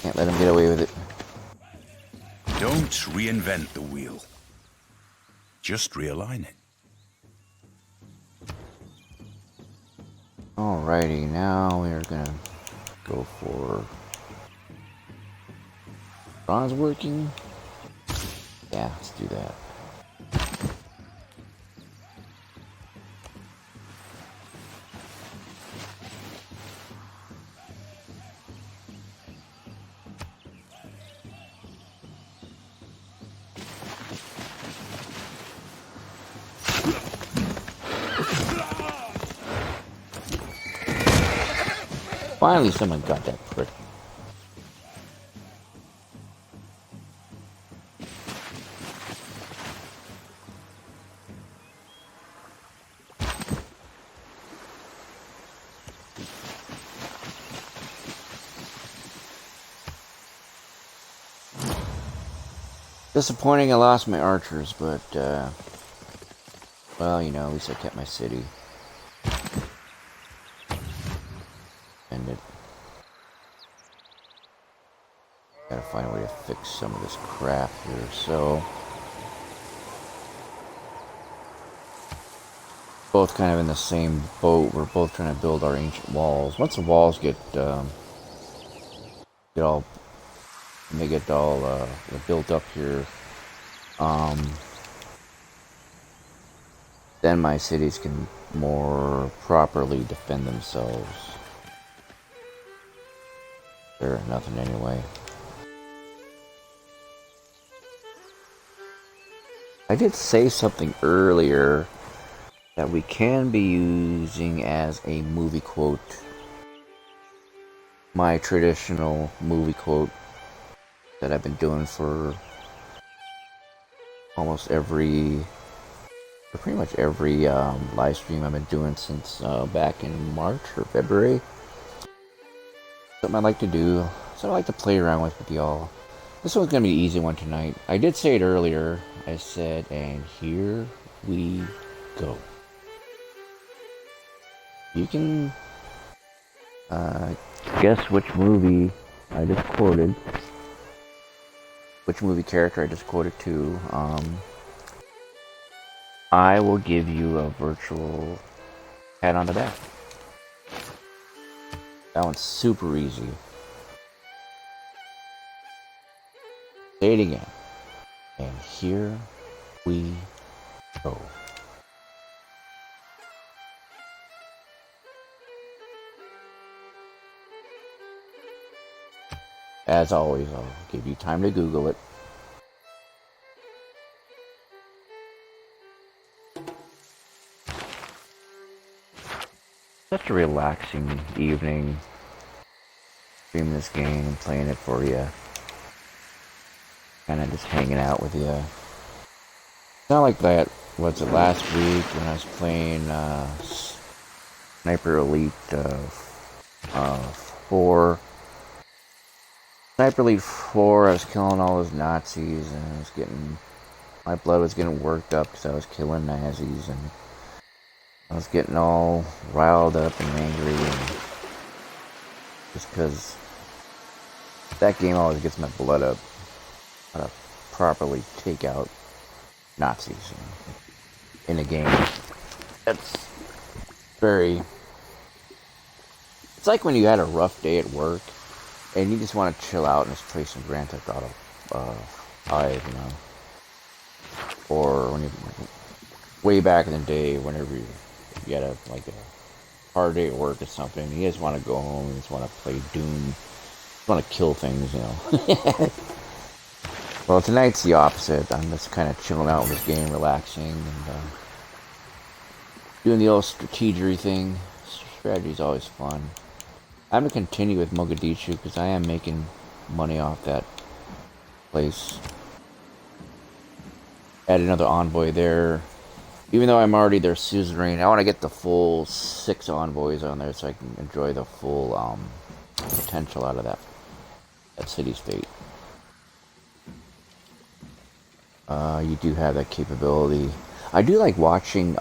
Can't let him get away with it. Don't reinvent the wheel. Just realign it. Alrighty, now we're gonna go for bronze working. Yeah, let's do that. Finally, someone got that prick. Disappointing I lost my archers, but, well, you know, at least I kept my city. And it... Gotta find a way to fix some of this crap here, so... Both kind of in the same boat. We're both trying to build our ancient walls. Once the walls get all built up here, then my cities can more properly defend themselves. They're nothing anyway. I did say something earlier that we can be using as a movie quote. My traditional movie quote that I've been doing for almost pretty much every live stream I've been doing since back in March or February. Something I like to do, something I like to play around with y'all. This one's gonna be an easy one tonight. I did say it earlier. I said, and here we go. You can guess which movie I just quoted, which movie character I just quoted to. I will give you a virtual pat on the back. That one's super easy. Say it again. And here we go. As always, I'll give you time to Google it. Such a relaxing evening. Streaming this game and playing it for you. Kind of just hanging out with you. It's not like that, was it last week when I was playing Sniper Elite 4. Sniper Elite 4, I was killing all those Nazis, and my blood was getting worked up because I was killing Nazis, and I was getting all riled up and angry, and just because that game always gets my blood up, how to properly take out Nazis in a game. It's like when you had a rough day at work, and you just want to chill out and just play some Grand Theft Auto 5, you know. Or when you, way back in the day, whenever you had a hard day at work or something, you just want to go home, you just want to play Doom, you just want to kill things, you know. Well, tonight's the opposite. I'm just kind of chilling out with this game, relaxing, and doing the old strategery thing. Strategy's always fun. I'm going to continue with Mogadishu because I am making money off that place. Add another envoy there. Even though I'm already their suzerain, I want to get the full 6 envoys on there so I can enjoy the full potential out of that city-state. You do have that capability. I do like watching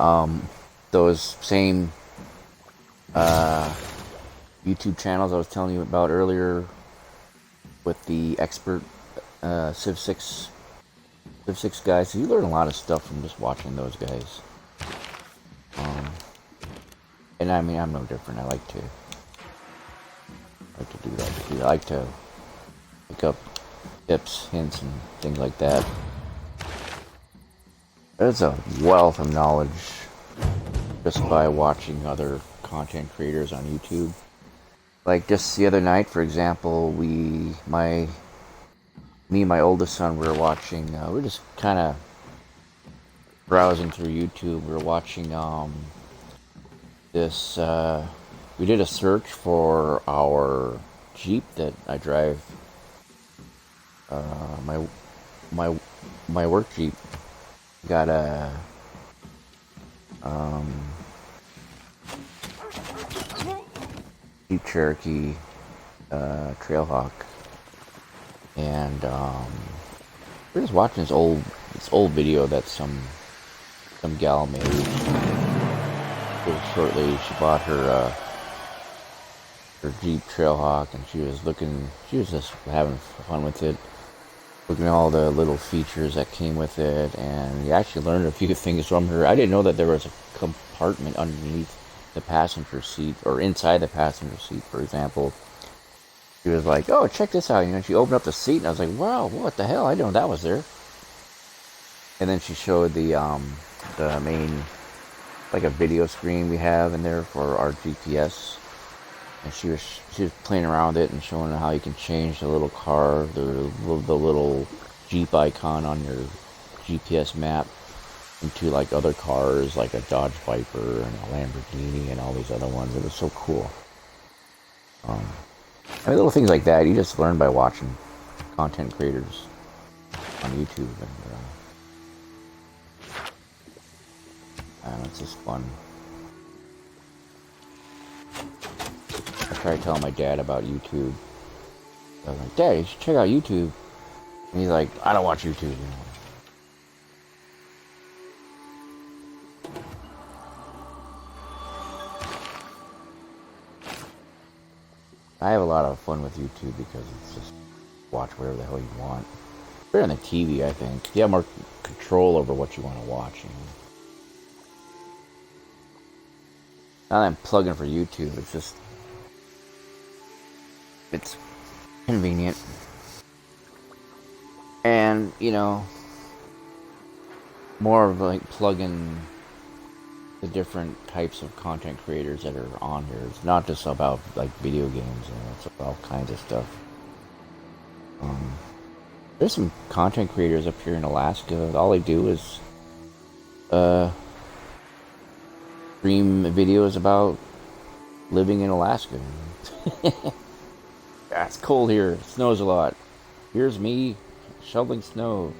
those same YouTube channels I was telling you about earlier with the expert Civ 6 guys. So you learn a lot of stuff from just watching those guys. And I mean, I'm no different. I like to do that too. I like to pick up tips, hints, and things like that. There's a wealth of knowledge just by watching other content creators on YouTube. Like just the other night, for example, me and my oldest son, we were watching, we were just kind of browsing through YouTube. We were watching this, we did a search for our Jeep that I drive, my work Jeep. Got a Jeep Cherokee Trailhawk, and We're just watching this old video that some gal made. Real shortly, she bought her Jeep Trailhawk, and she was just having fun with it, looking at all the little features that came with it, and you actually learned a few things from her. I didn't know that there was a compartment underneath the passenger seat, or inside the passenger seat, for example. She was like, "Oh, check this out," she opened up the seat, and I was like, "Wow, what the hell? I didn't know that was there." And then she showed the main, like a video screen we have in there for our GPS. And she was playing around with it and showing how you can change the little car, the little Jeep icon on your GPS map into like other cars, like a Dodge Viper and a Lamborghini and all these other ones. It was so cool. I mean, little things like that you just learn by watching content creators on YouTube, and it's just fun. I tried telling my dad about YouTube. I was like, "Dad, you should check out YouTube." And he's like, "I don't watch YouTube." I have a lot of fun with YouTube because it's just watch whatever the hell you want. Better than the TV, I think. You have more control over what you want to watch. Now that I'm plugging for YouTube, it's convenient. And, more of like plugging the different types of content creators that are on here. It's not just about like video games, it's about all kinds of stuff. There's some content creators up here in Alaska. All they do is stream videos about living in Alaska. Yeah, it's cold here. It snows a lot. Here's me shoveling snow.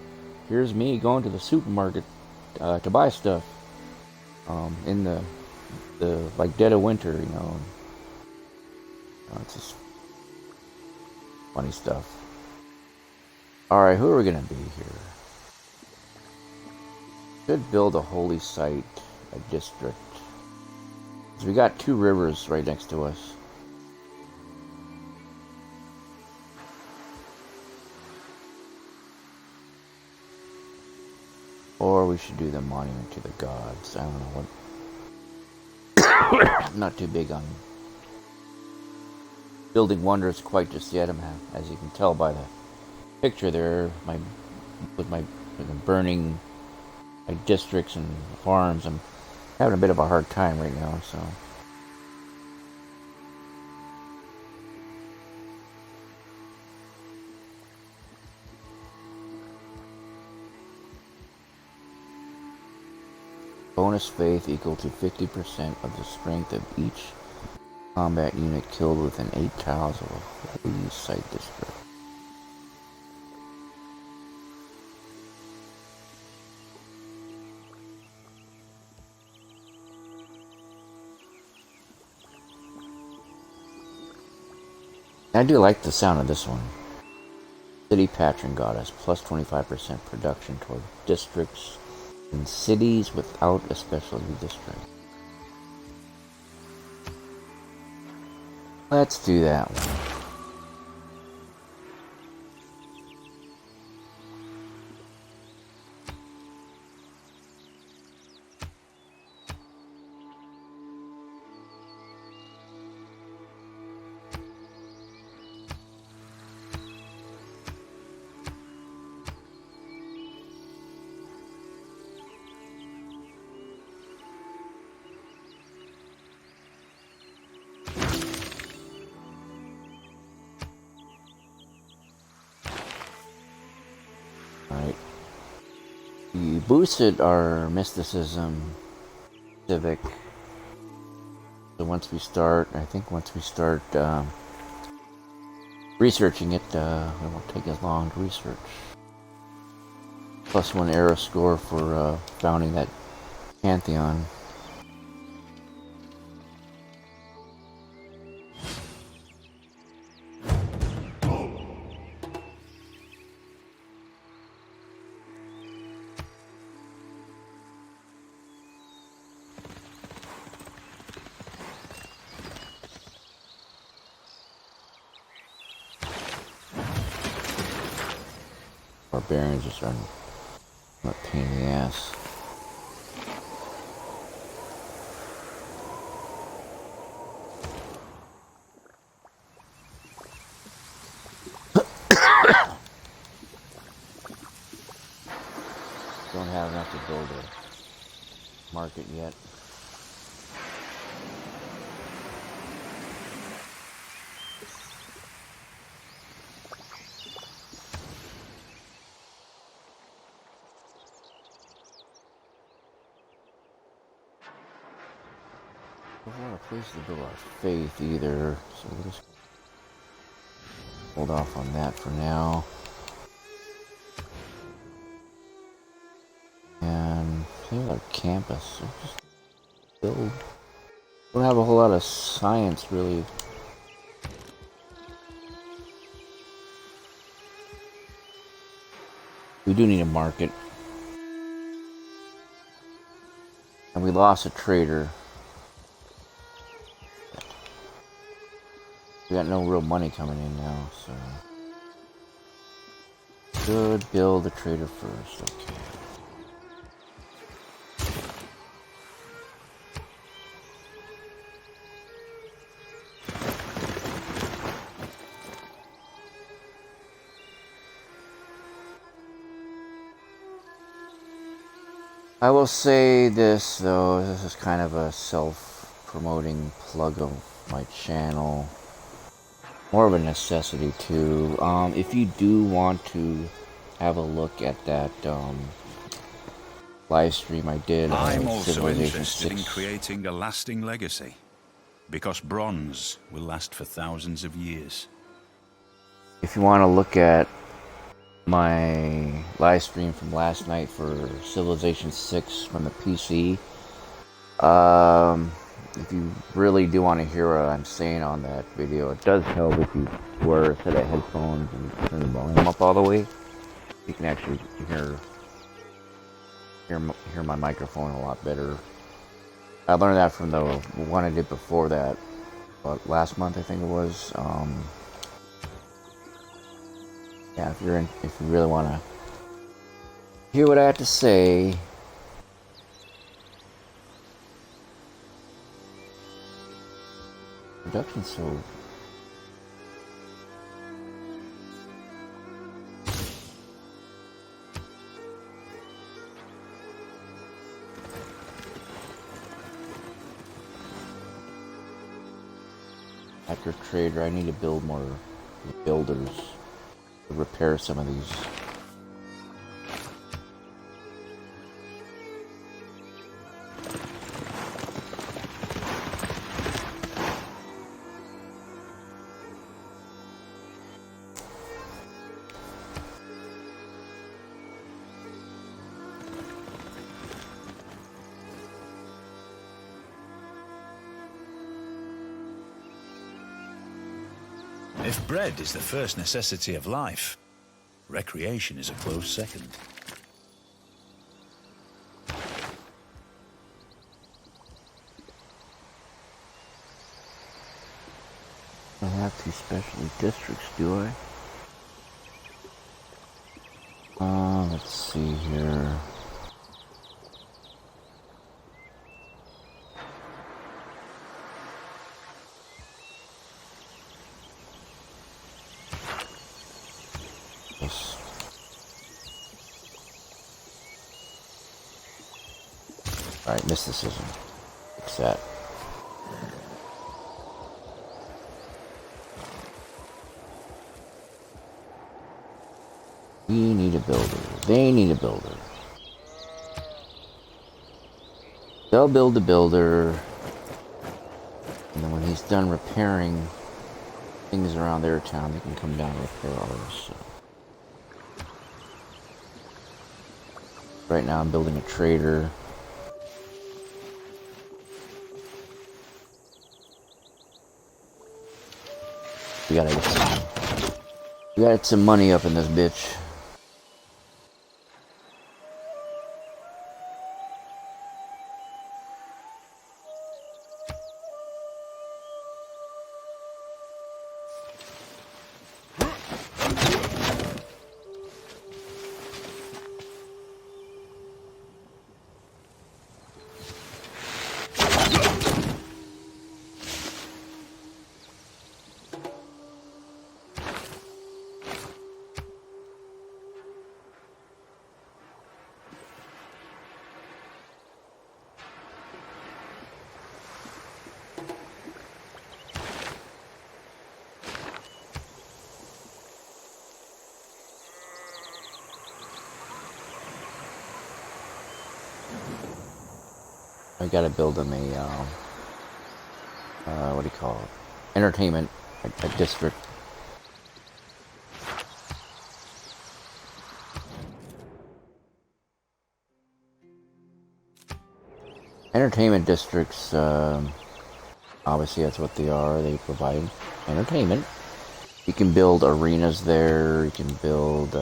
Here's me going to the supermarket to buy stuff in the like dead of winter. It's just funny stuff. All right, who are we gonna be here? Should build a holy site, a district. So we got 2 rivers right next to us. Or we should do the monument to the gods. I don't know what. I'm not too big on building wonders quite just yet. As you can tell by the picture there, with my burning my districts and farms, I'm having a bit of a hard time right now. So. Bonus faith equal to 50% of the strength of each combat unit killed within 8 tiles of a holy site district. I do like the sound of this one. City Patron Goddess, plus 25% production toward districts in cities without a specialty district. Let's do that one. We boosted our mysticism civic. So once we start researching it, it won't take as long to research. +1 era score for founding that pantheon. Barbarians just are a pain in the ass. Don't have enough to build a market yet. There's not a place to build our faith either, so we'll just hold off on that for now. And here's our campus. So just build. Don't have a whole lot of science really. We do need a market. And we lost a trader. We got no real money coming in now, so. Should build a trader first, okay. I will say this though, this is kind of a self-promoting plug of my channel. More of a necessity too. If you do want to have a look at that live stream I did, I'm also Civilization interested 6. in creating a lasting legacy, because bronze will last for thousands of years. If you want to look at my live stream from last night for Civilization 6 from the PC, if you really do want to hear what I'm saying on that video, it does help if you wear a set of headphones and turn the volume up all the way. You can actually hear my microphone a lot better. I learned that from the one I did before that, about last month I think it was. Yeah, if you really want to hear what I have to say. Production's so. After trader, I need to build more builders to repair some of these. If bread is the first necessity of life, recreation is a close second. I don't have two specialty districts, do I? Let's see here. Alright, mysticism. Fix that. We need a builder. They need a builder. They'll build a builder. And then when he's done repairing things around their town, they can come down and repair ours. So. Right now I'm building a trader. We gotta get some money up in this bitch. I gotta build them a what do you call it? Entertainment, a district. Entertainment districts, obviously that's what they are. They provide entertainment. You can build arenas there. You can build,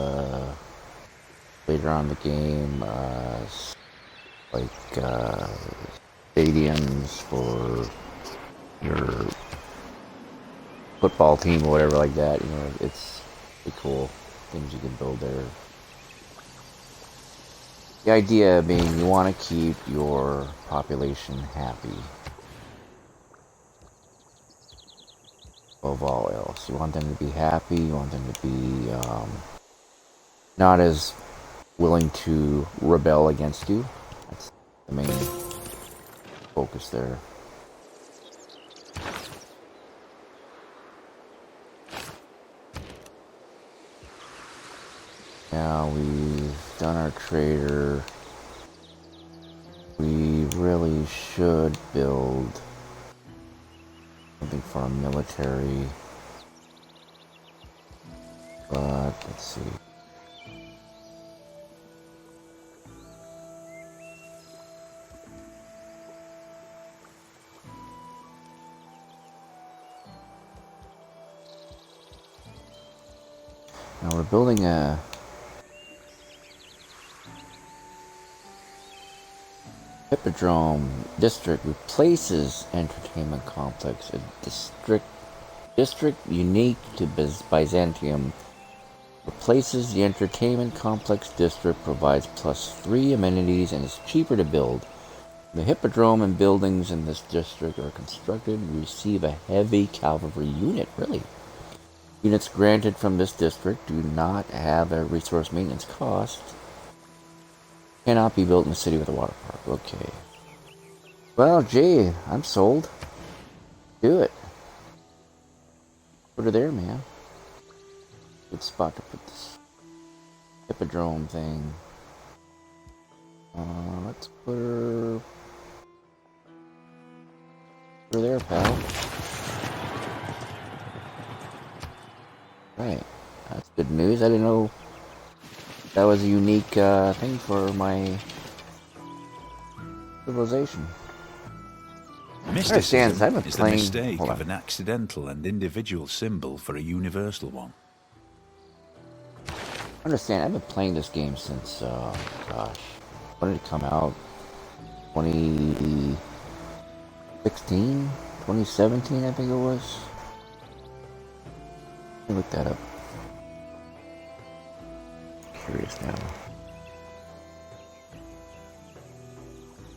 later on in the game, stadiums for your football team or whatever like that. You know, it's pretty cool things you can build there. The idea being you want to keep your population happy above all else. You want them to be happy, you want them to be not as willing to rebel against you. That's the main focus there. Now we've done our trader. We really should build something for our military. But let's see. Now we're building a Hippodrome district replaces entertainment complex. A district unique to Byzantium replaces the entertainment complex district, provides +3 amenities, and is cheaper to build. The Hippodrome and buildings in this district are constructed and receive a heavy cavalry unit. Really? Units granted from this district do not have a resource maintenance cost. Cannot be built in the city with a water park. Okay. Well, gee, I'm sold. Do it. Put her there, man. Good spot to put this Hippodrome thing. Let's put her there, pal. Right. That's good news. I didn't know that was a unique thing for my civilization. Mysticism is the mistake of an accidental and individual symbol for a universal one. Understand, I've been playing this game since, gosh, when did it come out? 2016? 2017, I think it was. Let me look that up. Curious now.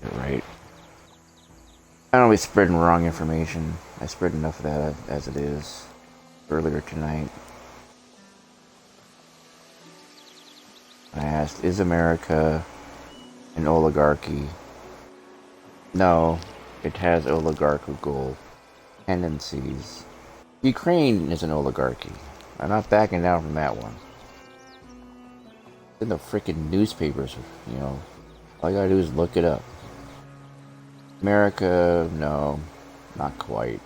You're right. I don't be spreading wrong information. I spread enough of that as it is earlier tonight. I asked, is America an oligarchy? No, it has oligarchical tendencies. Ukraine is an oligarchy. I'm not backing down from that one. It's in the freaking newspapers, you know. All you gotta do is look it up. America, no, not quite.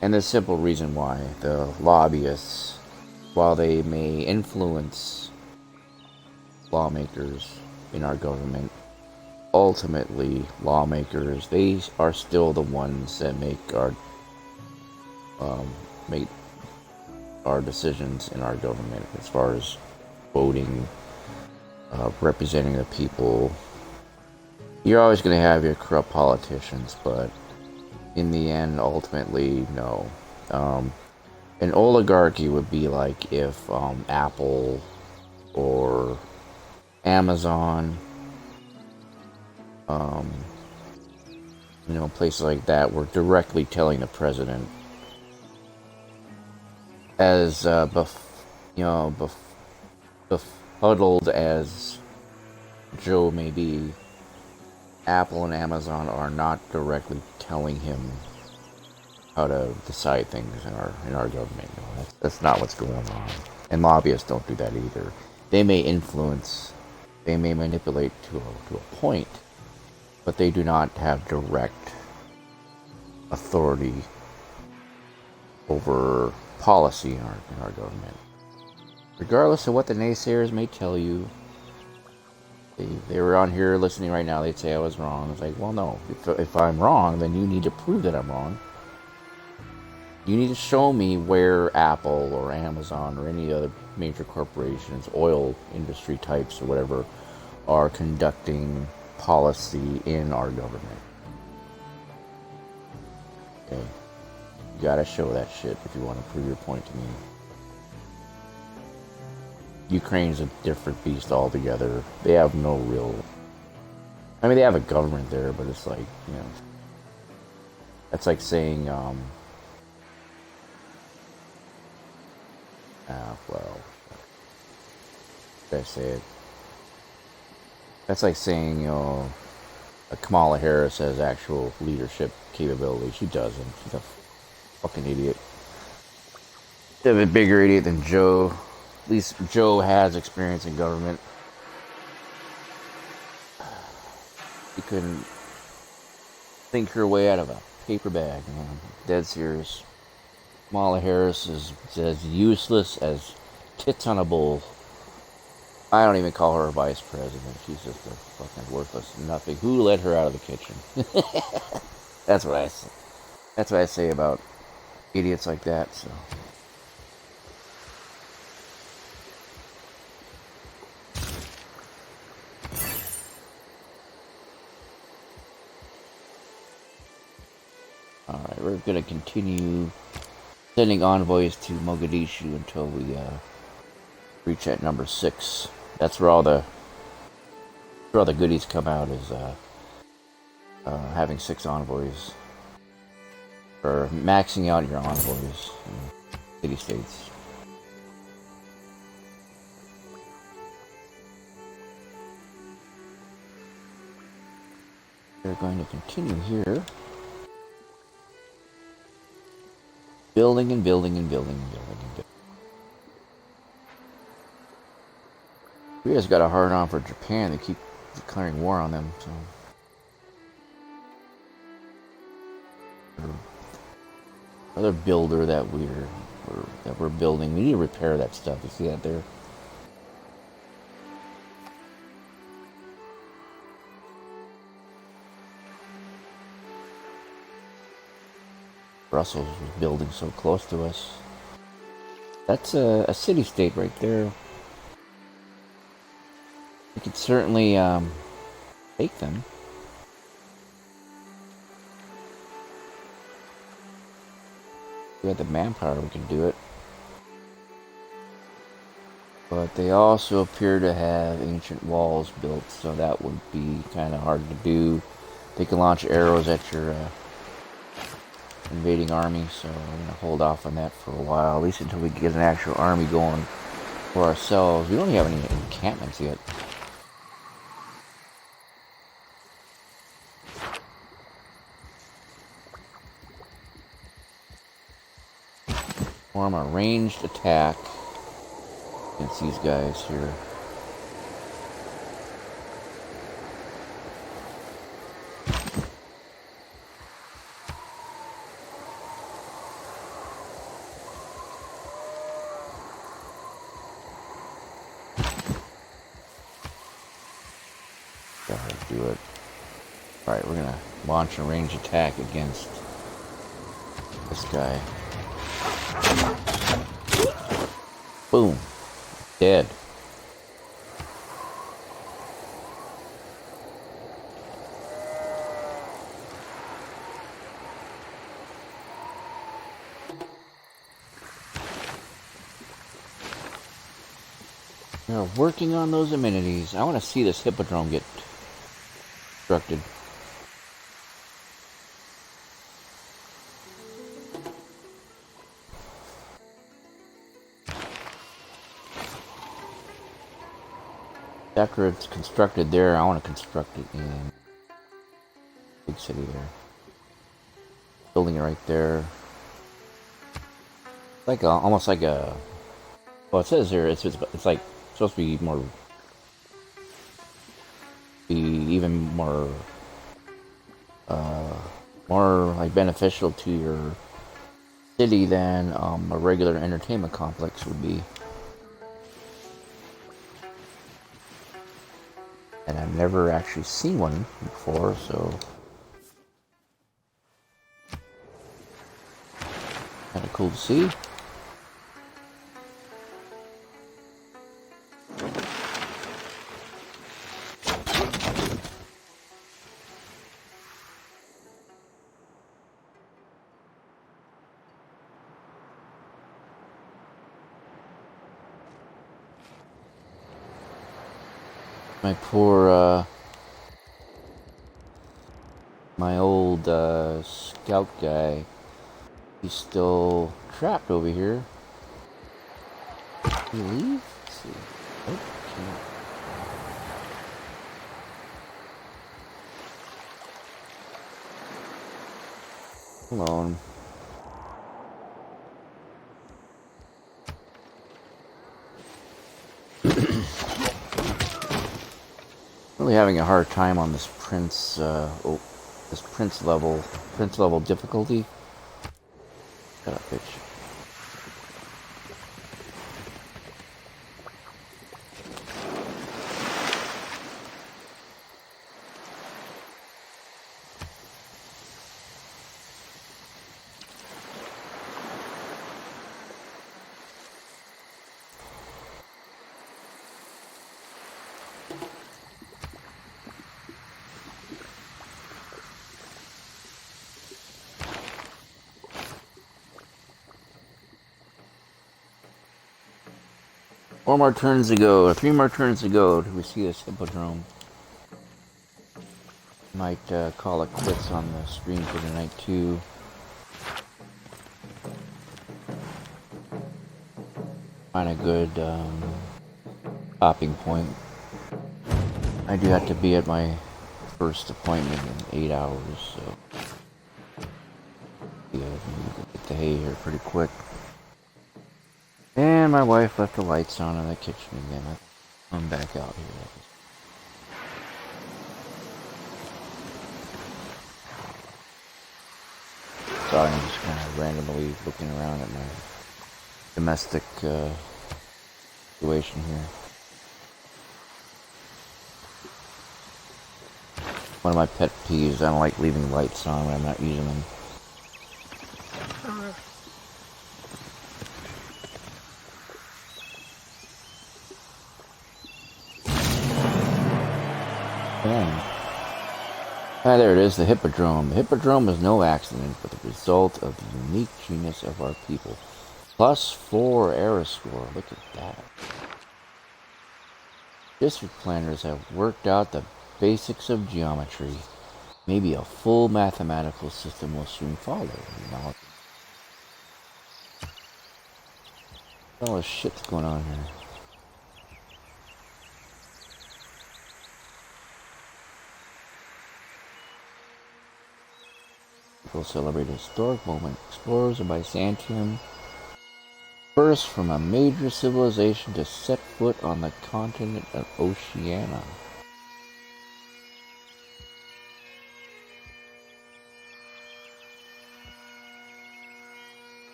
And the simple reason why, the lobbyists, while they may influence lawmakers in our government, ultimately lawmakers, they are still the ones that make our decisions in our government as far as voting, representing the people. You're always going to have your corrupt politicians, but in the end, ultimately, no. An oligarchy would be like if Apple or Amazon, you know, places like that were directly telling the president, as befuddled as Joe may be, Apple and Amazon are not directly telling him how to decide things in our government. You know, that's not what's going on. And lobbyists don't do that either. They may influence, they may manipulate to a point, but they do not have direct authority over policy in our government. Regardless of what the naysayers may tell you, they were on here listening right now, they'd say I was wrong. It's like, well, no. If I'm wrong, then you need to prove that I'm wrong. You need to show me where Apple or Amazon or any other major corporations, oil industry types or whatever, are conducting policy in our government. Okay. You gotta show that shit if you want to prove your point to me. Ukraine's a different beast altogether. They have no real... I mean, they have a government there, but it's like, you know... That's like saying, well... Did I say it? That's like saying, you know... Kamala Harris has actual leadership capability. She doesn't. She's a fucking idiot. She's a bigger idiot than Joe. At least Joe has experience in government. She couldn't think her way out of a paper bag, man. Dead serious. Kamala Harris is as useless as tits on a bull. I don't even call her a vice president. She's just a fucking worthless nothing. Who let her out of the kitchen? That's what I say. That's what I say about idiots like that. So. Alright, we're going to continue sending envoys to Mogadishu until we reach at number 6. That's where all the goodies come out, is having 6 envoys. Or maxing out your envoys in city-states. We're going to continue here. Building and building and building and building and building. We just got a hard on for Japan. They keep declaring war on them, so. Another builder that we're building. We need to repair that stuff. You see that there? Brussels was building so close to us. That's a city-state right there. We could certainly take them. If we had the manpower, we could do it. But they also appear to have ancient walls built, so that would be kind of hard to do. They can launch arrows at your invading army, so we're going to hold off on that for a while, at least until we get an actual army going for ourselves. We don't have any encampments yet. Form a ranged attack against these guys here. Do it. Alright, we're gonna launch a ranged attack against this guy. Boom. Dead. We're working on those amenities. I want to see this hippodrome get constructed. After it's constructed there, I want to construct it in big city there. Building it right there. Like almost like a. Well, it says here it's like supposed to be more. Be even more more like beneficial to your city than a regular entertainment complex would be. And I've never actually seen one before, so kind of cool to see. My poor, my old scout guy, he's still trapped over here. Did he leave? Let's see. Oh, hold on. Really having a hard time on this prince level difficulty. Shut up, bitch. Four more turns to go, or 3 more turns to go till we see this hippodrome. Might call it quits on the stream for tonight too. Find a good stopping point. I do have to be at my first appointment in 8 hours, so yeah, get the hay here pretty quick. And my wife left the lights on in the kitchen again. I'm back out here. Sorry, I'm just kind of randomly looking around at my domestic situation here. One of my pet peeves, I don't like leaving lights on when I'm not using them. Ah, there it is, the hippodrome. The hippodrome is no accident, but the result of the unique genius of our people. +4 error score. Look at that. District planners have worked out the basics of geometry. Maybe a full mathematical system will soon follow. All this shit's going on here. People celebrate a historic moment. Explorers of Byzantium, first from a major civilization to set foot on the continent of Oceania.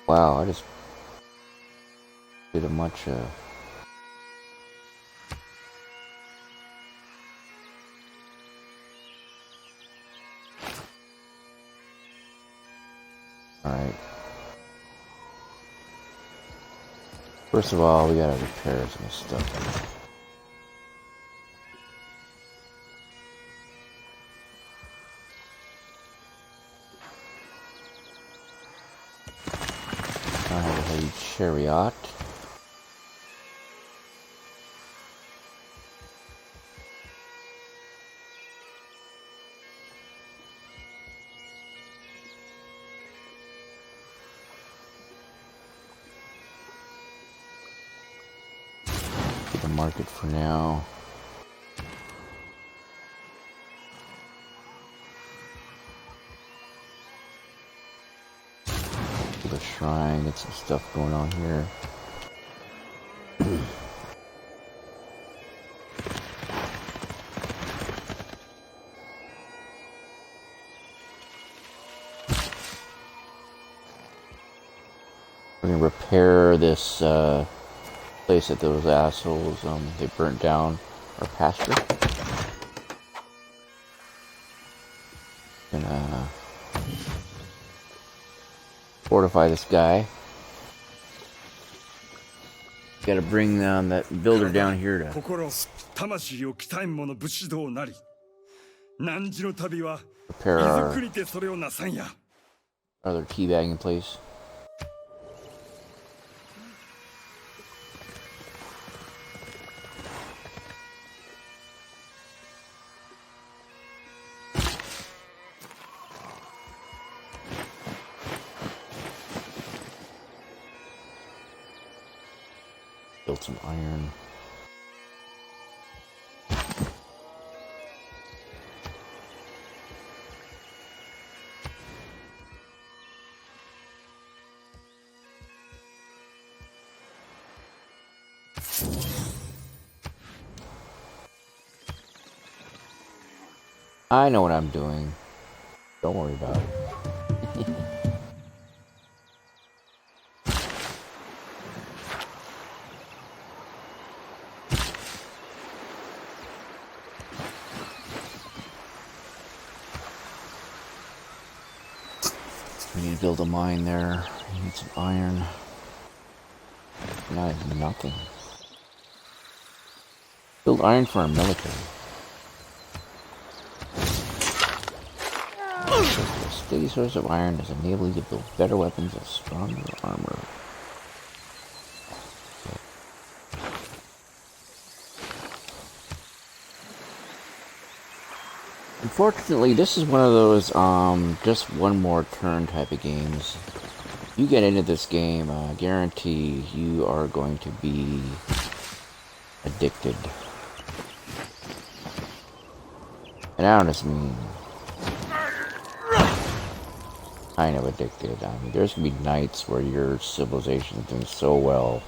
Wow, I just did a much Alright. First of all, we gotta repair some stuff. I have a heavy chariot. Market for now. The shrine, get some stuff going on here. repair this place that those assholes they burnt down, our pasture. Gonna fortify this guy. Gotta bring down that builder down here to prepare our other teabagging place. Build some iron. I know what I'm doing. Don't worry about it. We need to build a mine there. We need some iron. Not nothing. Build iron for our military. A steady source of iron does enable you to build better weapons and stronger armor. Unfortunately, this is one of those just one more turn type of games. You get into this game, I guarantee you are going to be addicted. And I don't just mean kind of addicted. I mean, there's gonna be nights where your civilization is doing so well.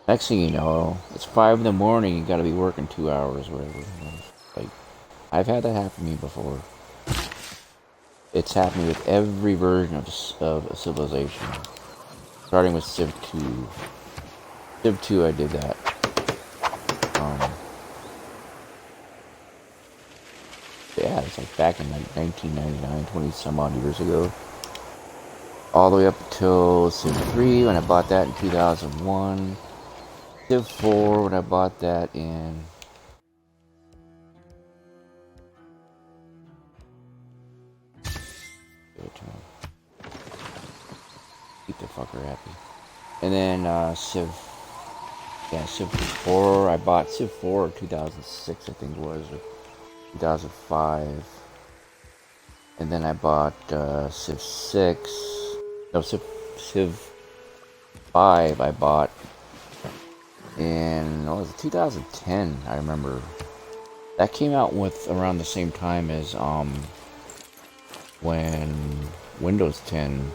Next thing you know, it's 5 in the morning. You got to be working 2 hours, or whatever. Like, I've had that happen to me before. It's happened with every version of a civilization, starting with Civ 2. Civ 2, I did that. Yeah, it's like back in like 1999, 20 some odd years ago. All the way up until Civ 3 when I bought that in 2001. Civ 4 when I bought that in... Keep the fucker happy. And then Civ 4, I bought Civ 4 in 2006 I think it was, or 2005. And then I bought Civ 6. No, Civ 5 I bought in, what was it, 2010, I remember. That came out with around the same time as when Windows 10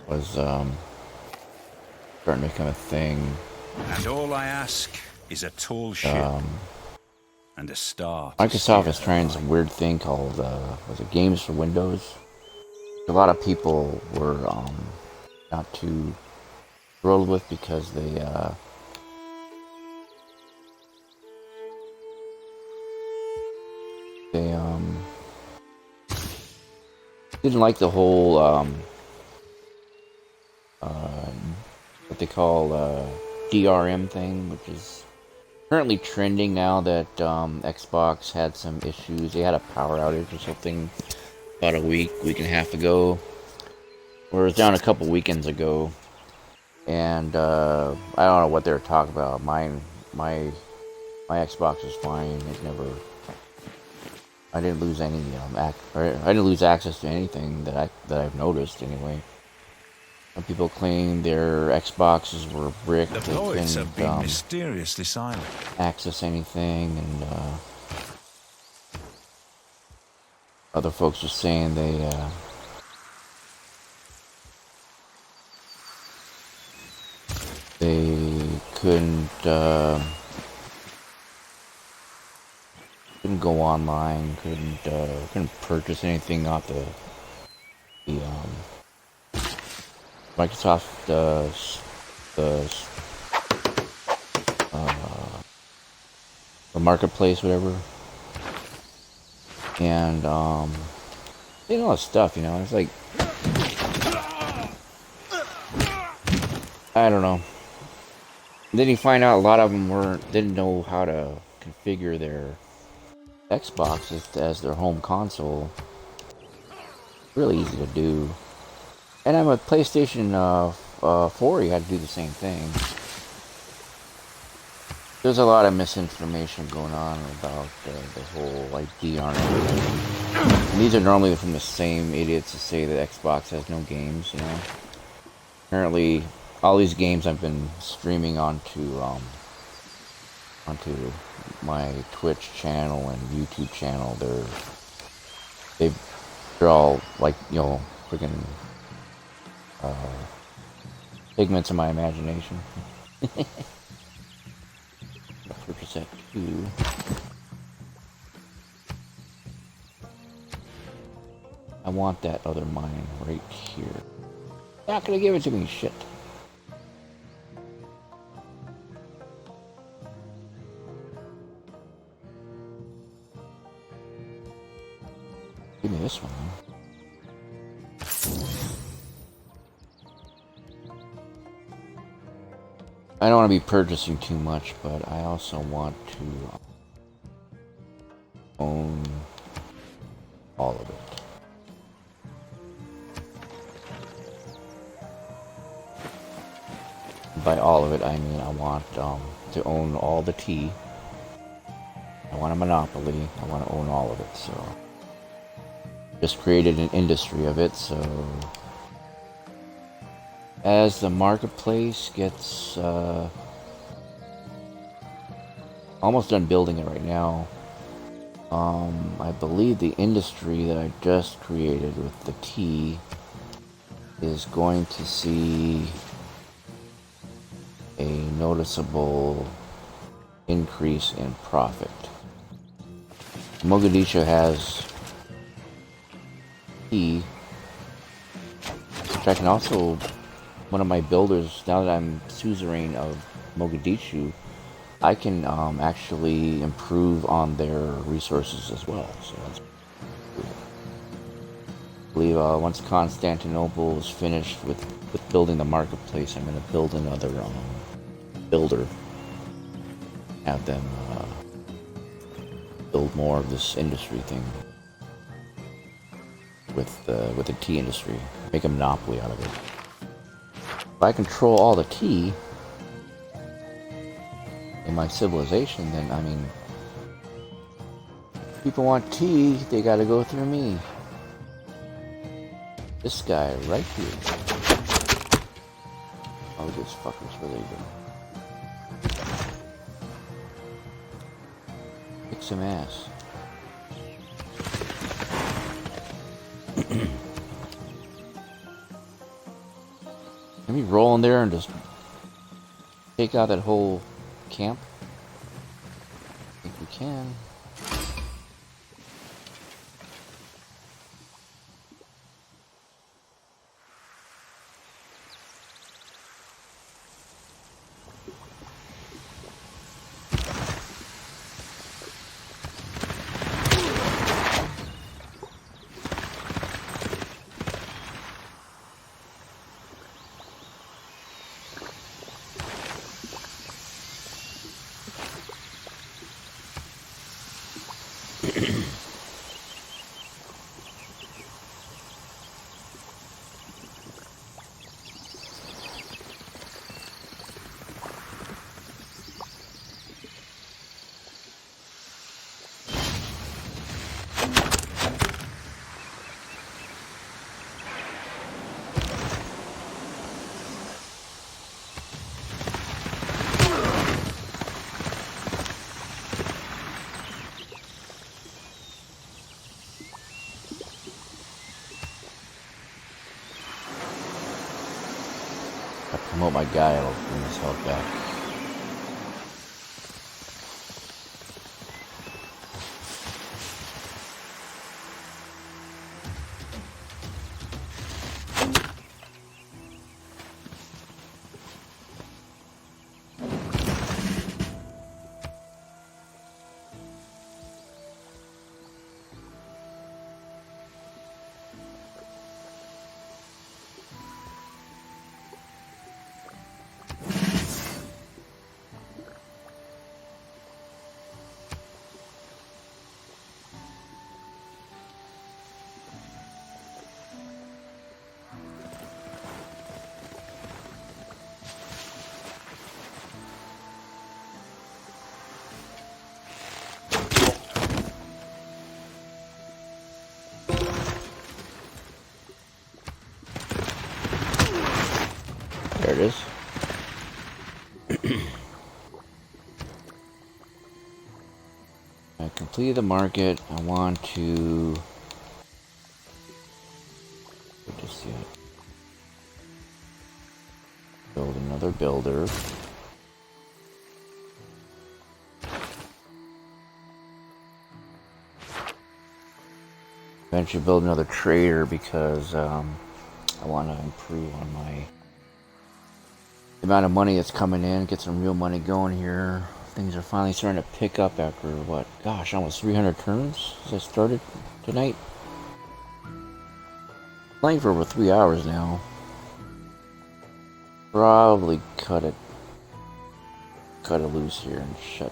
was starting to become a thing. And all I ask is a tall ship and a star. Microsoft is trying some weird thing called was it Games for Windows? A lot of people were not too thrilled with because they didn't like the whole what they call DRM thing, which is currently trending now that Xbox had some issues. They had a power outage or something about a week and a half ago, or it was down a couple weekends ago, and I don't know what they were talking about. My Xbox was fine. I didn't lose any I didn't lose access to anything that I've noticed anyway. Some people claim their Xboxes were bricked. The poets have been mysteriously silent. Access anything, and other folks are saying they couldn't go online, couldn't purchase anything off the Microsoft the marketplace, whatever, and they know all this stuff, you know. It's like, I don't know. Then you find out a lot of them didn't know how to configure their Xbox as their home console. Really easy to do. And I'm with PlayStation 4, you had to do the same thing. There's a lot of misinformation going on about the whole ID on everything. And these are normally from the same idiots that say that Xbox has no games, you know. Apparently, all these games I've been streaming onto my Twitch channel and YouTube channel, they're all like, you know, freaking figments of my imagination. Purchase that too. I want that other mine right here. Not gonna give it to me, shit. Give me this one. I don't want to be purchasing too much, but I also want to own all of it. By all of it, I mean I want to own all the tea. I want a monopoly. I want to own all of it, so just created an industry of it, so as the marketplace gets almost done building it right now, I believe the industry that I just created with the tea is going to see a noticeable increase in profit. Mogadishu has tea, which I can also, one of my builders, now that I'm suzerain of Mogadishu, I can actually improve on their resources as well. So that's cool. I believe once Constantinople is finished with building the marketplace, I'm going to build another builder. Have them build more of this industry thing with the tea industry. Make a monopoly out of it. If I control all the tea in my civilization, then, I mean, if people want tea, they gotta go through me. This guy right here. Oh, these fuckers, where they go? Kick some ass. Can we roll in there and just take out that whole camp? I think we can. Promote my guy, I'll bring his health back. it is. I completed the market. I want to... Just yet. Build another builder. Eventually build another trader because I want to improve on the amount of money that's coming in, get some real money going here. Things are finally starting to pick up after what? Gosh, almost 300 turns since I started tonight. Playing for over 3 hours now. Probably cut it loose here and shut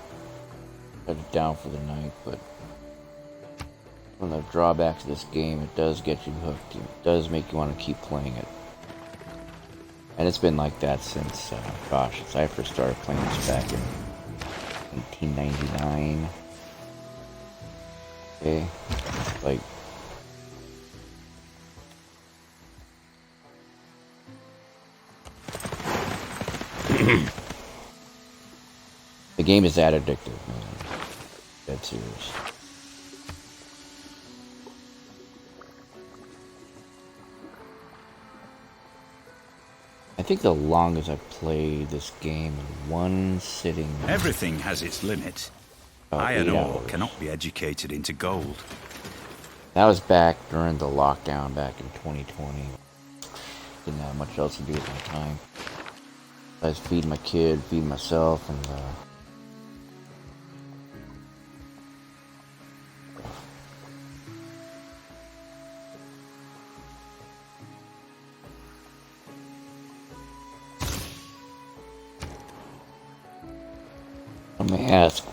it down for the night, but one of the drawbacks of this game, it does get you hooked. It does make you want to keep playing it. And it's been like that since, since I first started playing this back in 1999. Okay, like... The game is that addictive, man. Dead serious. I think the longest I've played this game in one sitting... Everything has its limit. Iron ore cannot be educated into gold. That was back during the lockdown back in 2020. Didn't have much else to do with my time. I was feeding my kid, feeding myself, and let me ask,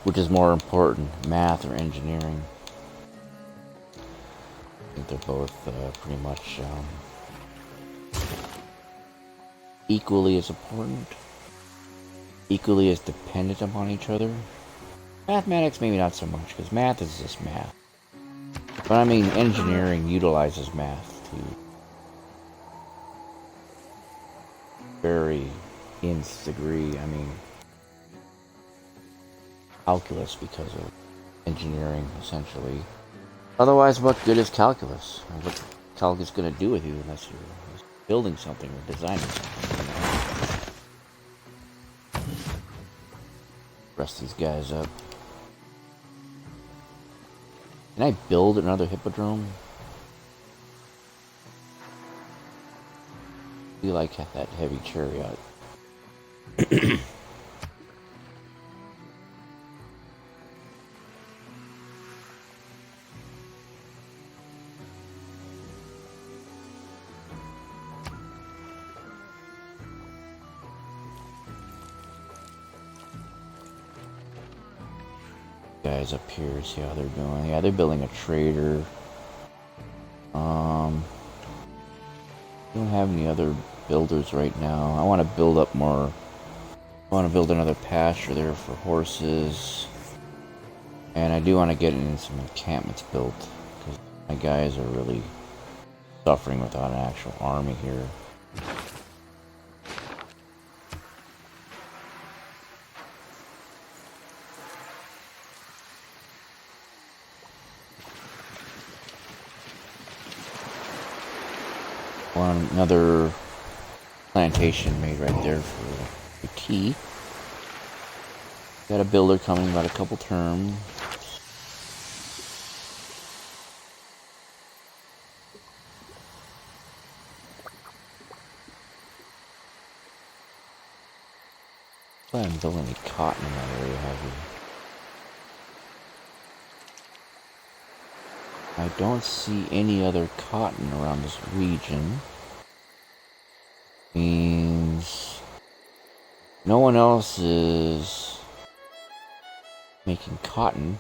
which is more important, math or engineering? I think they're both pretty much equally as important, equally as dependent upon each other. Mathematics maybe not so much, because math is just math. But I mean, engineering utilizes math to very nth degree. I mean, calculus because of engineering, essentially. Otherwise, what good is calculus? What's calculus going to do with you unless you're building something or designing something? Rest these guys up. Can I build another hippodrome? I like that heavy chariot. Guys up here, see how they're doing. Yeah, they're building a trader. Don't have any other builders right now. I want to build up more. I want to build another pasture there for horses, and I do want to get in some encampments built because my guys are really suffering without an actual army here. Another plantation made right there for the tea. Got a builder coming about a couple terms. I haven't built any cotton in that area, have you? I don't see any other cotton around this region. Means no one else is making cotton.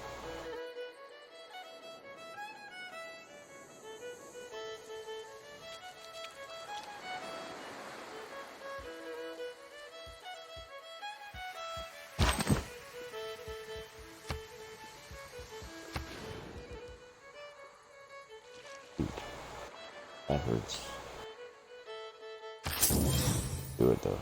That hurts. Do it though.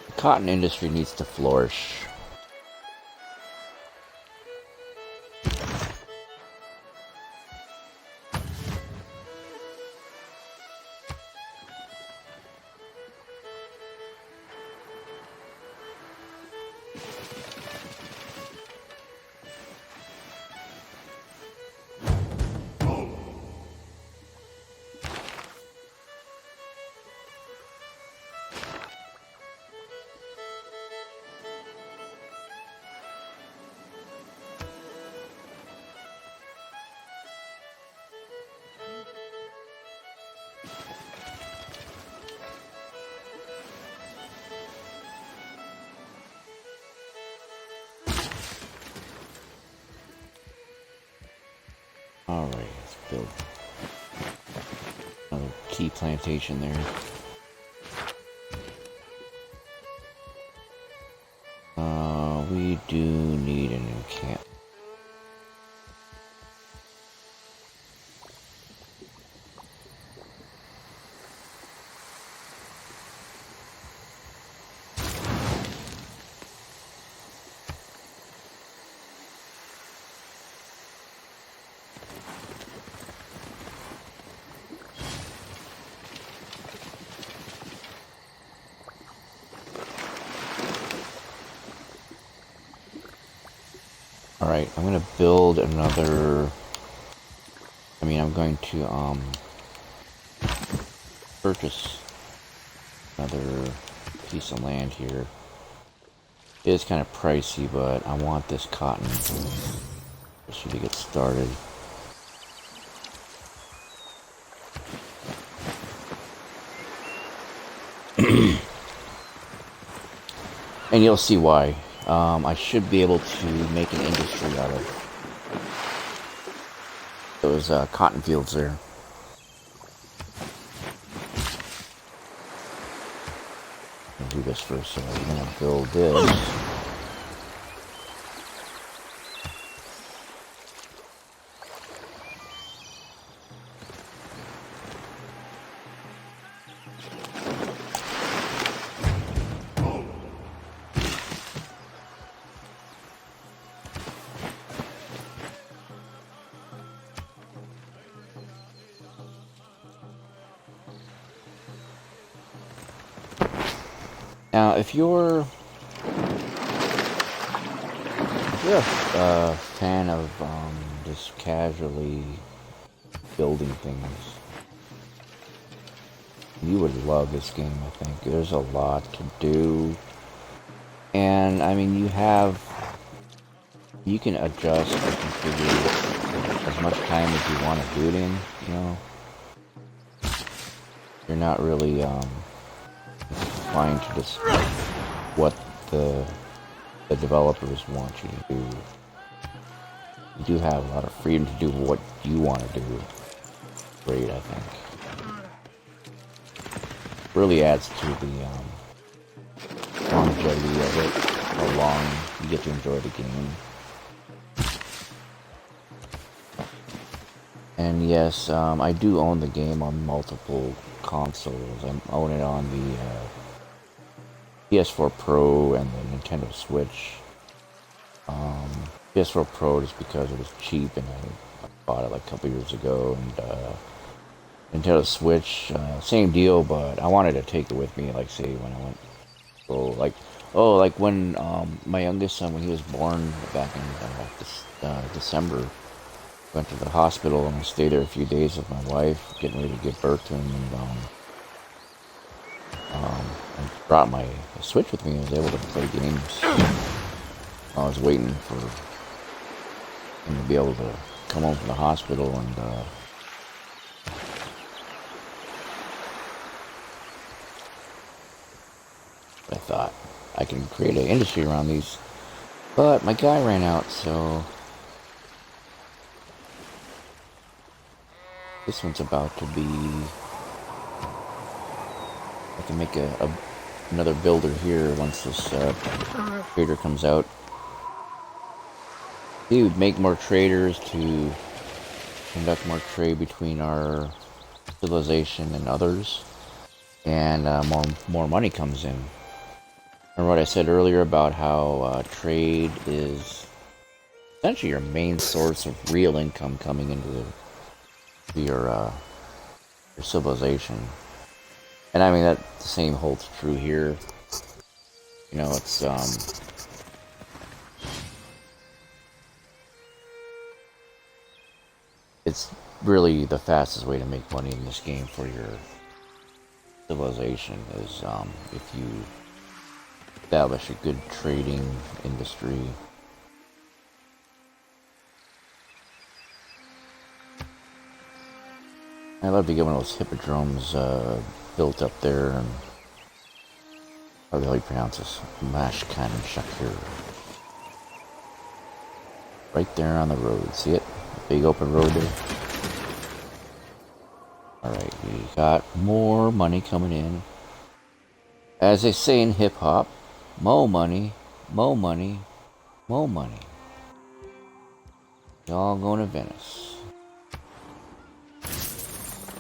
The cotton industry needs to flourish. Alright, let's build another tea plantation there. We do need a new camp. Alright, I'm gonna build another... I'm going to, purchase another piece of land here. It is kind of pricey, but I want this cotton just to get started. And you'll see why. I should be able to make an industry out of those cotton fields there. I'll do this first, so I'm going to build this. Now, if you're a fan of just casually building things, you would love this game, I think. There's a lot to do. And, you can adjust or configure as much time as you want to do it in, you know. You're not really, confined to just what the developers want you to do. You do have a lot of freedom to do what you want to do. Great, I think. Really adds to the longevity of it, how long you get to enjoy the game. And yes, I do own the game on multiple consoles. I own it on the PS4 Pro and the Nintendo Switch. PS4 Pro just because it was cheap and I bought it like a couple years ago, and Nintendo Switch, same deal, but I wanted to take it with me, like say when I went, like when my youngest son, when he was born back in December, went to the hospital and I stayed there a few days with my wife, getting ready to give birth to him, and brought my Switch with me. I was able to play games. I was waiting for him to be able to come home from the hospital, and I thought I can create an industry around these. But my guy ran out, so this one's about to be... I can make another builder here once this creator comes out. He would make more traders to conduct more trade between our civilization and others, and more money comes in. Remember what I said earlier about how trade is essentially your main source of real income coming into your civilization. And I mean that the same holds true here. You know, it's really the fastest way to make money in this game for your civilization is if you establish a good trading industry. I'd love to get one of those hippodromes built up there, and how the hell you pronounce this? Mashkan and Shakir. Right there on the road. See it? Big open road there. Alright, we got more money coming in. As they say in hip hop, mo money, mo money, mo money. Y'all going to Venice.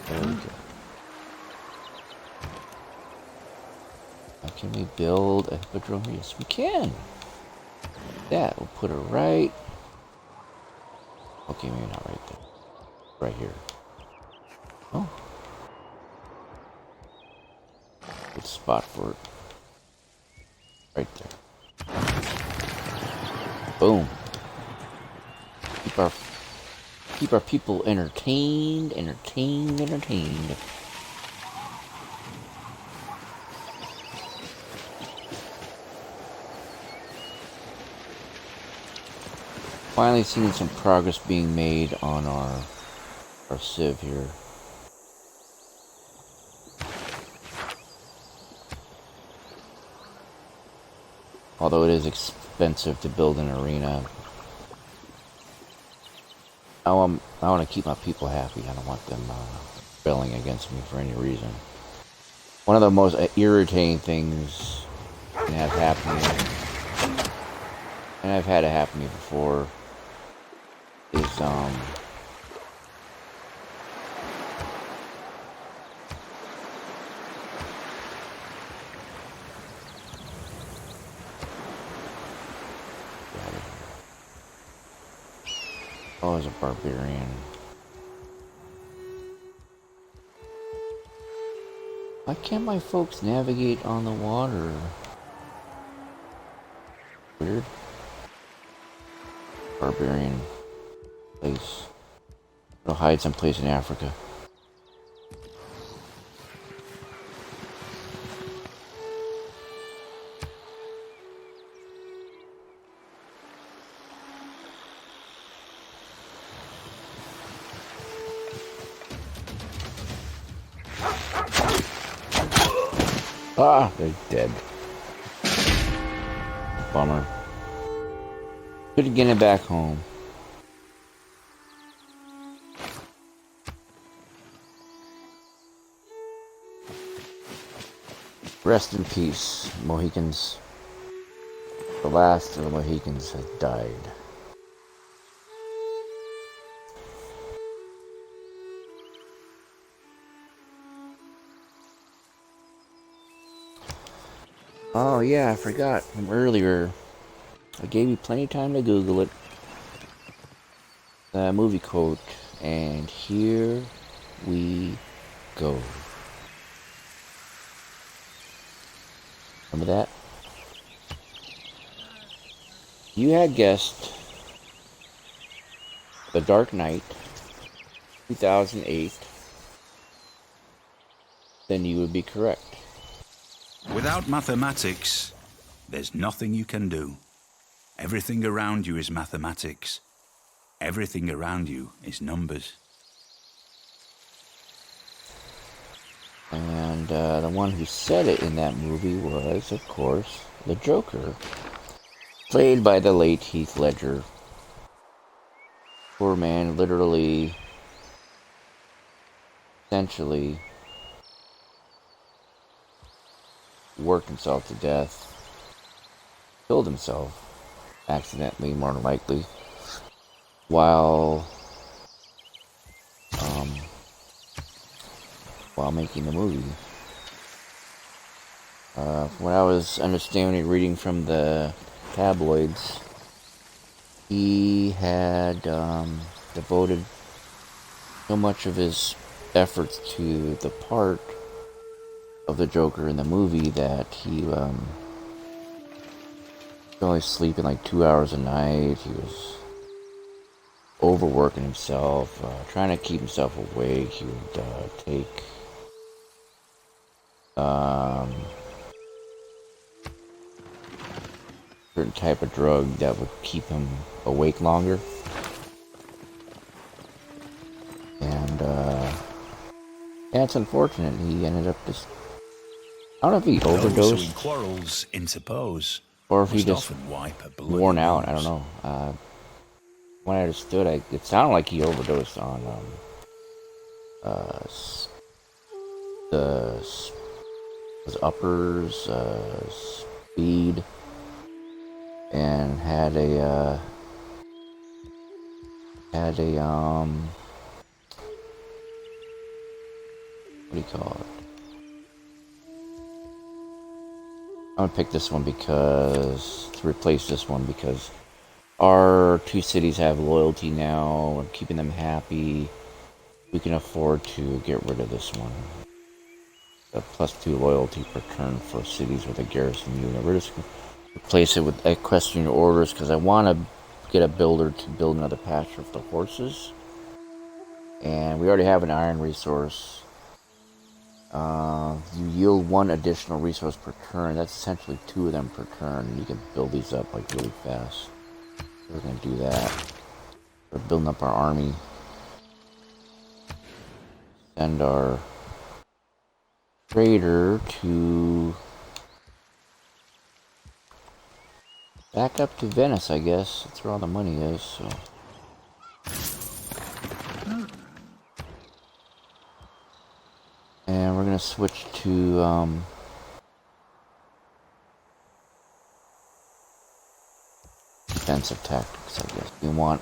There we go. Now can we build a hippodrome? Yes, we can. That we'll put it right. Okay, maybe not right there. Right here. Oh. Good spot for it. Right there. Boom. Keep our people entertained. Finally seeing some progress being made on our civ here. Although it is expensive to build an arena, I want to keep my people happy. I don't want them rebelling against me for any reason. One of the most irritating things can have happening, and I've had it happen to me before, is oh, as a barbarian. Why can't my folks navigate on the water? Weird. Barbarian place. It'll hide someplace in Africa. Ah, they're dead. Bummer. Couldn't get it back home. Rest in peace, Mohicans. The last of the Mohicans has died. Oh yeah, I forgot from earlier. I gave you plenty of time to Google it. The movie quote, and here we go. Remember that? You had guessed The Dark Knight, 2008, then you would be correct. Without mathematics, there's nothing you can do. Everything around you is mathematics. Everything around you is numbers. And the one who said it in that movie was, of course, the Joker, played by the late Heath Ledger. Poor man literally, essentially, worked himself to death, killed himself, accidentally more than likely, while making the movie. From what I was understanding, reading from the tabloids, he had devoted so much of his efforts to the part of the Joker in the movie that he was only sleeping like 2 hours a night. He was overworking himself, trying to keep himself awake. He would take certain type of drug that would keep him awake longer. And yeah, it's unfortunate. He ended up just, I don't know if he overdosed. Quarrels interpose, or if he just worn out. I don't know. When I understood, it sounded like he overdosed on his uppers, speed, and had a what do you call it? I'm gonna pick this one to replace this one because our two cities have loyalty now. We're keeping them happy. We can afford to get rid of this one. The +2 loyalty per turn for cities with a garrison unit. We're just gonna replace it with equestrian orders because I want to get a builder to build another pasture for the horses. And we already have an iron resource. You yield 1 additional resource per turn. That's essentially 2 of them per turn. You can build these up like really fast. We're gonna do that. We're building up our army. Send our trader to back up to Venice, I guess. That's where all the money is, so. And we're gonna switch to defensive tactics, I guess. We want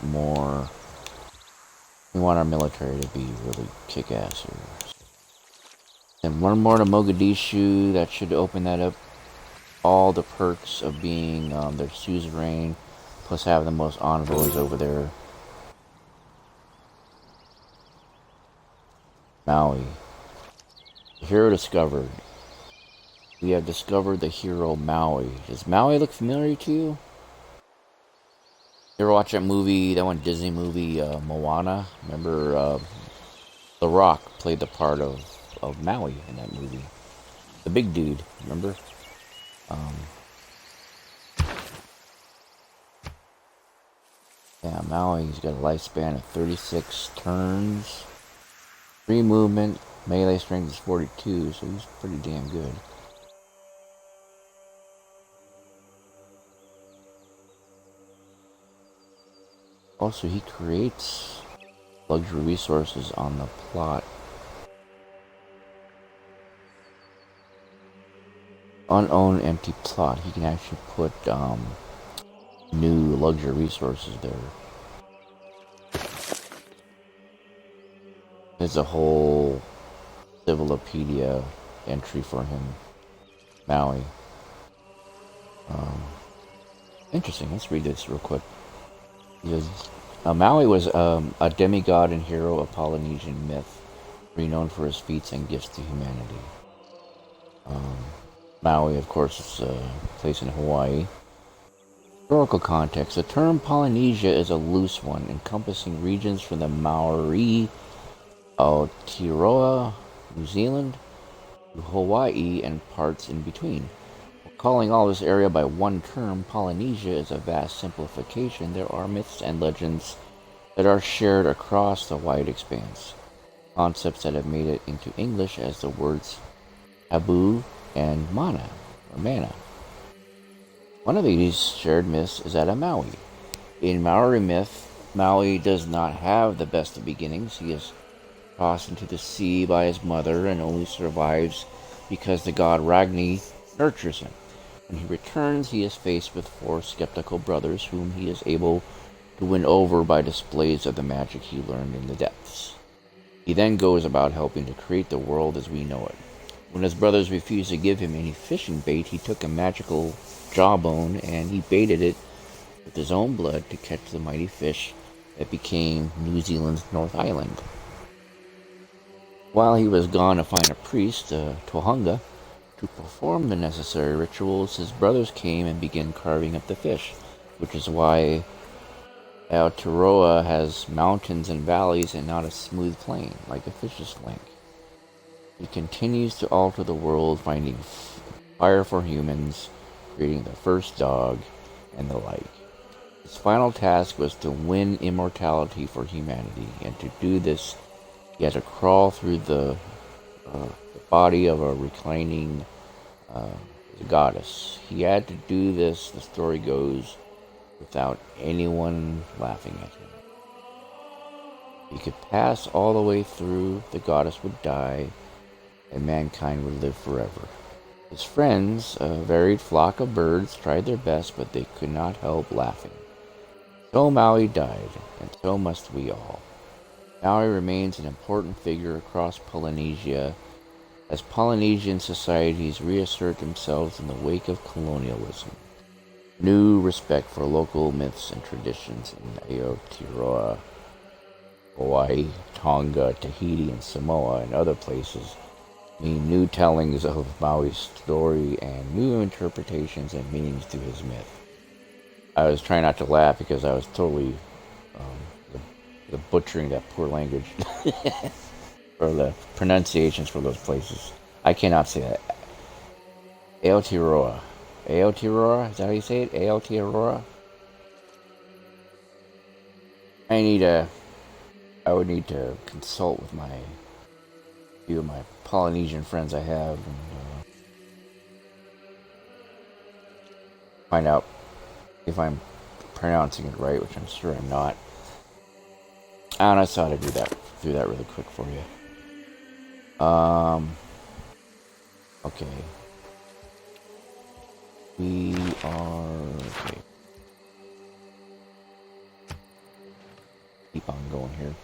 our military to be really kick-ass here. And 1 more to Mogadishu. That should open that up. All the perks of being their suzerain, plus have the most envoys over there. Maui. The hero discovered. We have discovered the hero Maui. Does Maui look familiar to you? You ever watch that movie, that one Disney movie, Moana? Remember, The Rock played the part of Maui in that movie. The big dude, remember? Yeah, Maui's got a lifespan of 36 turns. 3 movement, melee strength is 42, so he's pretty damn good. Also, he creates luxury resources on the plot. Unowned empty plot. He can actually put new luxury resources there. There's a whole Civilopedia entry for him. Maui. Interesting. Let's read this real quick. Maui was a demigod and hero of Polynesian myth, renowned for his feats and gifts to humanity. Maui, of course, is a place in Hawaii. Historical context. The term Polynesia is a loose one, encompassing regions from the Maori, Aotearoa, New Zealand, to Hawaii and parts in between. Calling all this area by one term, Polynesia, is a vast simplification. There are myths and legends that are shared across the wide expanse. Concepts that have made it into English as the words Abu and Mana, or Mana. One of these shared myths is that of Maui. In Maori myth, Maui does not have the best of beginnings. He is tossed into the sea by his mother and only survives because the god Ragni nurtures him. When he returns, he is faced with 4 skeptical brothers whom he is able to win over by displays of the magic he learned in the depths. He then goes about helping to create the world as we know it. When his brothers refused to give him any fishing bait, he took a magical jawbone and he baited it with his own blood to catch the mighty fish that became New Zealand's North Island. While he was gone to find a priest, Tohunga, to perform the necessary rituals, his brothers came and began carving up the fish, which is why Aotearoa has mountains and valleys and not a smooth plain, like a fish's flank. He continues to alter the world, finding fire for humans, creating the first dog, and the like. His final task was to win immortality for humanity, and to do this, he had to crawl through the body of a reclining goddess. He had to do this, the story goes, without anyone laughing at him. He could pass all the way through, the goddess would die, and mankind would live forever. His friends, a varied flock of birds, tried their best, but they could not help laughing. So Maui died, and so must we all. Maui remains an important figure across Polynesia as Polynesian societies reassert themselves in the wake of colonialism. New respect for local myths and traditions in Aotearoa, Hawaii, Tonga, Tahiti, and Samoa, and other places mean new tellings of Maui's story and new interpretations and meanings to his myth. I was trying not to laugh because I was totally the butchering that poor language or the pronunciations for those places. I cannot say that. Aotearoa. Aotearoa? Is that how you say it? Aotearoa? I would need to consult with a few of my Polynesian friends I have and find out if I'm pronouncing it right, which I'm sure I'm not. And I saw to do that really quick for you. Okay. We are okay. Keep on going here.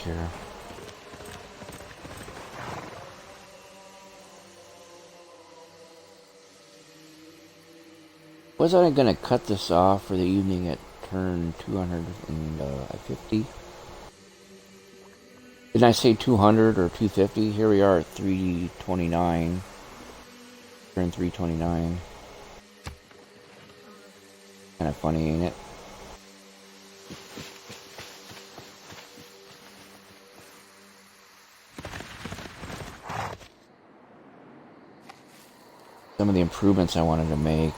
Here. Was I going to cut this off for the evening at turn 250? Didn't I say 200 or 250? Here we are at 329. Turn 329. Kind of funny, ain't it? Some of the improvements I wanted to make,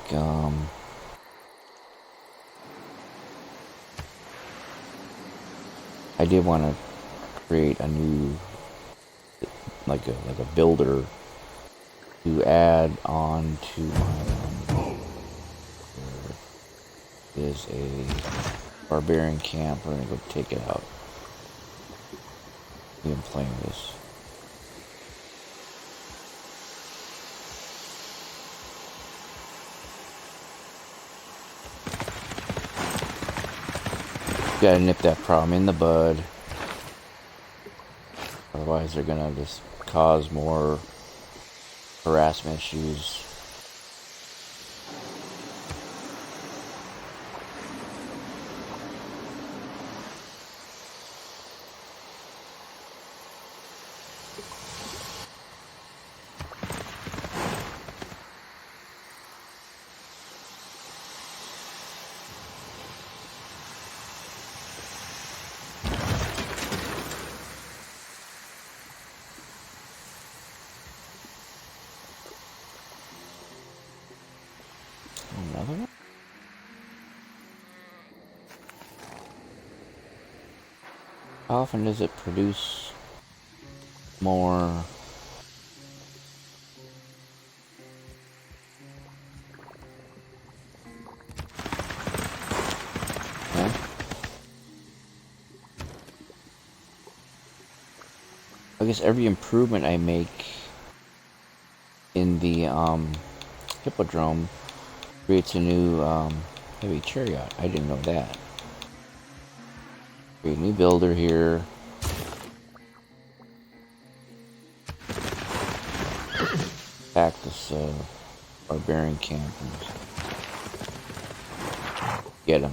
I did want to create a new, like a builder to add on to my, there is a barbarian camp. We're going to go take it out. I'm playing this. Gotta nip that problem in the bud. Otherwise they're gonna just cause more harassment issues. Another one? How often does it produce more I guess every improvement I make in the Hippodrome creates a new heavy chariot. I didn't know that. Create a new builder here. Attack this barbarian camp and get him.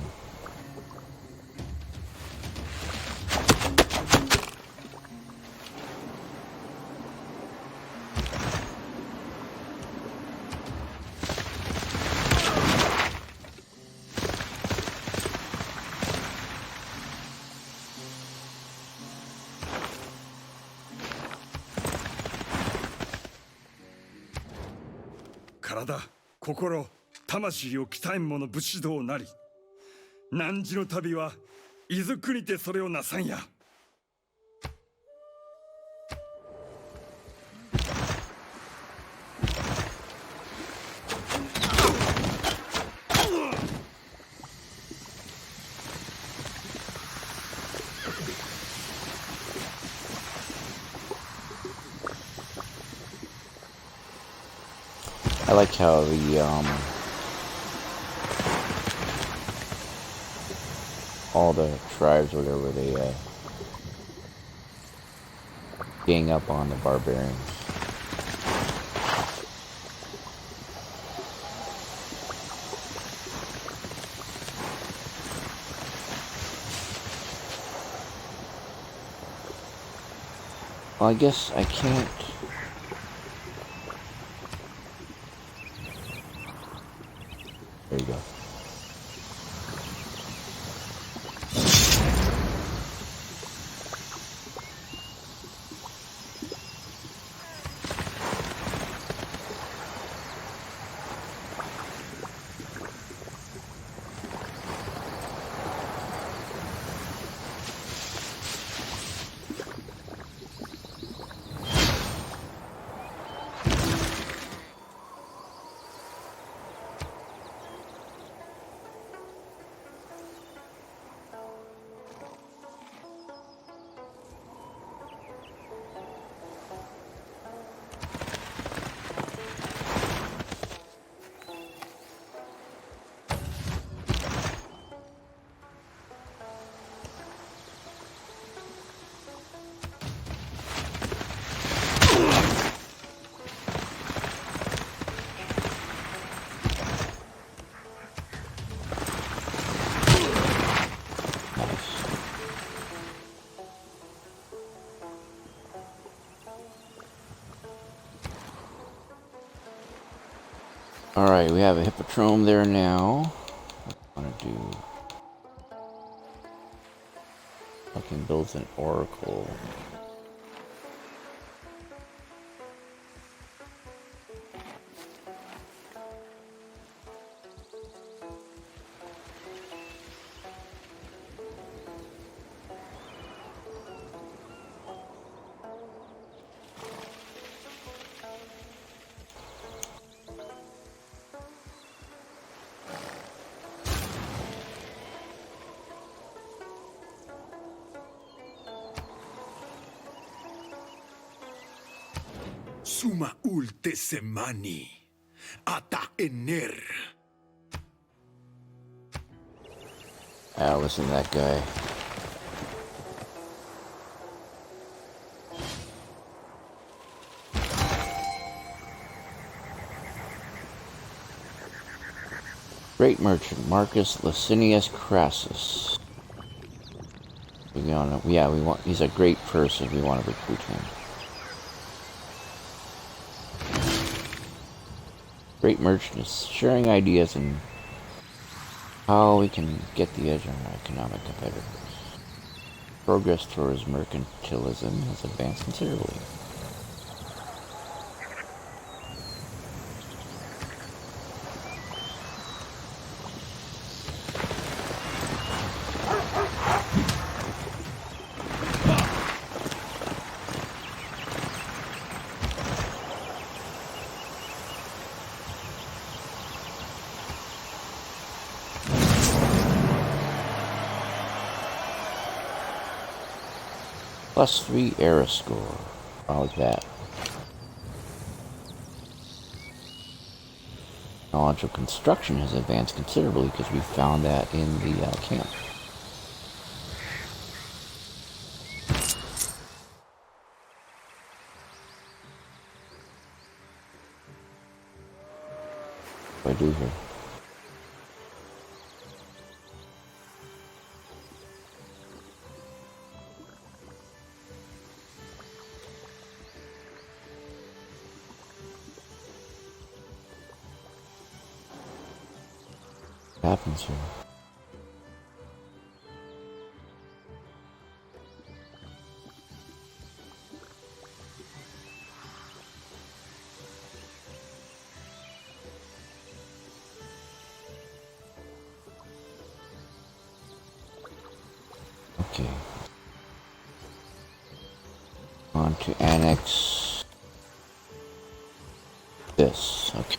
Karada, 心、魂を鍛えん者武士道なり。汝の旅は伊豆国てそれをなさんや。I like how the all the tribes or whatever they gang up on the barbarians. Well, I guess I can't. There you go. Alright, we have a hippodrome there now. What do I want to do? Fucking builds an oracle. Suma ulte semani, ata ener. Listen to that guy. Great merchant Marcus Licinius Crassus. We want. He's a great person. We want to recruit him. Great merchant is sharing ideas and how we can get the edge on our economic competitors. Progress towards mercantilism has advanced considerably. +3 era score. How's that? Knowledge of construction has advanced considerably because we found that in the camp. What do I do here? What happens here? Okay. On to annex this. Okay.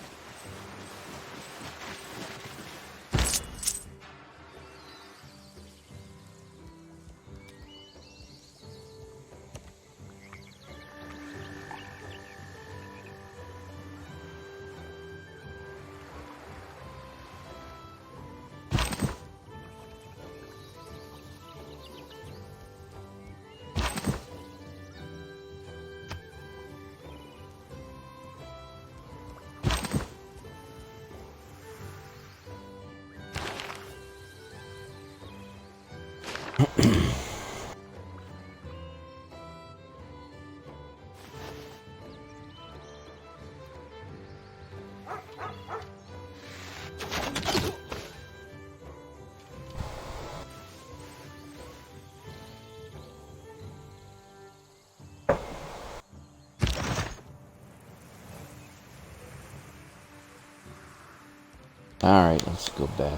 Alright, let's go back.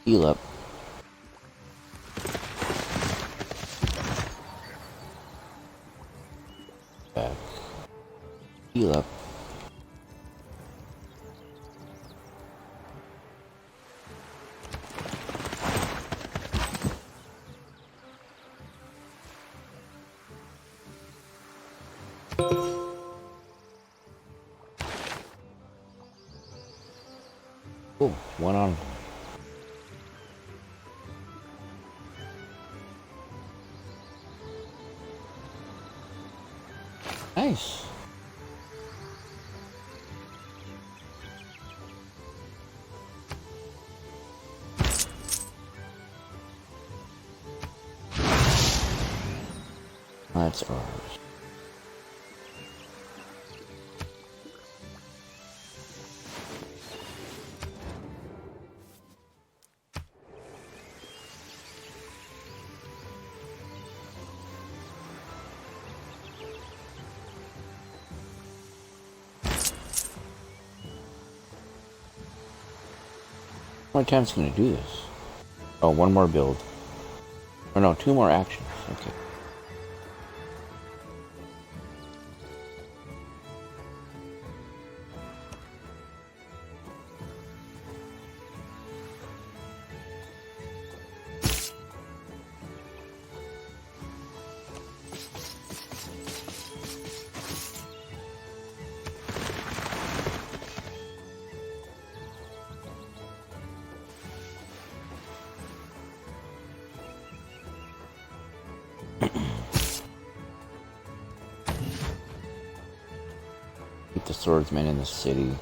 Heal up. Back. Heal up. Oh, one on. Nice. That's ours. How many times can I do this? Oh, one more build. Oh no, 2 more actions. Okay. Keep the swordsman in the city.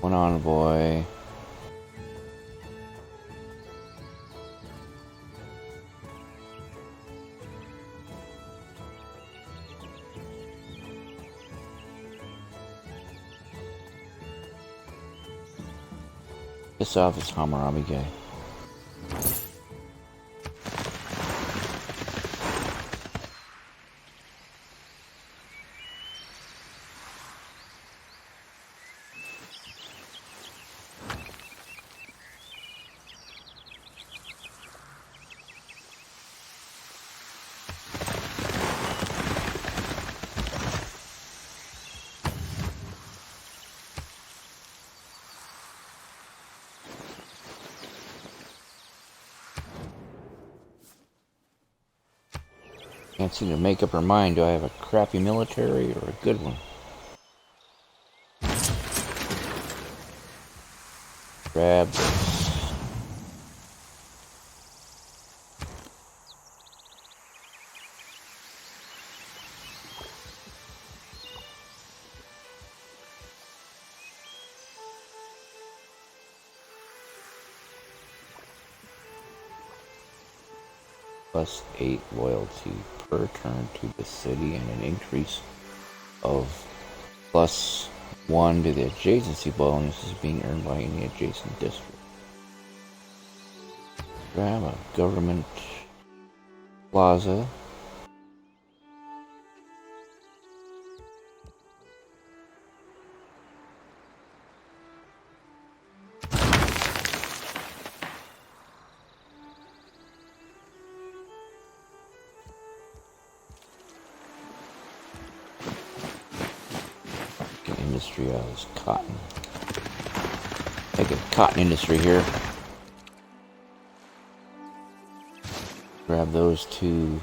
One envoy. Piss off this Hammurabi guy. Can't seem to make up her mind. Do I have a crappy military or a good one? Grab this. +8 loyalty per turn to the city and an increase of +1 to the adjacency bonuses being earned by any adjacent district. Grab a government plaza. Industry is cotton. Make a cotton industry here. Grab those two.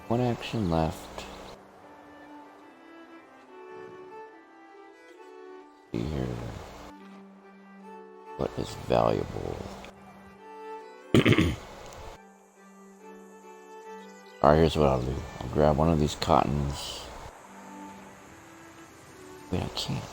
One action left. See here. What is valuable? Alright, here's what I'll do. I'll grab one of these cottons. Wait, I can't.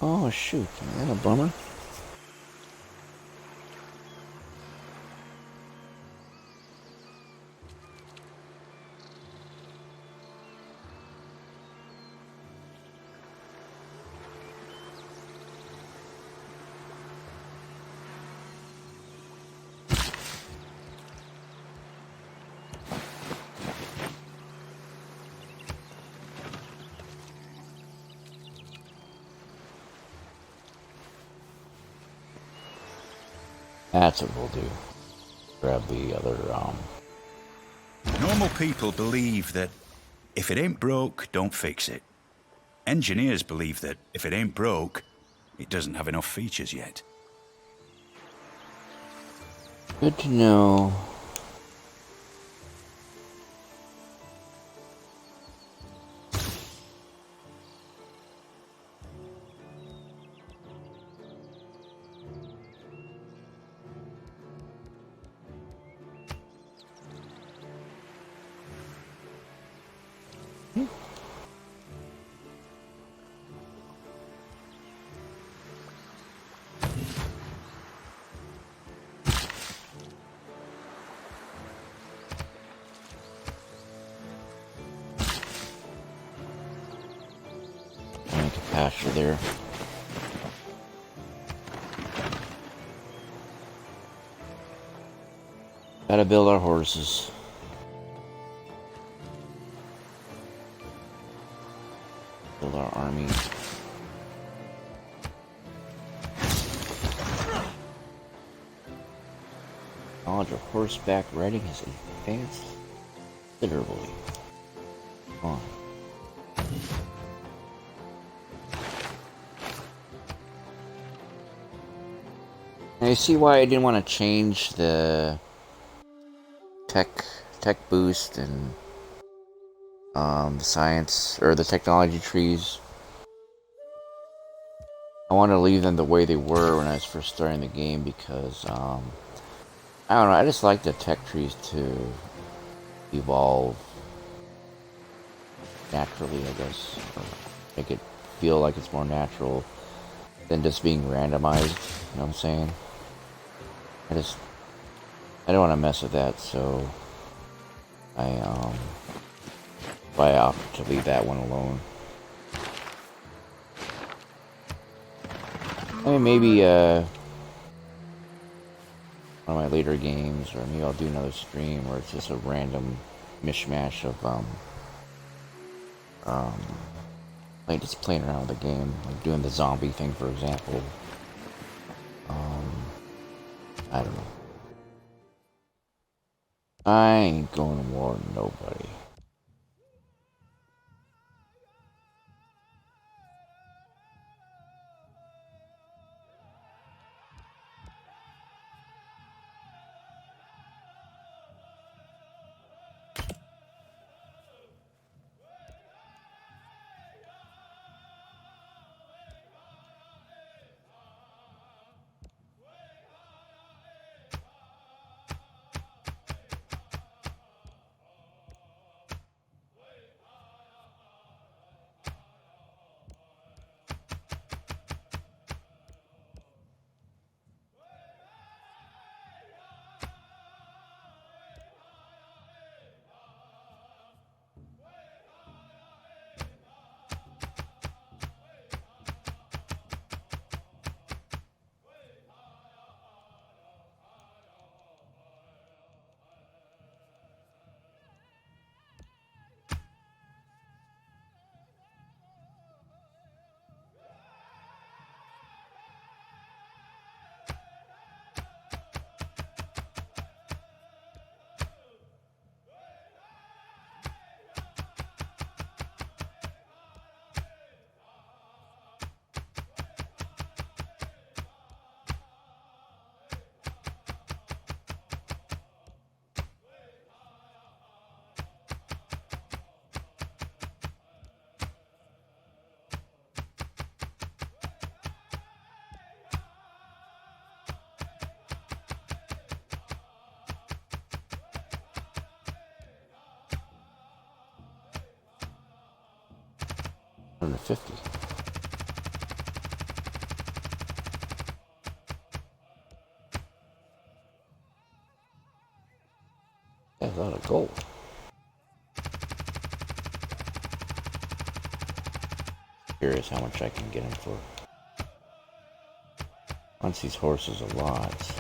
Oh shoot, is that a bummer? That's what we'll do. Grab the other, Normal people believe that if it ain't broke, don't fix it. Engineers believe that if it ain't broke, it doesn't have enough features yet. Good to know. Pasture there. Gotta build our horses. Build our army. Knowledge of horseback riding has advanced considerably. Come on. Now you see why I didn't want to change the tech boost and the science or the technology trees. I want to leave them the way they were when I was first starting the game because I don't know, I just like the tech trees to evolve. naturally, I guess. Or make it feel like it's more natural than just being randomized. You know what I'm saying? I don't want to mess with that, so I opt to leave that one alone. I mean, maybe one of my later games, or maybe I'll do another stream where it's just a random mishmash of like just playing around with the game, like doing the zombie thing, for example. I don't know. I ain't going to war with nobody. Under 50. That's a lot of gold. Curious how much I can get him for. Once these horses a lot. So.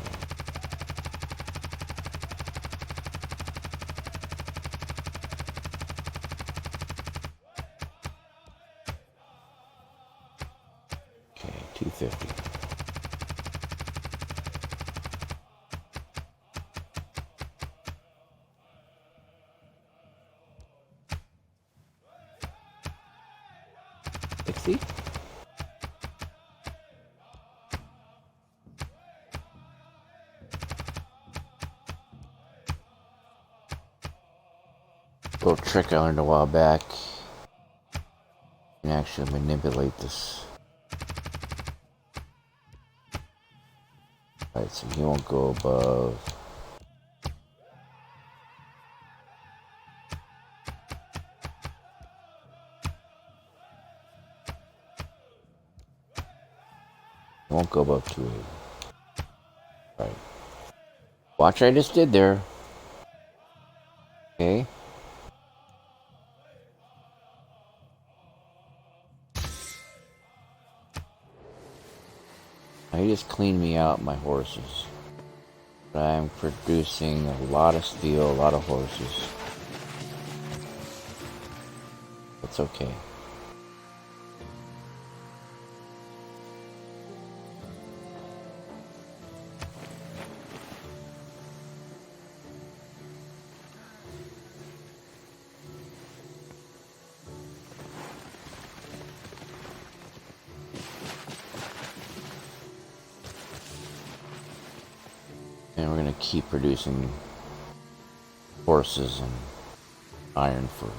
Okay, 250. Little trick I learned a while back. You can actually manipulate this. Alright, so he won't go above. Won't go above 280. Right. Watch what I just did there. Okay. He just cleaned me out my horses. But I'm producing a lot of steel, a lot of horses. That's okay. And we're going to keep producing horses and iron for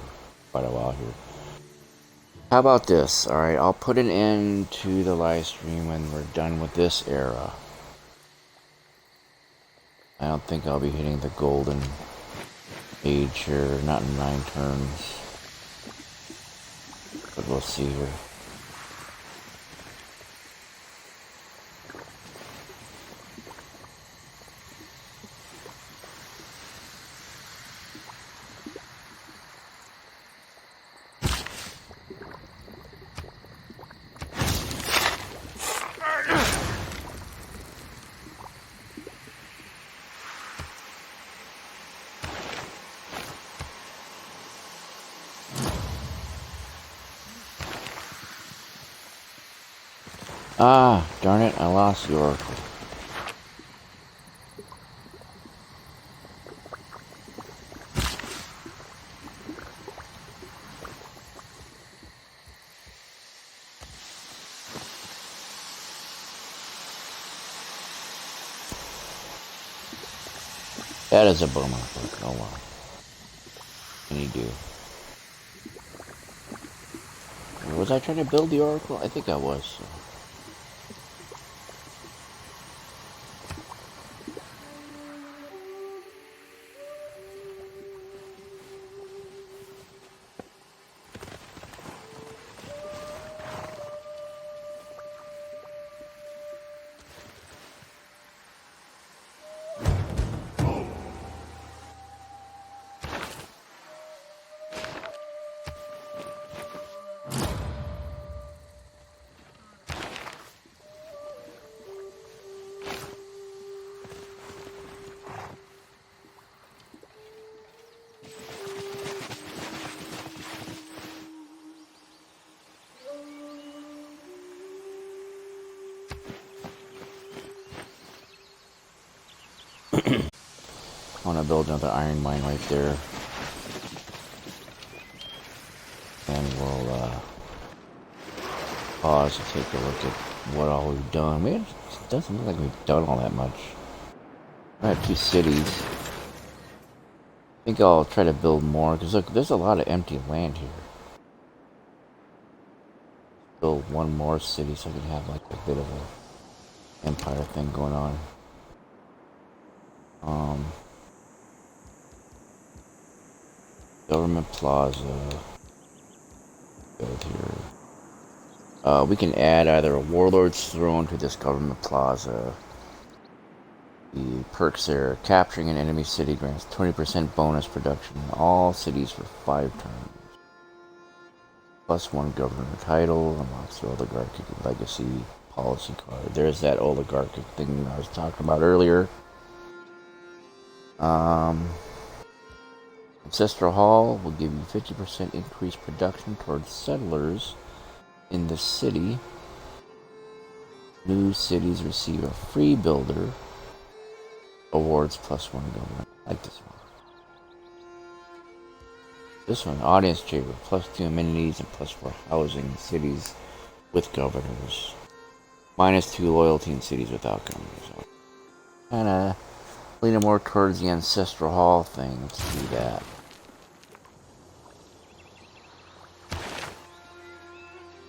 quite a while here. How about this? Alright, I'll put an end to the live stream when we're done with this era. I don't think I'll be hitting the golden age here, not in 9 turns. But we'll see here. Ah, darn it, I lost the oracle. That is a bummer, but oh well. What can you do? Was I trying to build the oracle? I think I was. So. I want to build another iron mine right there. And we'll pause and take a look at what all we've done. Man, it doesn't look like we've done all that much. I have 2 cities. I think I'll try to build more, because look, there's a lot of empty land here. Build one more city so I can have like a bit of a empire thing going on. Government Plaza. Build here. We can add either a warlord's throne to this government plaza. The perks there: capturing an enemy city grants 20% bonus production in all cities for 5 turns. +1 governor title, unlocks the oligarchic legacy policy card. There's that oligarchic thing I was talking about earlier. Ancestral Hall will give you 50% increased production towards settlers in the city. New cities receive a free builder. Awards +1 government. I like this one. This one, audience chamber, +2 amenities and +4 housing in cities with governors. -2 loyalty in cities without governors. Kinda leaning more towards the Ancestral Hall thing. Let's do that.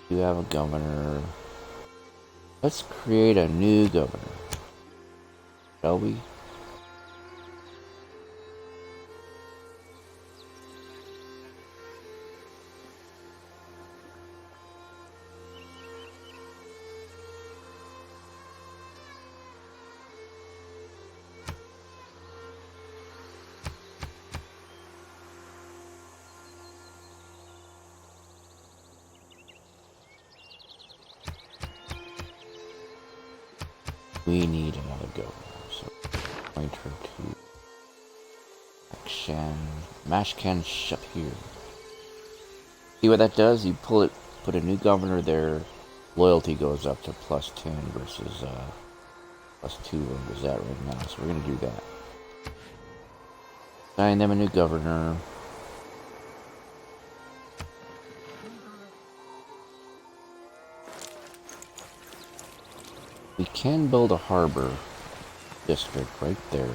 You have a governor. Let's create a new governor. Shall we? We need another governor, so point her to Mashkan Shapir. See what that does? You put a new governor there, loyalty goes up to +10 versus +2 where it's at right now. So we're gonna do that. Assign them a new governor. We can build a harbor district right there.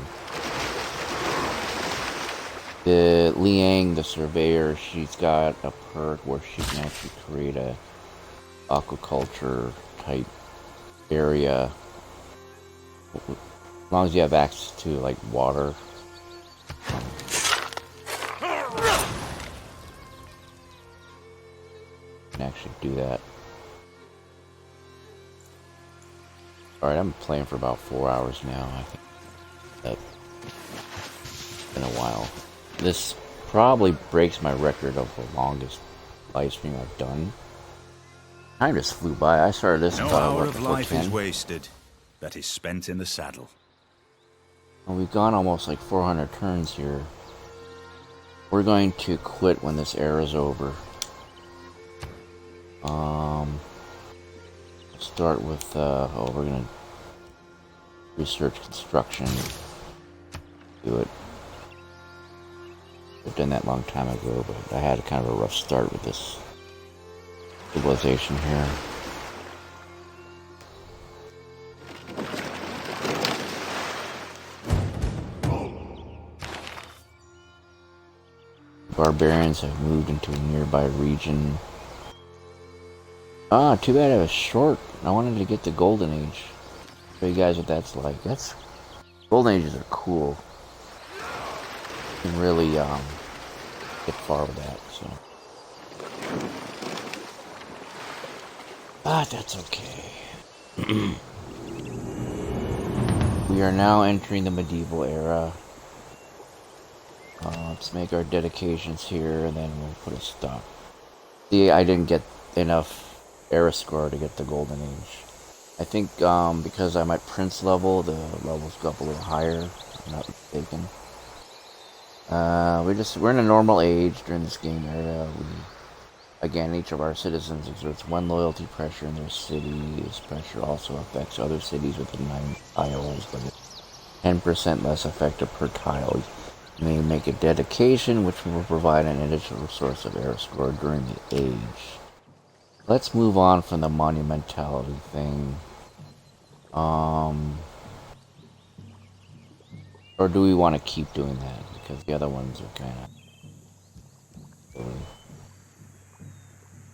The Liang, the surveyor, she's got a perk where she can actually create a aquaculture type area. As long as you have access to like water. can actually do that. Alright, I'm playing for about 4 hours now. I think that's been a while. This probably breaks my record of the longest live stream I've done. Time just flew by. I started this no about hour what, of before life 10? is wasted that is spent in the saddle. Well, we've gone almost like 400 turns here. We're going to quit when this era is over. Start with we're gonna research construction. Do it. I've done that a long time ago, but I had kind of a rough start with this civilization here. Barbarians have moved into a nearby region. Ah, too bad I was short. I wanted to get the Golden Age. Show you guys what that's like. Golden Ages are cool. You can really get far with that, so. But that's okay. We are now entering the medieval era. Let's make our dedications here, and then we'll put a stop. See, I didn't get enough era score to get the Golden Age. I think because I'm at Prince level, the levels go up a little higher, if I'm not mistaken. We're in a normal age during this game area. Again, each of our citizens exerts one loyalty pressure in their city. This pressure also affects other cities within 9 tiles, but it's 10% less effective per tile. You may make a dedication, which will provide an additional source of era score during the age. Let's move on from the monumentality thing. Or do we want to keep doing that? Because the other ones are kind of silly.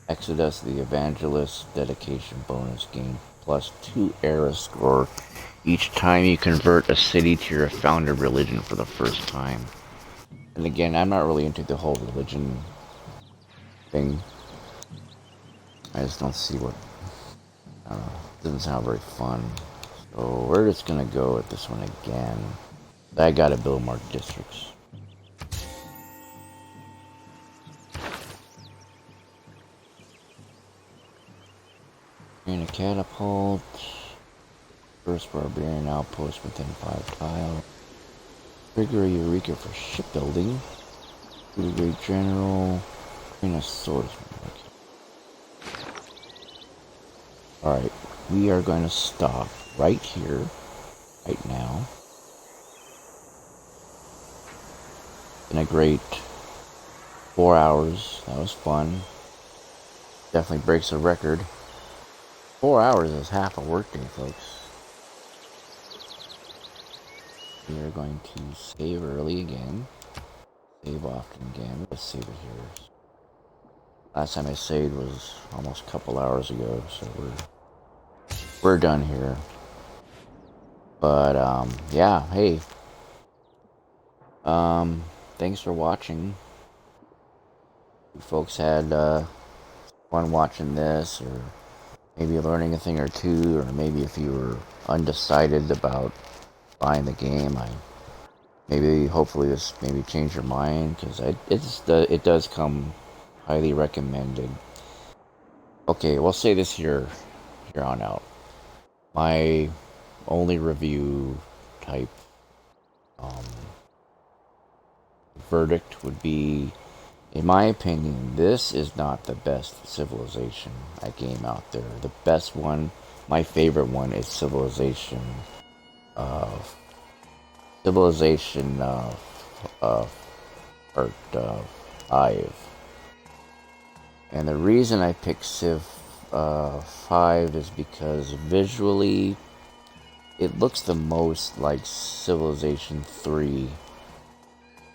Exodus, the Evangelist, dedication bonus gain plus 2 era score each time you convert a city to your founder religion for the first time. And again, I'm not really into the whole religion thing. I just don't see what, I don't know, it doesn't sound very fun. So we're just gonna go with this one again. I gotta build more districts. In a catapult. First barbarian outpost within 5 tiles. Trigger a Eureka for shipbuilding. Great general. Bring a swordsman. Alright, we are going to stop right here, right now. Been a great 4 hours. That was fun. Definitely breaks a record. 4 hours is half a workday, folks. We are going to save early again. Save often again. Let's save it here. Last time I saved was almost a couple hours ago, so we're done here. But yeah, hey. Thanks for watching. You folks had fun watching this, or maybe learning a thing or two, or maybe if you were undecided about buying the game, hopefully this maybe changed your mind, because it does come highly recommended. Okay, we'll say this here on out. My only review type verdict would be, in my opinion, this is not the best Civilization game out there. The best one, my favorite one, is Civilization 5. And the reason I picked Civ 5 is because visually it looks the most like Civilization 3,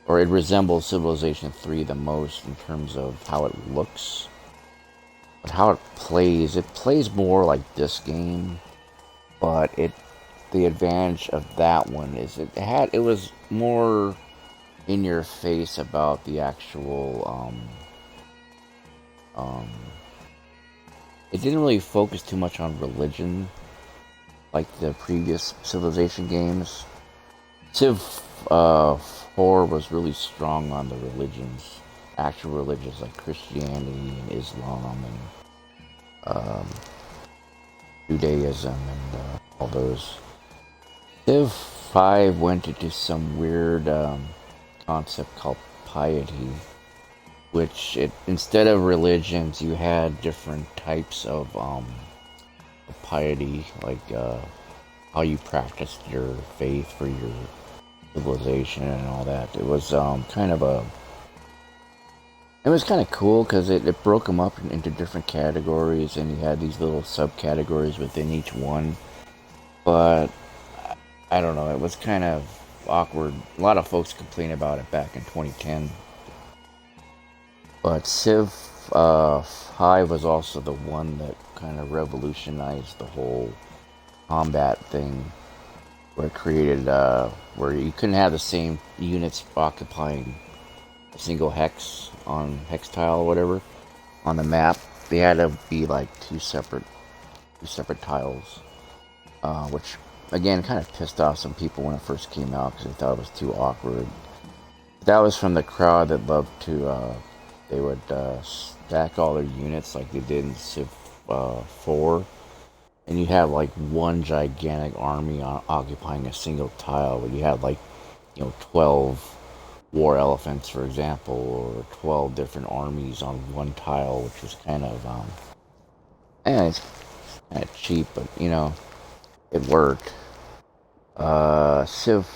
or it resembles Civilization 3 the most in terms of how it looks. But how it plays more like this game, but the advantage of that one is it was more in your face about the actual it didn't really focus too much on religion like the previous Civilization games. Civ 4 was really strong on the religions, actual religions like Christianity and Islam and Judaism and all those. Civ 5 went into some weird concept called piety, which instead of religions, you had different types of piety, like how you practiced your faith for your civilization and all that. It was kind of cool because it broke them up into different categories, and you had these little subcategories within each one. But I don't know, it was kind of awkward. A lot of folks complained about it back in 2010. But Civ 5 was also the one that kind of revolutionized the whole combat thing, where it created where you couldn't have the same units occupying a single hex tile or whatever on the map. They had to be like two separate tiles, which again kind of pissed off some people when it first came out because they thought it was too awkward. That was from the crowd that loved to they would stack all their units like they did in Civ 4, and you have like one gigantic army occupying a single tile, where you had like 12 war elephants, for example, or 12 different armies on one tile, which was kind of it's kind of cheap, but it worked. Civ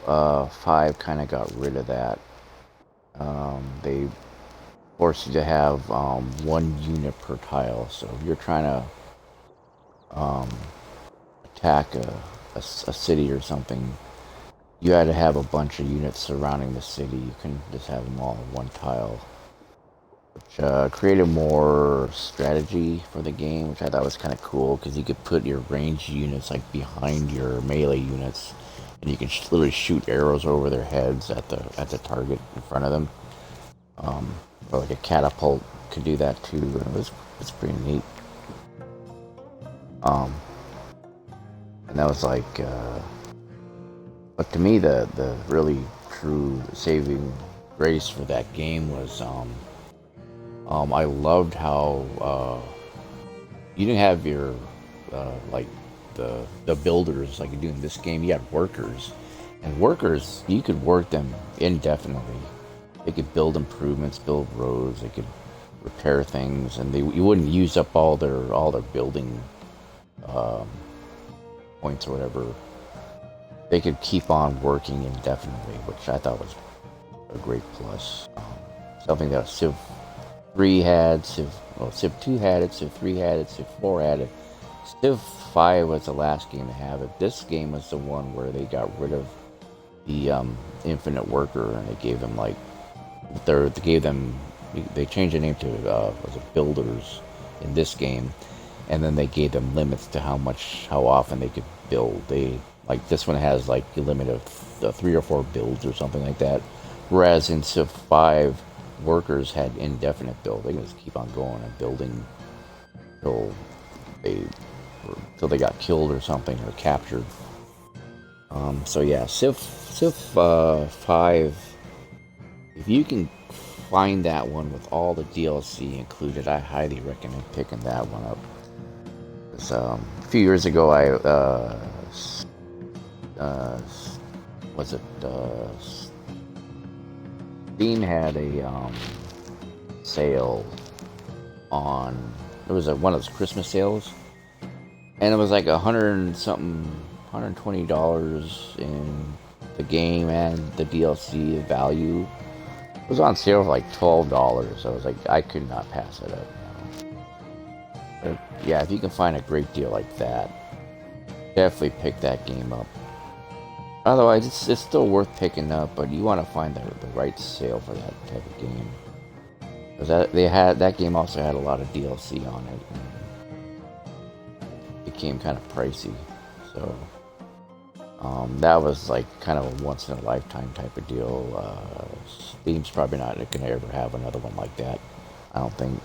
5 kind of got rid of that. They force you to have one unit per tile. So if you're trying to attack a city or something, you had to have a bunch of units surrounding the city. You couldn't just have them all on one tile, which created more strategy for the game, which I thought was kind of cool because you could put your ranged units like behind your melee units, and you can literally shoot arrows over their heads at the target in front of them. Or like a catapult could do that too, and it's pretty neat. And that was like, but to me the really true saving grace for that game was I loved how you didn't have your like the builders like you do in this game. You had workers, and workers, you could work them indefinitely. They could build improvements, build roads, they could repair things, and you wouldn't use up all their building points or whatever. They could keep on working indefinitely, which I thought was a great plus. Something that Civ 3 had, Civ 2 had it, Civ 3 had it, Civ 4 had it. Civ 5 was the last game to have it. This game was the one where they got rid of the infinite worker, and they gave them like they changed the name to was it builders in this game, and then they gave them limits to how often they could build. They like this one has like a limit of 3 or 4 builds or something like that, whereas in Civ 5 workers had indefinite build. They can just keep on going and building till they got killed or something or captured. So yeah, Civ 5. If you can find that one with all the DLC included, I highly recommend picking that one up. Because, a few years ago, Steam had a sale on. It was one of those Christmas sales, and it was like $120 in the game and the DLC value. It was on sale for like $12. I was like, I could not pass it up. But yeah, if you can find a great deal like that, definitely pick that game up. Otherwise, it's still worth picking up, but you want to find the right sale for that type of game. Because that game also had a lot of DLC on it. And it became kind of pricey, so that was like kind of a once in a lifetime type of deal. Steam's probably not going to ever have another one like that, I don't think.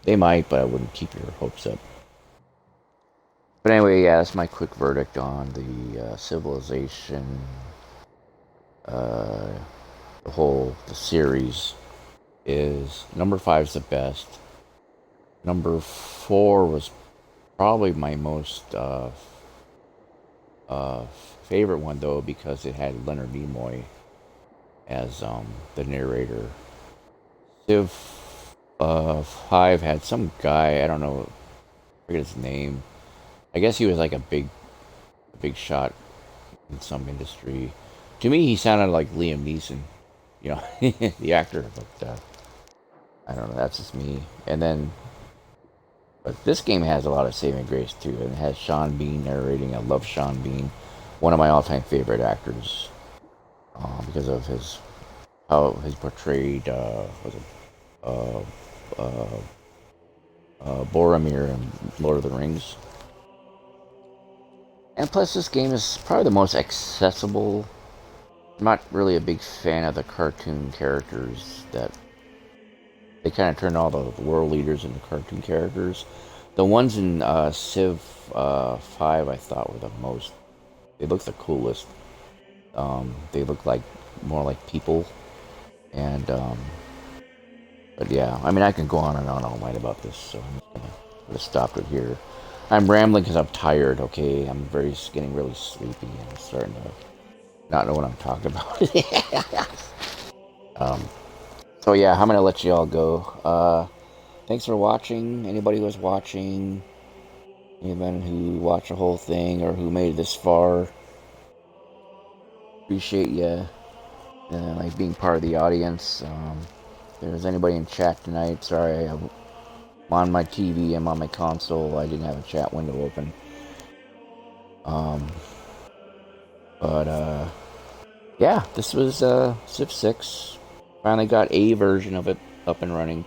They might, but I wouldn't keep your hopes up. But anyway, yeah, that's my quick verdict on the Civilization, the series. Is number 5 is the best. Number 4 was probably my most favorite one, though, because it had Leonard Nimoy as the narrator. Civ 5 had some guy, I don't know, I forget his name. I guess he was like a big shot in some industry. To me, he sounded like Liam Neeson, you know, the actor. But I don't know. That's just me. And then, but this game has a lot of saving grace too. And it has Sean Bean narrating. I love Sean Bean, one of my all-time favorite actors, because of how he's portrayed. Boromir in Lord of the Rings. And plus, this game is probably the most accessible. I'm not really a big fan of the cartoon characters that they kind of turned all the world leaders into cartoon characters. The ones in Civ 5 I thought were the most. They looked the coolest. They looked like more like people. And but yeah, I mean, I can go on and on all night about this, so I'm just gonna stop it here. I'm rambling because I'm tired. Okay, I'm getting really sleepy and I'm starting to not know what I'm talking about. So yeah, I'm gonna let you all go. Thanks for watching. Anybody who was watching, anyone who watched the whole thing or who made it this far, appreciate you like being part of the audience. If there's anybody in chat tonight, sorry, I'm on my TV, I'm on my console, I didn't have a chat window open. But yeah, this was Civ 6. Finally got a version of it up and running.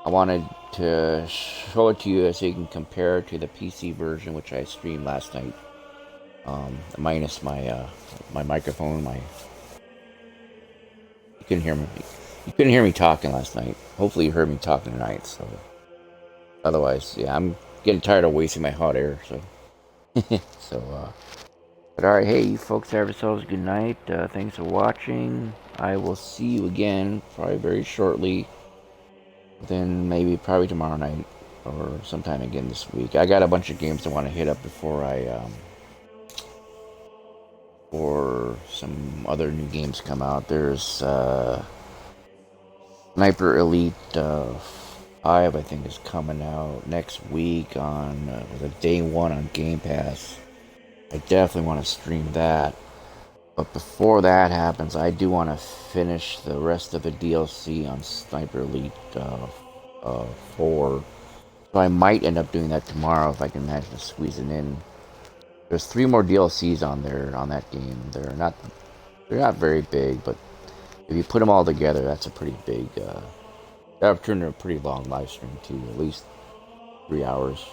I wanted to show it to you so you can compare it to the PC version, which I streamed last night. Minus my my microphone, you couldn't hear me. You couldn't hear me talking last night. Hopefully you heard me talking tonight. So otherwise, yeah, I'm getting tired of wasting my hot air. So but all right, hey, you folks, have yourselves a good night. Thanks for watching. I will see you again probably very shortly. Then probably tomorrow night or sometime again this week. I got a bunch of games I want to hit up before or some other new games come out. There's Sniper Elite 5, I think, is coming out next week on the day 1 on Game Pass. I definitely want to stream that. But before that happens, I do want to finish the rest of the DLC on Sniper Elite 4. So I might end up doing that tomorrow if I can manage to squeeze it in. There's 3 more DLCs on that game. They're not very big, but if you put them all together, that's a pretty big. That turned into a pretty long live stream too, at least 3 hours.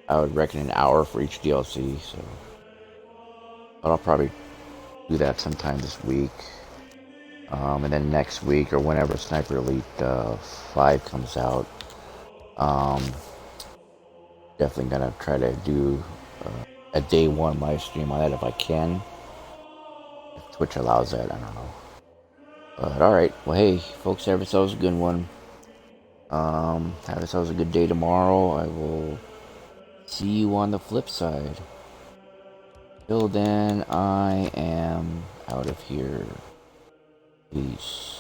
I would reckon an hour for each DLC. So, but I'll probably do that sometime this week, and then next week or whenever Sniper Elite 5 comes out. Definitely gonna try to do a day 1 live stream on that if I can. If Twitch allows that, I don't know. But alright, well hey, folks, have yourselves a good one. Have yourselves a good day tomorrow. I will see you on the flip side. Till then, I am out of here. Peace.